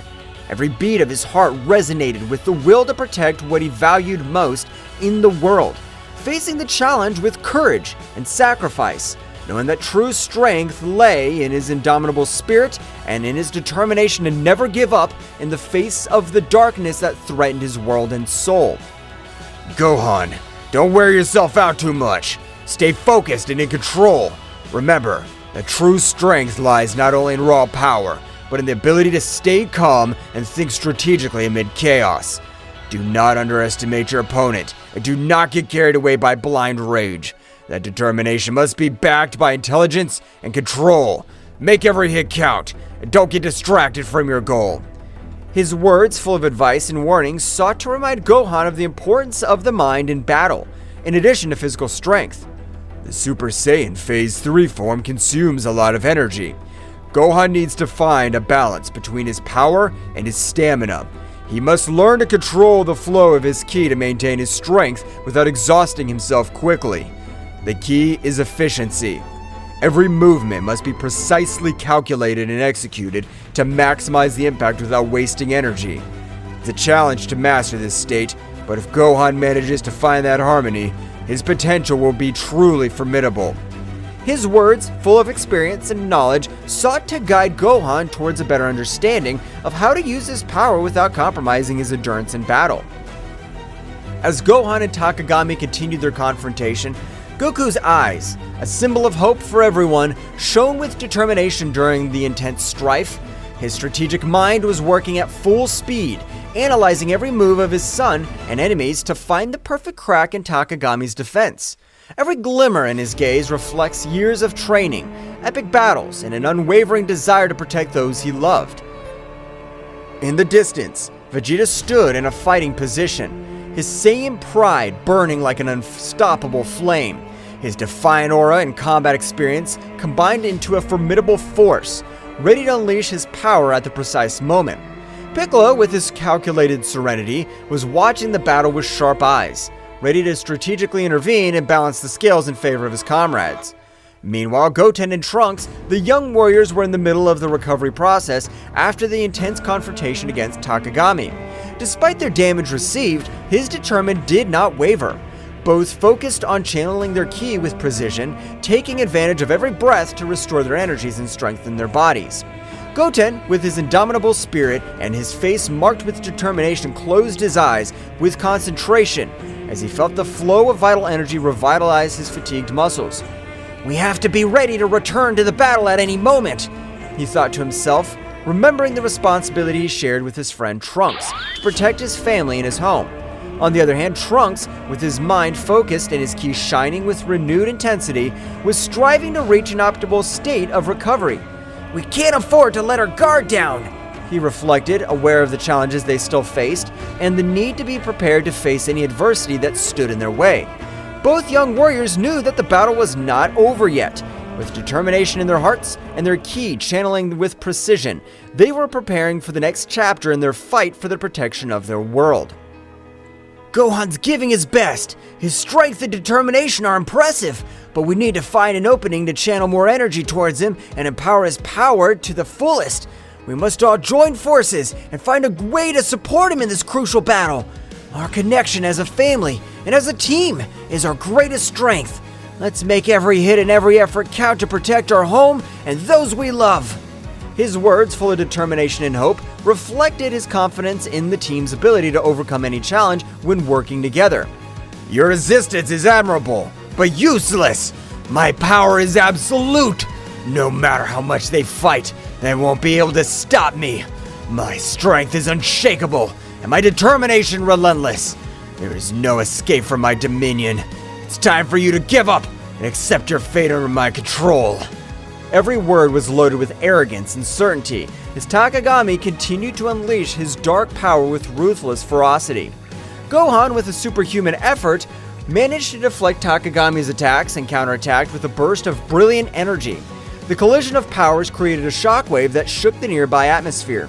Every beat of his heart resonated with the will to protect what he valued most in the world, facing the challenge with courage and sacrifice, knowing that true strength lay in his indomitable spirit and in his determination to never give up in the face of the darkness that threatened his world and soul. Gohan, don't wear yourself out too much. Stay focused and in control. Remember, that true strength lies not only in raw power, but in the ability to stay calm and think strategically amid chaos. Do not underestimate your opponent, and do not get carried away by blind rage. That determination must be backed by intelligence and control. Make every hit count, and don't get distracted from your goal. His words, full of advice and warnings, sought to remind Gohan of the importance of the mind in battle, in addition to physical strength. The Super Saiyan Phase 3 form consumes a lot of energy. Gohan needs to find a balance between his power and his stamina. He must learn to control the flow of his ki to maintain his strength without exhausting himself quickly. The key is efficiency. Every movement must be precisely calculated and executed to maximize the impact without wasting energy. It's a challenge to master this state, but if Gohan manages to find that harmony, his potential will be truly formidable. His words, full of experience and knowledge, sought to guide Gohan towards a better understanding of how to use his power without compromising his endurance in battle. As Gohan and Takagami continued their confrontation, Goku's eyes, a symbol of hope for everyone, shone with determination during the intense strife. His strategic mind was working at full speed, analyzing every move of his son and enemies to find the perfect crack in Takagami's defense. Every glimmer in his gaze reflects years of training, epic battles, and an unwavering desire to protect those he loved. In the distance, Vegeta stood in a fighting position, his Saiyan pride burning like an unstoppable flame. His defiant aura and combat experience combined into a formidable force, ready to unleash his power at the precise moment. Piccolo, with his calculated serenity, was watching the battle with sharp eyes, ready to strategically intervene and balance the scales in favor of his comrades. Meanwhile, Goten and Trunks, the young warriors, were in the middle of the recovery process after the intense confrontation against Takagami. Despite their damage received, his determination did not waver. Both focused on channeling their ki with precision, taking advantage of every breath to restore their energies and strengthen their bodies. Goten, with his indomitable spirit and his face marked with determination, closed his eyes with concentration as he felt the flow of vital energy revitalize his fatigued muscles. "We have to be ready to return to the battle at any moment," he thought to himself, remembering the responsibility he shared with his friend Trunks to protect his family and his home. On the other hand, Trunks, with his mind focused and his ki shining with renewed intensity, was striving to reach an optimal state of recovery. We can't afford to let our guard down, he reflected, aware of the challenges they still faced and the need to be prepared to face any adversity that stood in their way. Both young warriors knew that the battle was not over yet. With determination in their hearts and their ki channeling with precision, they were preparing for the next chapter in their fight for the protection of their world. Gohan's giving his best. His strength and determination are impressive, but we need to find an opening to channel more energy towards him and empower his power to the fullest. We must all join forces and find a way to support him in this crucial battle. Our connection as a family and as a team is our greatest strength. Let's make every hit and every effort count to protect our home and those we love. His words, full of determination and hope, reflected his confidence in the team's ability to overcome any challenge when working together. Your resistance is admirable, but useless. My power is absolute. No matter how much they fight, they won't be able to stop me. My strength is unshakable, and my determination relentless. There is no escape from my dominion. It's time for you to give up and accept your fate under my control. Every word was loaded with arrogance and certainty as Takagami continued to unleash his dark power with ruthless ferocity. Gohan, with a superhuman effort, managed to deflect Takagami's attacks and counterattacked with a burst of brilliant energy. The collision of powers created a shockwave that shook the nearby atmosphere.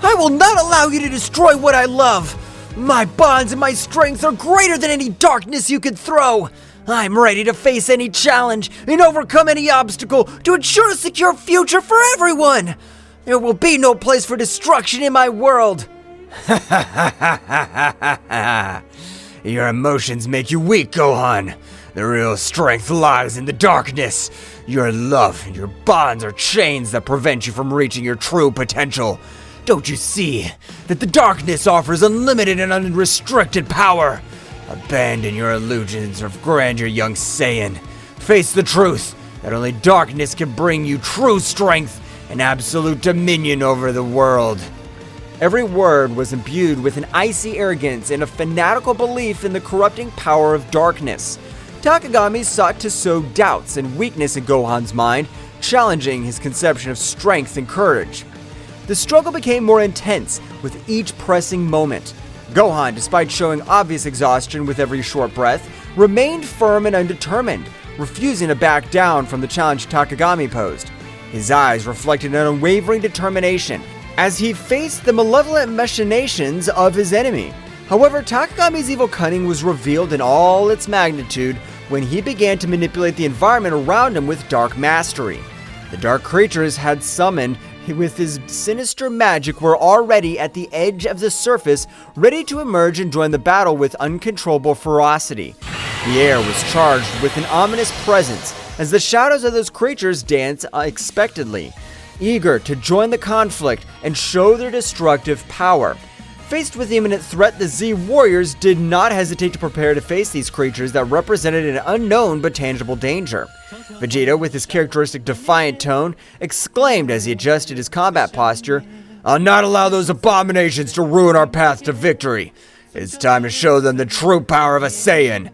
I will not allow you to destroy what I love. My bonds and my strength are greater than any darkness you could throw. I'm ready to face any challenge and overcome any obstacle to ensure a secure future for everyone. There will be no place for destruction in my world. Your emotions make you weak, Gohan. The real strength lies in the darkness. Your love and your bonds are chains that prevent you from reaching your true potential. Don't you see that the darkness offers unlimited and unrestricted power? Abandon your illusions of grandeur, young Saiyan. Face the truth that only darkness can bring you true strength and absolute dominion over the world. Every word was imbued with an icy arrogance and a fanatical belief in the corrupting power of darkness. Takagami sought to sow doubts and weakness in Gohan's mind, challenging his conception of strength and courage. The struggle became more intense with each pressing moment. Gohan, despite showing obvious exhaustion with every short breath, remained firm and undetermined, refusing to back down from the challenge Takagami posed. His eyes reflected an unwavering determination as he faced the malevolent machinations of his enemy. However, Takagami's evil cunning was revealed in all its magnitude when he began to manipulate the environment around him with dark mastery. The dark creatures had summoned with his sinister magic were already at the edge of the surface, ready to emerge and join the battle with uncontrollable ferocity. The air was charged with an ominous presence as the shadows of those creatures danced unexpectedly, eager to join the conflict and show their destructive power. Faced with the imminent threat, the Z warriors did not hesitate to prepare to face these creatures that represented an unknown but tangible danger. Vegeta, with his characteristic defiant tone, exclaimed as he adjusted his combat posture, I'll not allow those abominations to ruin our path to victory. It's time to show them the true power of a Saiyan.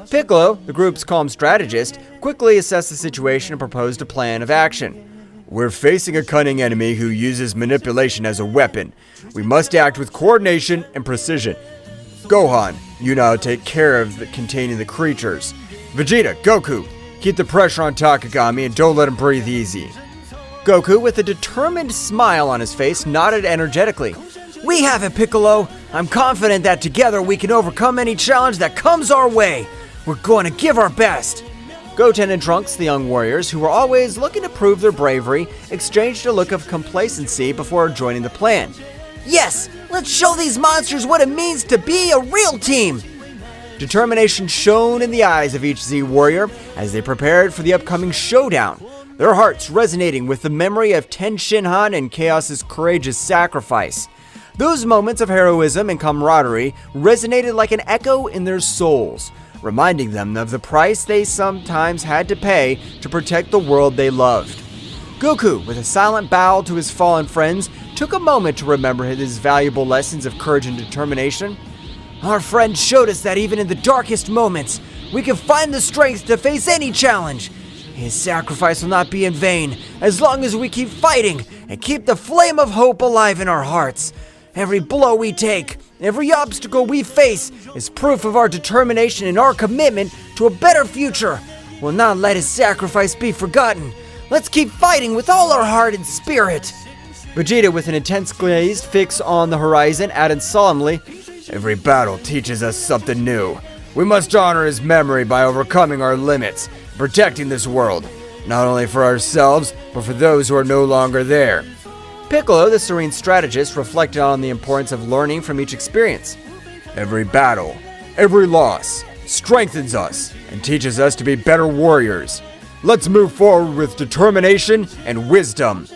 Piccolo, the group's calm strategist, quickly assessed the situation and proposed a plan of action. We're facing a cunning enemy who uses manipulation as a weapon. We must act with coordination and precision. Gohan, you now take care of containing the creatures. Vegeta, Goku, keep the pressure on Takagami and don't let him breathe easy. Goku, with a determined smile on his face, nodded energetically. We have it, Piccolo. I'm confident that together we can overcome any challenge that comes our way. We're going to give our best. Goten and Trunks, the young warriors, who were always looking to prove their bravery, exchanged a look of complacency before joining the plan. Yes, let's show these monsters what it means to be a real team. Determination shone in the eyes of each Z warrior as they prepared for the upcoming showdown, their hearts resonating with the memory of Ten Shinhan and Chaos's courageous sacrifice. Those moments of heroism and camaraderie resonated like an echo in their souls, reminding them of the price they sometimes had to pay to protect the world they loved. Goku, with a silent bow to his fallen friends, took a moment to remember his valuable lessons of courage and determination. Our friend showed us that even in the darkest moments, we can find the strength to face any challenge. His sacrifice will not be in vain as long as we keep fighting and keep the flame of hope alive in our hearts. Every blow we take, every obstacle we face is proof of our determination and our commitment to a better future. We'll not let his sacrifice be forgotten. Let's keep fighting with all our heart and spirit. Vegeta, with an intense gaze fixed on the horizon, added solemnly, Every battle teaches us something new. We must honor his memory by overcoming our limits, protecting this world, not only for ourselves, but for those who are no longer there. Piccolo, the serene strategist, reflected on the importance of learning from each experience. Every battle, every loss, strengthens us and teaches us to be better warriors. Let's move forward with determination and wisdom.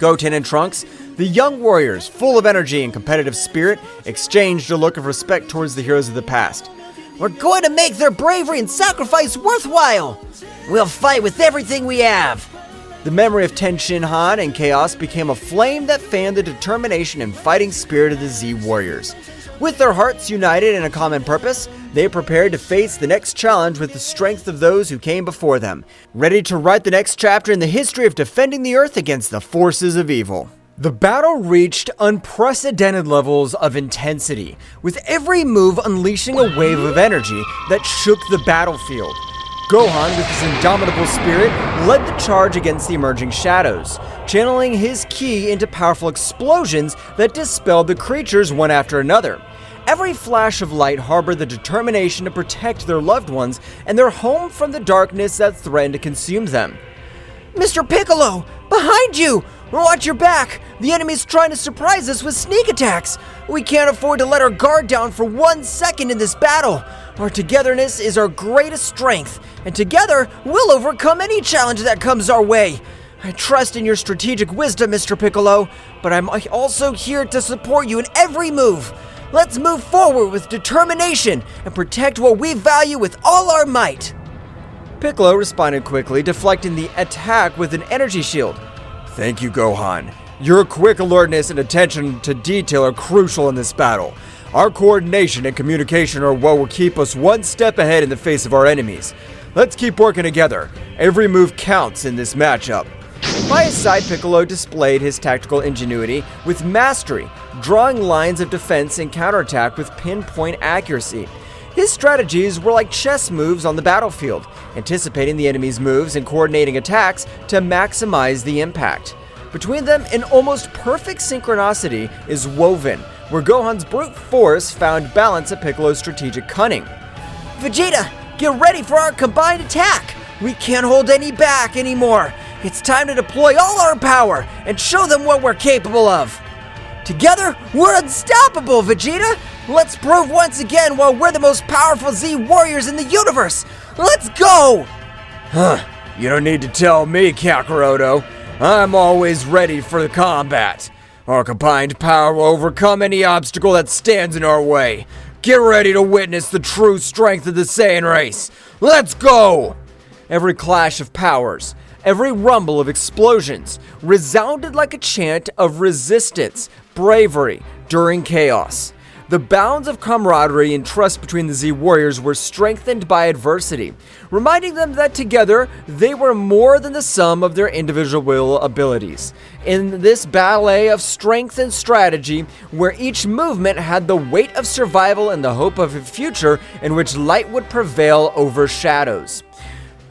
Goten and Trunks, the young warriors, full of energy and competitive spirit, exchanged a look of respect towards the heroes of the past. We're going to make their bravery and sacrifice worthwhile. We'll fight with everything we have. The memory of Daishinkan and Chaos became a flame that fanned the determination and fighting spirit of the Z warriors. With their hearts united in a common purpose, they prepared to face the next challenge with the strength of those who came before them, ready to write the next chapter in the history of defending the Earth against the forces of evil. The battle reached unprecedented levels of intensity, with every move unleashing a wave of energy that shook the battlefield. Gohan, with his indomitable spirit, led the charge against the emerging shadows, channeling his ki into powerful explosions that dispelled the creatures one after another. Every flash of light harbored the determination to protect their loved ones and their home from the darkness that threatened to consume them. Mr. Piccolo, behind you! Watch your back! The enemy's trying to surprise us with sneak attacks! We can't afford to let our guard down for 1 second in this battle! Our togetherness is our greatest strength, and together we'll overcome any challenge that comes our way! I trust in your strategic wisdom, Mr. Piccolo, but I'm also here to support you in every move! Let's move forward with determination and protect what we value with all our might! Piccolo responded quickly, deflecting the attack with an energy shield. Thank you, Gohan. Your quick alertness and attention to detail are crucial in this battle. Our coordination and communication are what will keep us one step ahead in the face of our enemies. Let's keep working together. Every move counts in this matchup. By his side, Piccolo displayed his tactical ingenuity with mastery, drawing lines of defense and counterattack with pinpoint accuracy. His strategies were like chess moves on the battlefield, anticipating the enemy's moves and coordinating attacks to maximize the impact. Between them, an almost perfect synchronicity is woven, where Gohan's brute force found balance at Piccolo's strategic cunning. Vegeta, get ready for our combined attack! We can't hold any back anymore! It's time to deploy all our power and show them what we're capable of! Together, we're unstoppable, Vegeta! Let's prove once again why we're the most powerful Z warriors in the universe! Let's go! You don't need to tell me, Kakarot. I'm always ready for the combat. Our combined power will overcome any obstacle that stands in our way. Get ready to witness the true strength of the Saiyan race. Let's go! Every clash of powers, every rumble of explosions resounded like a chant of resistance, bravery during chaos. The bonds of camaraderie and trust between the Z warriors were strengthened by adversity, reminding them that together they were more than the sum of their individual abilities. In this ballet of strength and strategy, where each movement had the weight of survival and the hope of a future in which light would prevail over shadows.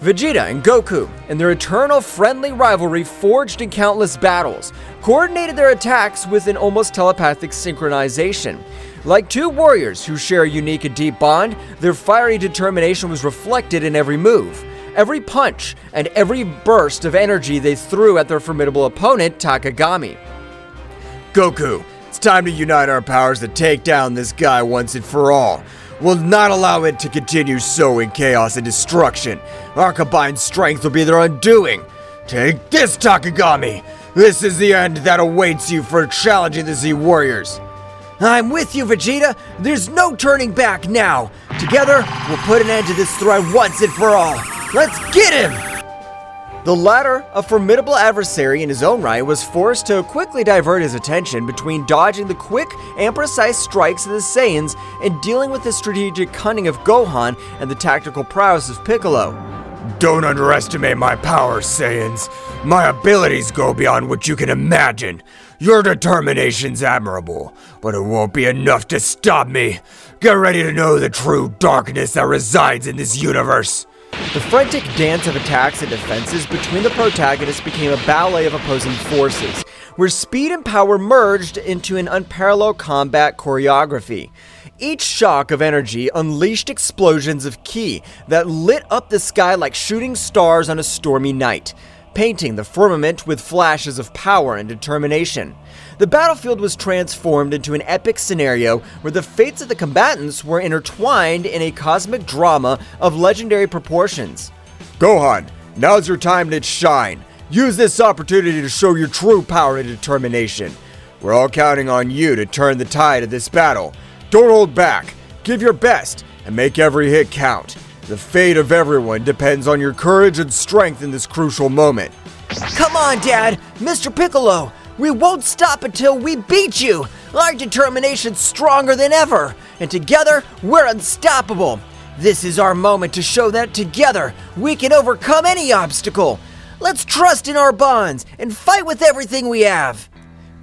Vegeta and Goku, in their eternal friendly rivalry forged in countless battles, coordinated their attacks with an almost telepathic synchronization. Like two warriors who share a unique and deep bond, their fiery determination was reflected in every move, every punch, and every burst of energy they threw at their formidable opponent, Takagami. Goku, it's time to unite our powers to take down this guy once and for all. We'll not allow it to continue sowing chaos and destruction. Our combined strength will be their undoing. Take this, Takagami! This is the end that awaits you for challenging the Z Warriors. I'm with you, Vegeta! There's no turning back now! Together, we'll put an end to this threat once and for all! Let's get him! The latter, a formidable adversary in his own right, was forced to quickly divert his attention between dodging the quick and precise strikes of the Saiyans and dealing with the strategic cunning of Gohan and the tactical prowess of Piccolo. Don't underestimate my power, Saiyans. My abilities go beyond what you can imagine. Your determination's admirable, but it won't be enough to stop me. Get ready to know the true darkness that resides in this universe. The frantic dance of attacks and defenses between the protagonists became a ballet of opposing forces, where speed and power merged into an unparalleled combat choreography. Each shock of energy unleashed explosions of ki that lit up the sky like shooting stars on a stormy night, painting the firmament with flashes of power and determination. The battlefield was transformed into an epic scenario where the fates of the combatants were intertwined in a cosmic drama of legendary proportions. Gohan, now's your time to shine. Use this opportunity to show your true power and determination. We're all counting on you to turn the tide of this battle. Don't hold back. Give your best and make every hit count. The fate of everyone depends on your courage and strength in this crucial moment. Come on, Dad! Mr. Piccolo! We won't stop until we beat you! Our determination's stronger than ever, and together, we're unstoppable! This is our moment to show that together, we can overcome any obstacle! Let's trust in our bonds, and fight with everything we have!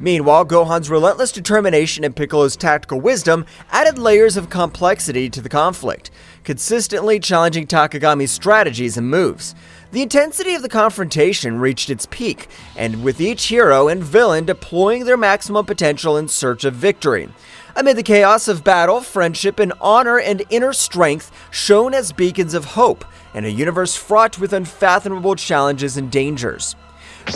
Meanwhile, Gohan's relentless determination and Piccolo's tactical wisdom added layers of complexity to the conflict, consistently challenging Takagami's strategies and moves. The intensity of the confrontation reached its peak, and with each hero and villain deploying their maximum potential in search of victory. Amid the chaos of battle, friendship and honor and inner strength shone as beacons of hope in a universe fraught with unfathomable challenges and dangers.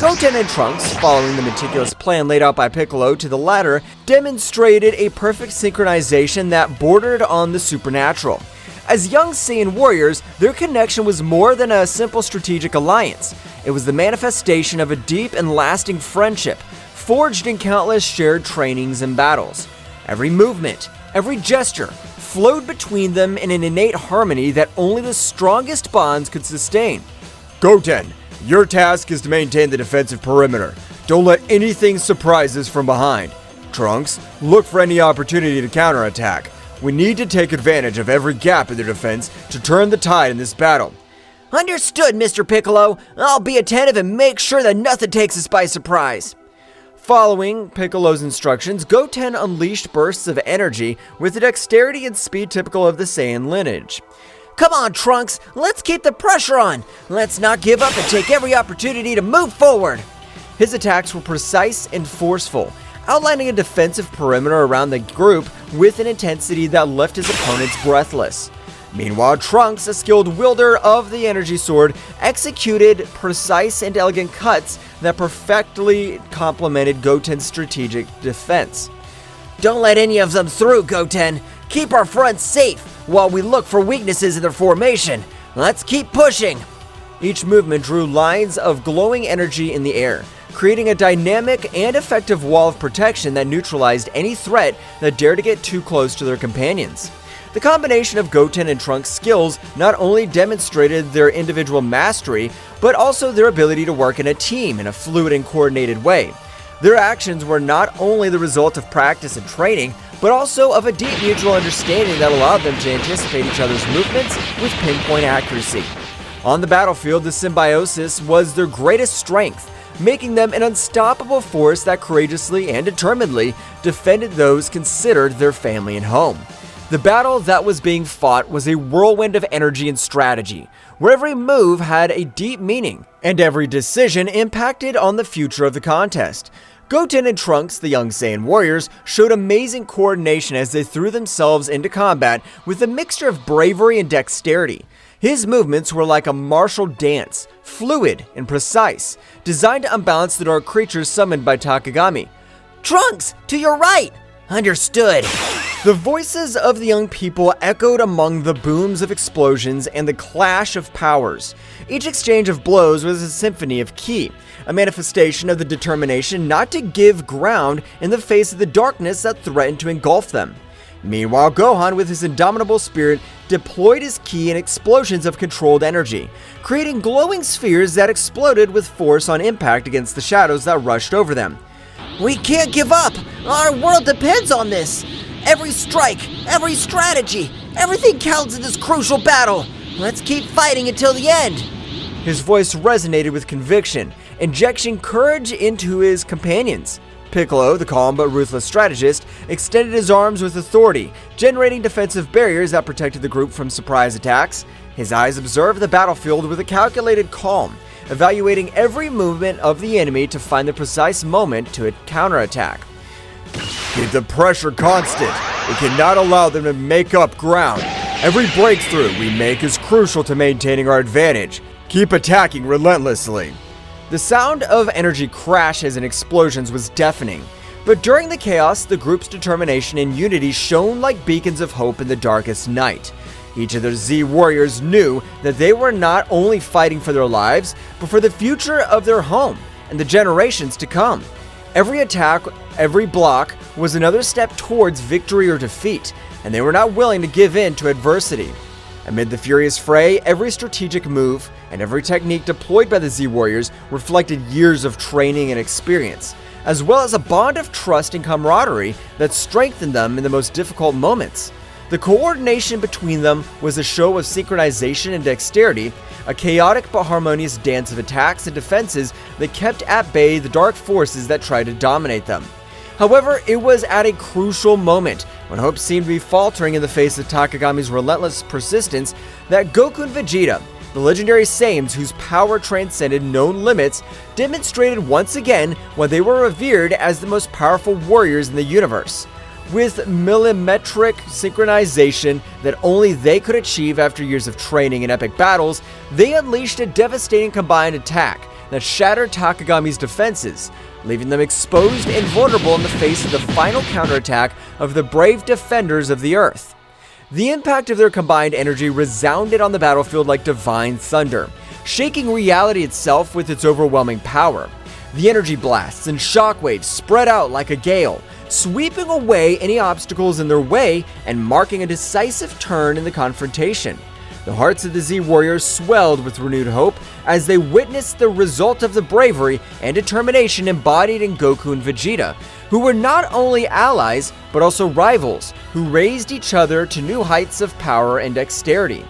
Goten and Trunks, following the meticulous plan laid out by Piccolo to the latter, demonstrated a perfect synchronization that bordered on the supernatural. As young Saiyan warriors, their connection was more than a simple strategic alliance. It was the manifestation of a deep and lasting friendship, forged in countless shared trainings and battles. Every movement, every gesture, flowed between them in an innate harmony that only the strongest bonds could sustain. Goten, your task is to maintain the defensive perimeter. Don't let anything surprise us from behind. Trunks, look for any opportunity to counterattack. We need to take advantage of every gap in their defense to turn the tide in this battle. Understood, Mr. Piccolo. I'll be attentive and make sure that nothing takes us by surprise. Following Piccolo's instructions, Goten unleashed bursts of energy with the dexterity and speed typical of the Saiyan lineage. Come on, Trunks, let's keep the pressure on. Let's not give up and take every opportunity to move forward. His attacks were precise and forceful, outlining a defensive perimeter around the group with an intensity that left his opponents breathless. Meanwhile, Trunks, a skilled wielder of the energy sword, executed precise and elegant cuts that perfectly complemented Goten's strategic defense. Don't let any of them through, Goten. Keep our front safe while we look for weaknesses in their formation. Let's keep pushing. Each movement drew lines of glowing energy in the air, creating a dynamic and effective wall of protection that neutralized any threat that dared to get too close to their companions. The combination of Goten and Trunks' skills not only demonstrated their individual mastery, but also their ability to work in a team in a fluid and coordinated way. Their actions were not only the result of practice and training, but also of a deep mutual understanding that allowed them to anticipate each other's movements with pinpoint accuracy. On the battlefield, the symbiosis was their greatest strength, making them an unstoppable force that courageously and determinedly defended those considered their family and home. The battle that was being fought was a whirlwind of energy and strategy, where every move had a deep meaning, and every decision impacted on the future of the contest. Goten and Trunks, the young Saiyan warriors, showed amazing coordination as they threw themselves into combat with a mixture of bravery and dexterity. His movements were like a martial dance, fluid and precise, designed to unbalance the dark creatures summoned by Takagami. Trunks, to your right! Understood. The voices of the young people echoed among the booms of explosions and the clash of powers. Each exchange of blows was a symphony of ki, a manifestation of the determination not to give ground in the face of the darkness that threatened to engulf them. Meanwhile, Gohan, with his indomitable spirit, deployed his ki in explosions of controlled energy, creating glowing spheres that exploded with force on impact against the shadows that rushed over them. We can't give up! Our world depends on this! Every strike, every strategy, everything counts in this crucial battle! Let's keep fighting until the end! His voice resonated with conviction, injecting courage into his companions. Piccolo, the calm but ruthless strategist, extended his arms with authority, generating defensive barriers that protected the group from surprise attacks. His eyes observed the battlefield with a calculated calm, evaluating every movement of the enemy to find the precise moment to counterattack. Keep the pressure constant. We cannot allow them to make up ground. Every breakthrough we make is crucial to maintaining our advantage. Keep attacking relentlessly. The sound of energy crashes and explosions was deafening, but during the chaos, the group's determination and unity shone like beacons of hope in the darkest night. Each of the Z warriors knew that they were not only fighting for their lives, but for the future of their home and the generations to come. Every attack, every block was another step towards victory or defeat, and they were not willing to give in to adversity. Amid the furious fray, every strategic move and every technique deployed by the Z Warriors reflected years of training and experience, as well as a bond of trust and camaraderie that strengthened them in the most difficult moments. The coordination between them was a show of synchronization and dexterity, a chaotic but harmonious dance of attacks and defenses that kept at bay the dark forces that tried to dominate them. However, it was at a crucial moment, when hope seemed to be faltering in the face of Takagami's relentless persistence, that Goku and Vegeta, the legendary Saiyans whose power transcended known limits, demonstrated once again why they were revered as the most powerful warriors in the universe. With millimetric synchronization that only they could achieve after years of training and epic battles, they unleashed a devastating combined attack that shattered Takagami's defenses, leaving them exposed and vulnerable in the face of the final counterattack of the brave defenders of the Earth. The impact of their combined energy resounded on the battlefield like divine thunder, shaking reality itself with its overwhelming power. The energy blasts and shockwaves spread out like a gale, sweeping away any obstacles in their way and marking a decisive turn in the confrontation. The hearts of the Z Warriors swelled with renewed hope as they witnessed the result of the bravery and determination embodied in Goku and Vegeta, who were not only allies but also rivals who raised each other to new heights of power and dexterity.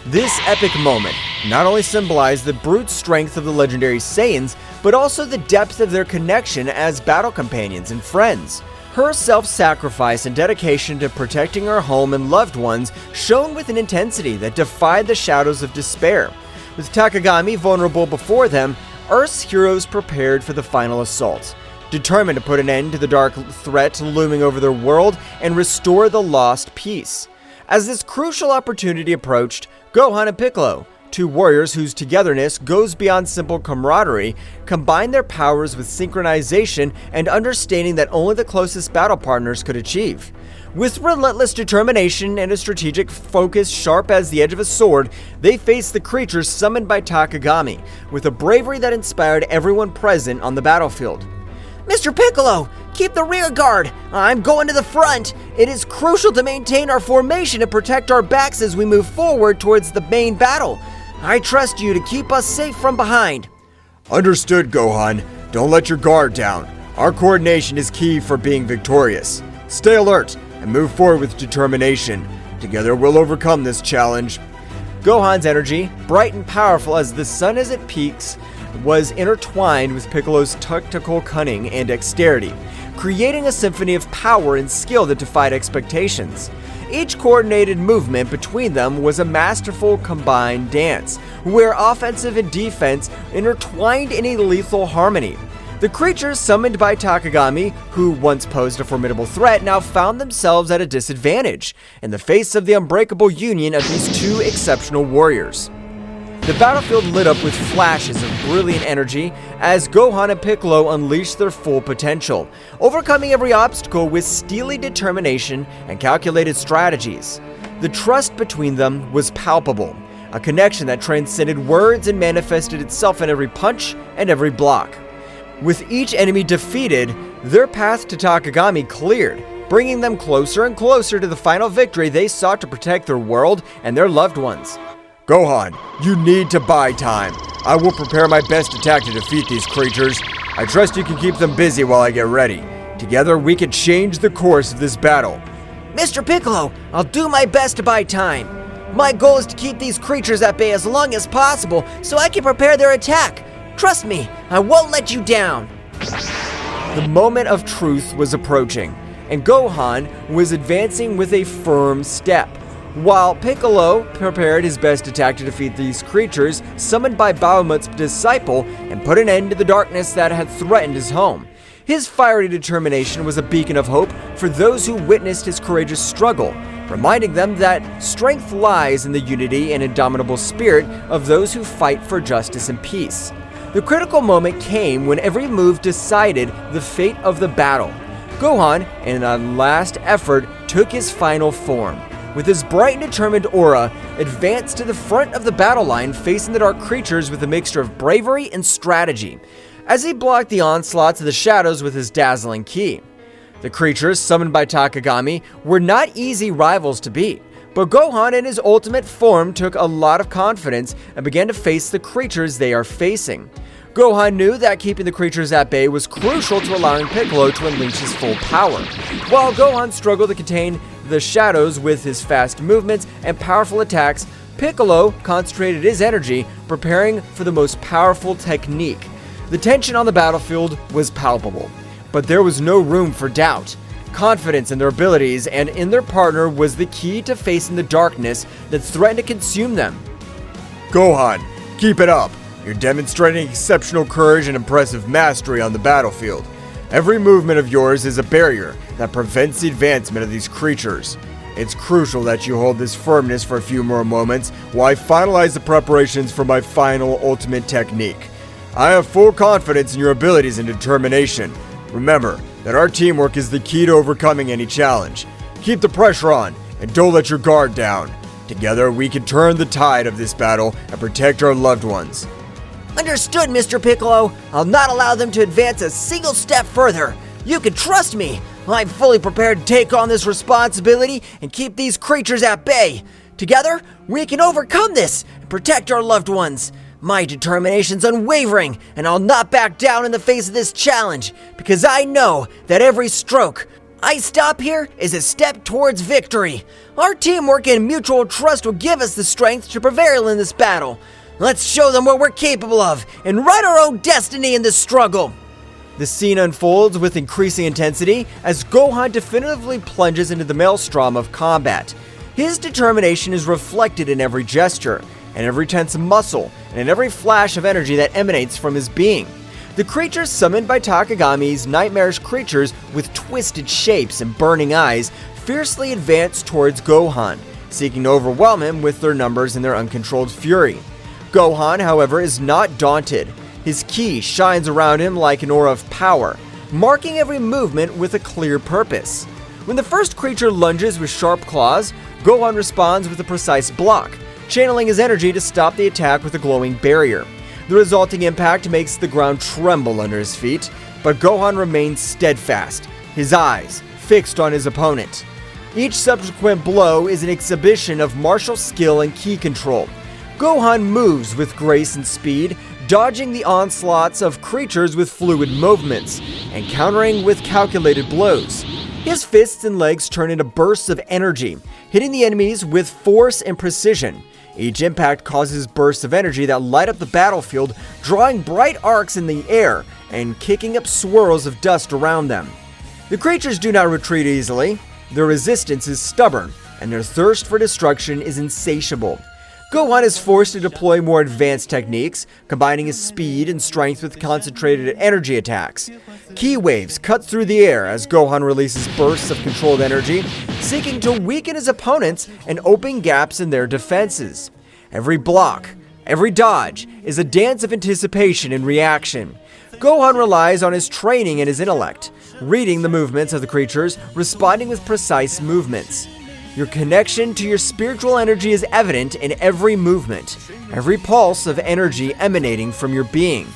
This epic moment not only symbolized the brute strength of the legendary Saiyans, but also the depth of their connection as battle companions and friends. Her self-sacrifice and dedication to protecting her home and loved ones shone with an intensity that defied the shadows of despair. With Takagami vulnerable before them, Earth's heroes prepared for the final assault, determined to put an end to the dark threat looming over their world and restore the lost peace. As this crucial opportunity approached, Gohan and Piccolo, two warriors whose togetherness goes beyond simple camaraderie, combined their powers with synchronization and understanding that only the closest battle partners could achieve. With relentless determination and a strategic focus sharp as the edge of a sword, they faced the creatures summoned by Takagami, with a bravery that inspired everyone present on the battlefield. Mr. Piccolo, keep the rear guard! I'm going to the front! It is crucial to maintain our formation and protect our backs as we move forward towards the main battle. I trust you to keep us safe from behind. Understood, Gohan. Don't let your guard down. Our coordination is key for being victorious. Stay alert and move forward with determination. Together we'll overcome this challenge. Gohan's energy, bright and powerful as the sun as it peaks, was intertwined with Piccolo's tactical cunning and dexterity, creating a symphony of power and skill that defied expectations. Each coordinated movement between them was a masterful combined dance, where offensive and defense intertwined in a lethal harmony. The creatures summoned by Takagami, who once posed a formidable threat, now found themselves at a disadvantage in the face of the unbreakable union of these two exceptional warriors. The battlefield lit up with flashes of brilliant energy as Gohan and Piccolo unleashed their full potential, overcoming every obstacle with steely determination and calculated strategies. The trust between them was palpable, a connection that transcended words and manifested itself in every punch and every block. With each enemy defeated, their path to Takagami cleared, bringing them closer and closer to the final victory they sought to protect their world and their loved ones. Gohan, you need to buy time. I will prepare my best attack to defeat these creatures. I trust you can keep them busy while I get ready. Together, we can change the course of this battle. Mr. Piccolo, I'll do my best to buy time. My goal is to keep these creatures at bay as long as possible so I can prepare their attack. Trust me, I won't let you down. The moment of truth was approaching, and Gohan was advancing with a firm step, while Piccolo prepared his best attack to defeat these creatures summoned by Bahamut's disciple and put an end to the darkness that had threatened his home. His fiery determination was a beacon of hope for those who witnessed his courageous struggle, reminding them that strength lies in the unity and indomitable spirit of those who fight for justice and peace. The critical moment came when every move decided the fate of the battle. Gohan, in a last effort, took his final form. With his bright and determined aura, advanced to the front of the battle line facing the dark creatures with a mixture of bravery and strategy, as he blocked the onslaughts of the shadows with his dazzling ki. The creatures summoned by Takagami were not easy rivals to beat, but Gohan in his ultimate form took a lot of confidence and began to face the creatures they are facing. Gohan knew that keeping the creatures at bay was crucial to allowing Piccolo to unleash his full power. While Gohan struggled to contain the shadows with his fast movements and powerful attacks, Piccolo concentrated his energy preparing for the most powerful technique. The tension on the battlefield was palpable, but there was no room for doubt. Confidence in their abilities and in their partner was the key to facing the darkness that threatened to consume them. Gohan, keep it up. You're demonstrating exceptional courage and impressive mastery on the battlefield. Every movement of yours is a barrier that prevents the advancement of these creatures. It's crucial that you hold this firmness for a few more moments while I finalize the preparations for my final ultimate technique. I have full confidence in your abilities and determination. Remember that our teamwork is the key to overcoming any challenge. Keep the pressure on and don't let your guard down. Together we can turn the tide of this battle and protect our loved ones. Understood, Mr. Piccolo. I'll not allow them to advance a single step further. You can trust me. I'm fully prepared to take on this responsibility and keep these creatures at bay. Together, we can overcome this and protect our loved ones. My determination's unwavering, and I'll not back down in the face of this challenge, because I know that every stroke I stop here is a step towards victory. Our teamwork and mutual trust will give us the strength to prevail in this battle. Let's show them what we're capable of and write our own destiny in this struggle. The scene unfolds with increasing intensity as Gohan definitively plunges into the maelstrom of combat. His determination is reflected in every gesture, in every tense muscle, and in every flash of energy that emanates from his being. The creatures summoned by Takagami's nightmarish creatures with twisted shapes and burning eyes fiercely advance towards Gohan, seeking to overwhelm him with their numbers and their uncontrolled fury. Gohan, however, is not daunted. His ki shines around him like an aura of power, marking every movement with a clear purpose. When the first creature lunges with sharp claws, Gohan responds with a precise block, channeling his energy to stop the attack with a glowing barrier. The resulting impact makes the ground tremble under his feet, but Gohan remains steadfast, his eyes fixed on his opponent. Each subsequent blow is an exhibition of martial skill and ki control. Gohan moves with grace and speed, dodging the onslaughts of creatures with fluid movements, and countering with calculated blows. His fists and legs turn into bursts of energy, hitting the enemies with force and precision. Each impact causes bursts of energy that light up the battlefield, drawing bright arcs in the air and kicking up swirls of dust around them. The creatures do not retreat easily. Their resistance is stubborn, and their thirst for destruction is insatiable. Gohan is forced to deploy more advanced techniques, combining his speed and strength with concentrated energy attacks. Ki waves cut through the air as Gohan releases bursts of controlled energy, seeking to weaken his opponents and open gaps in their defenses. Every block, every dodge, is a dance of anticipation and reaction. Gohan relies on his training and his intellect, reading the movements of the creatures, responding with precise movements. Your connection to your spiritual energy is evident in every movement, every pulse of energy emanating from your being.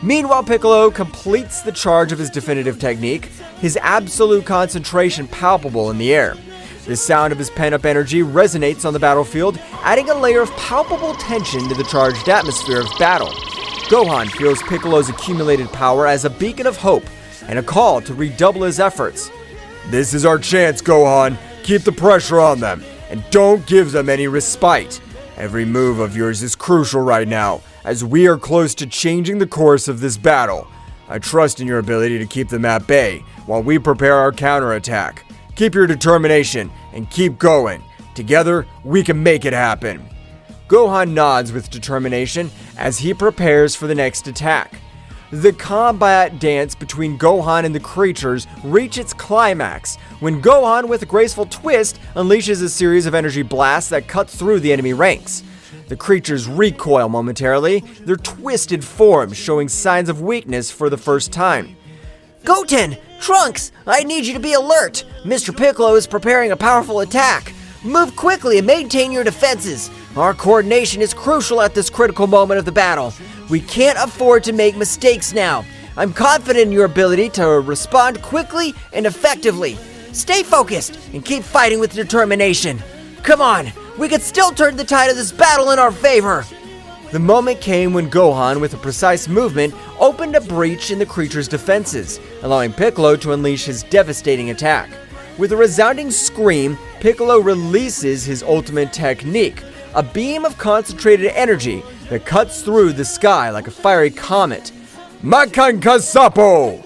Meanwhile, Piccolo completes the charge of his definitive technique, his absolute concentration palpable in the air. The sound of his pent-up energy resonates on the battlefield, adding a layer of palpable tension to the charged atmosphere of battle. Gohan feels Piccolo's accumulated power as a beacon of hope and a call to redouble his efforts. This is our chance, Gohan. Keep the pressure on them, and don't give them any respite. Every move of yours is crucial right now, as we are close to changing the course of this battle. I trust in your ability to keep them at bay while we prepare our counterattack. Keep your determination and keep going. Together, we can make it happen. Gohan nods with determination as he prepares for the next attack. The combat dance between Gohan and the creatures reach its climax when Gohan, with a graceful twist, unleashes a series of energy blasts that cut through the enemy ranks. The creatures recoil momentarily, their twisted forms showing signs of weakness for the first time. Goten! Trunks! I need you to be alert! Mr. Piccolo is preparing a powerful attack! Move quickly and maintain your defenses! Our coordination is crucial at this critical moment of the battle. We can't afford to make mistakes now. I'm confident in your ability to respond quickly and effectively. Stay focused and keep fighting with determination. Come on, we can still turn the tide of this battle in our favor! The moment came when Gohan, with a precise movement, opened a breach in the creature's defenses, allowing Piccolo to unleash his devastating attack. With a resounding scream, Piccolo releases his ultimate technique, a beam of concentrated energy that cuts through the sky like a fiery comet. Makankasapo!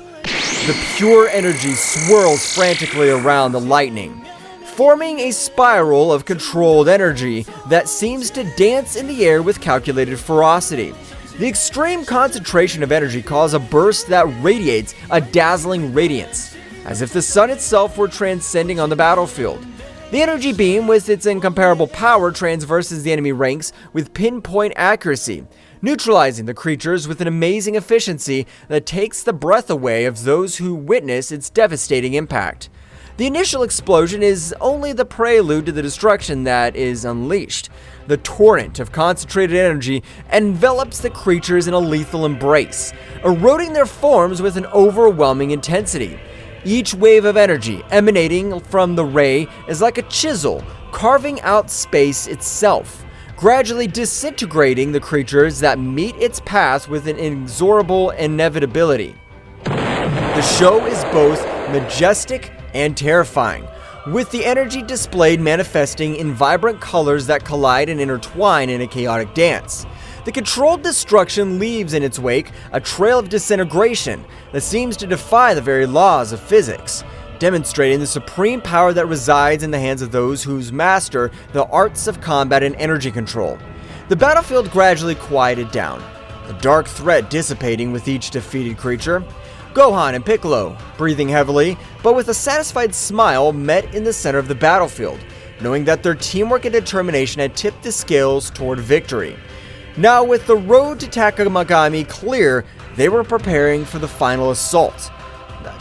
The pure energy swirls frantically around the lightning, forming a spiral of controlled energy that seems to dance in the air with calculated ferocity. The extreme concentration of energy causes a burst that radiates a dazzling radiance, as if the sun itself were transcending on the battlefield. The energy beam, with its incomparable power, transverses the enemy ranks with pinpoint accuracy, neutralizing the creatures with an amazing efficiency that takes the breath away of those who witness its devastating impact. The initial explosion is only the prelude to the destruction that is unleashed. The torrent of concentrated energy envelops the creatures in a lethal embrace, eroding their forms with an overwhelming intensity. Each wave of energy emanating from the ray is like a chisel, carving out space itself, gradually disintegrating the creatures that meet its path with an inexorable inevitability. The show is both majestic and terrifying, with the energy displayed manifesting in vibrant colors that collide and intertwine in a chaotic dance. The controlled destruction leaves in its wake a trail of disintegration that seems to defy the very laws of physics, demonstrating the supreme power that resides in the hands of those who master the arts of combat and energy control. The battlefield gradually quieted down, the dark threat dissipating with each defeated creature. Gohan and Piccolo, breathing heavily, but with a satisfied smile, met in the center of the battlefield, knowing that their teamwork and determination had tipped the scales toward victory. Now, with the road to Takamagami clear, they were preparing for the final assault,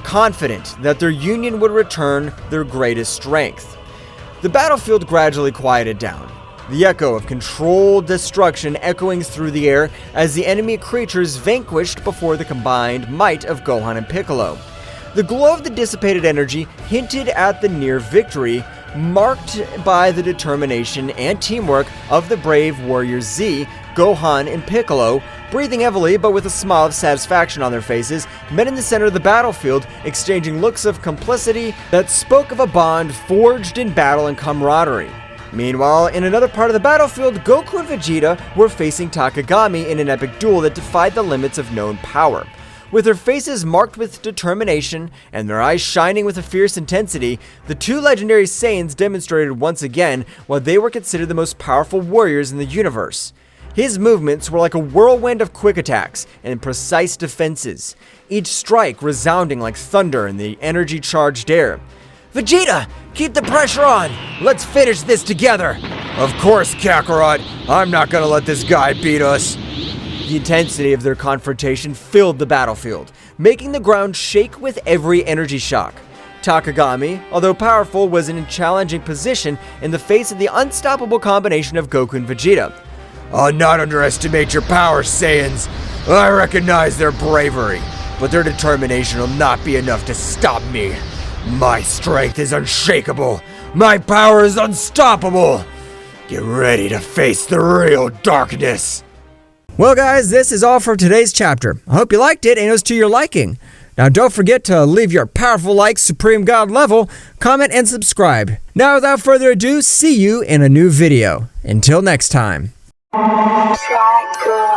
confident that their union would return their greatest strength. The battlefield gradually quieted down, the echo of controlled destruction echoing through the air as the enemy creatures vanquished before the combined might of Gohan and Piccolo. The glow of the dissipated energy hinted at the near victory, marked by the determination and teamwork of the brave warriors Z, Gohan, and Piccolo. Breathing heavily but with a smile of satisfaction on their faces, met in the center of the battlefield, exchanging looks of complicity that spoke of a bond forged in battle and camaraderie. Meanwhile, in another part of the battlefield, Goku and Vegeta were facing Takagami in an epic duel that defied the limits of known power. With their faces marked with determination and their eyes shining with a fierce intensity, the two legendary Saiyans demonstrated once again why they were considered the most powerful warriors in the universe. His movements were like a whirlwind of quick attacks and precise defenses, each strike resounding like thunder in the energy-charged air. Vegeta, keep the pressure on! Let's finish this together! Of course, Kakarot. I'm not gonna let this guy beat us. The intensity of their confrontation filled the battlefield, making the ground shake with every energy shock. Takagami, although powerful, was in a challenging position in the face of the unstoppable combination of Goku and Vegeta. I'll not underestimate your power, Saiyans. I recognize their bravery, but their determination will not be enough to stop me. My strength is unshakable. My power is unstoppable. Get ready to face the real darkness. Well, guys, this is all for today's chapter. I hope you liked it and it was to your liking. Now, don't forget to leave your powerful like Supreme God level, comment, and subscribe. Now, without further ado, see you in a new video. Until next time. Track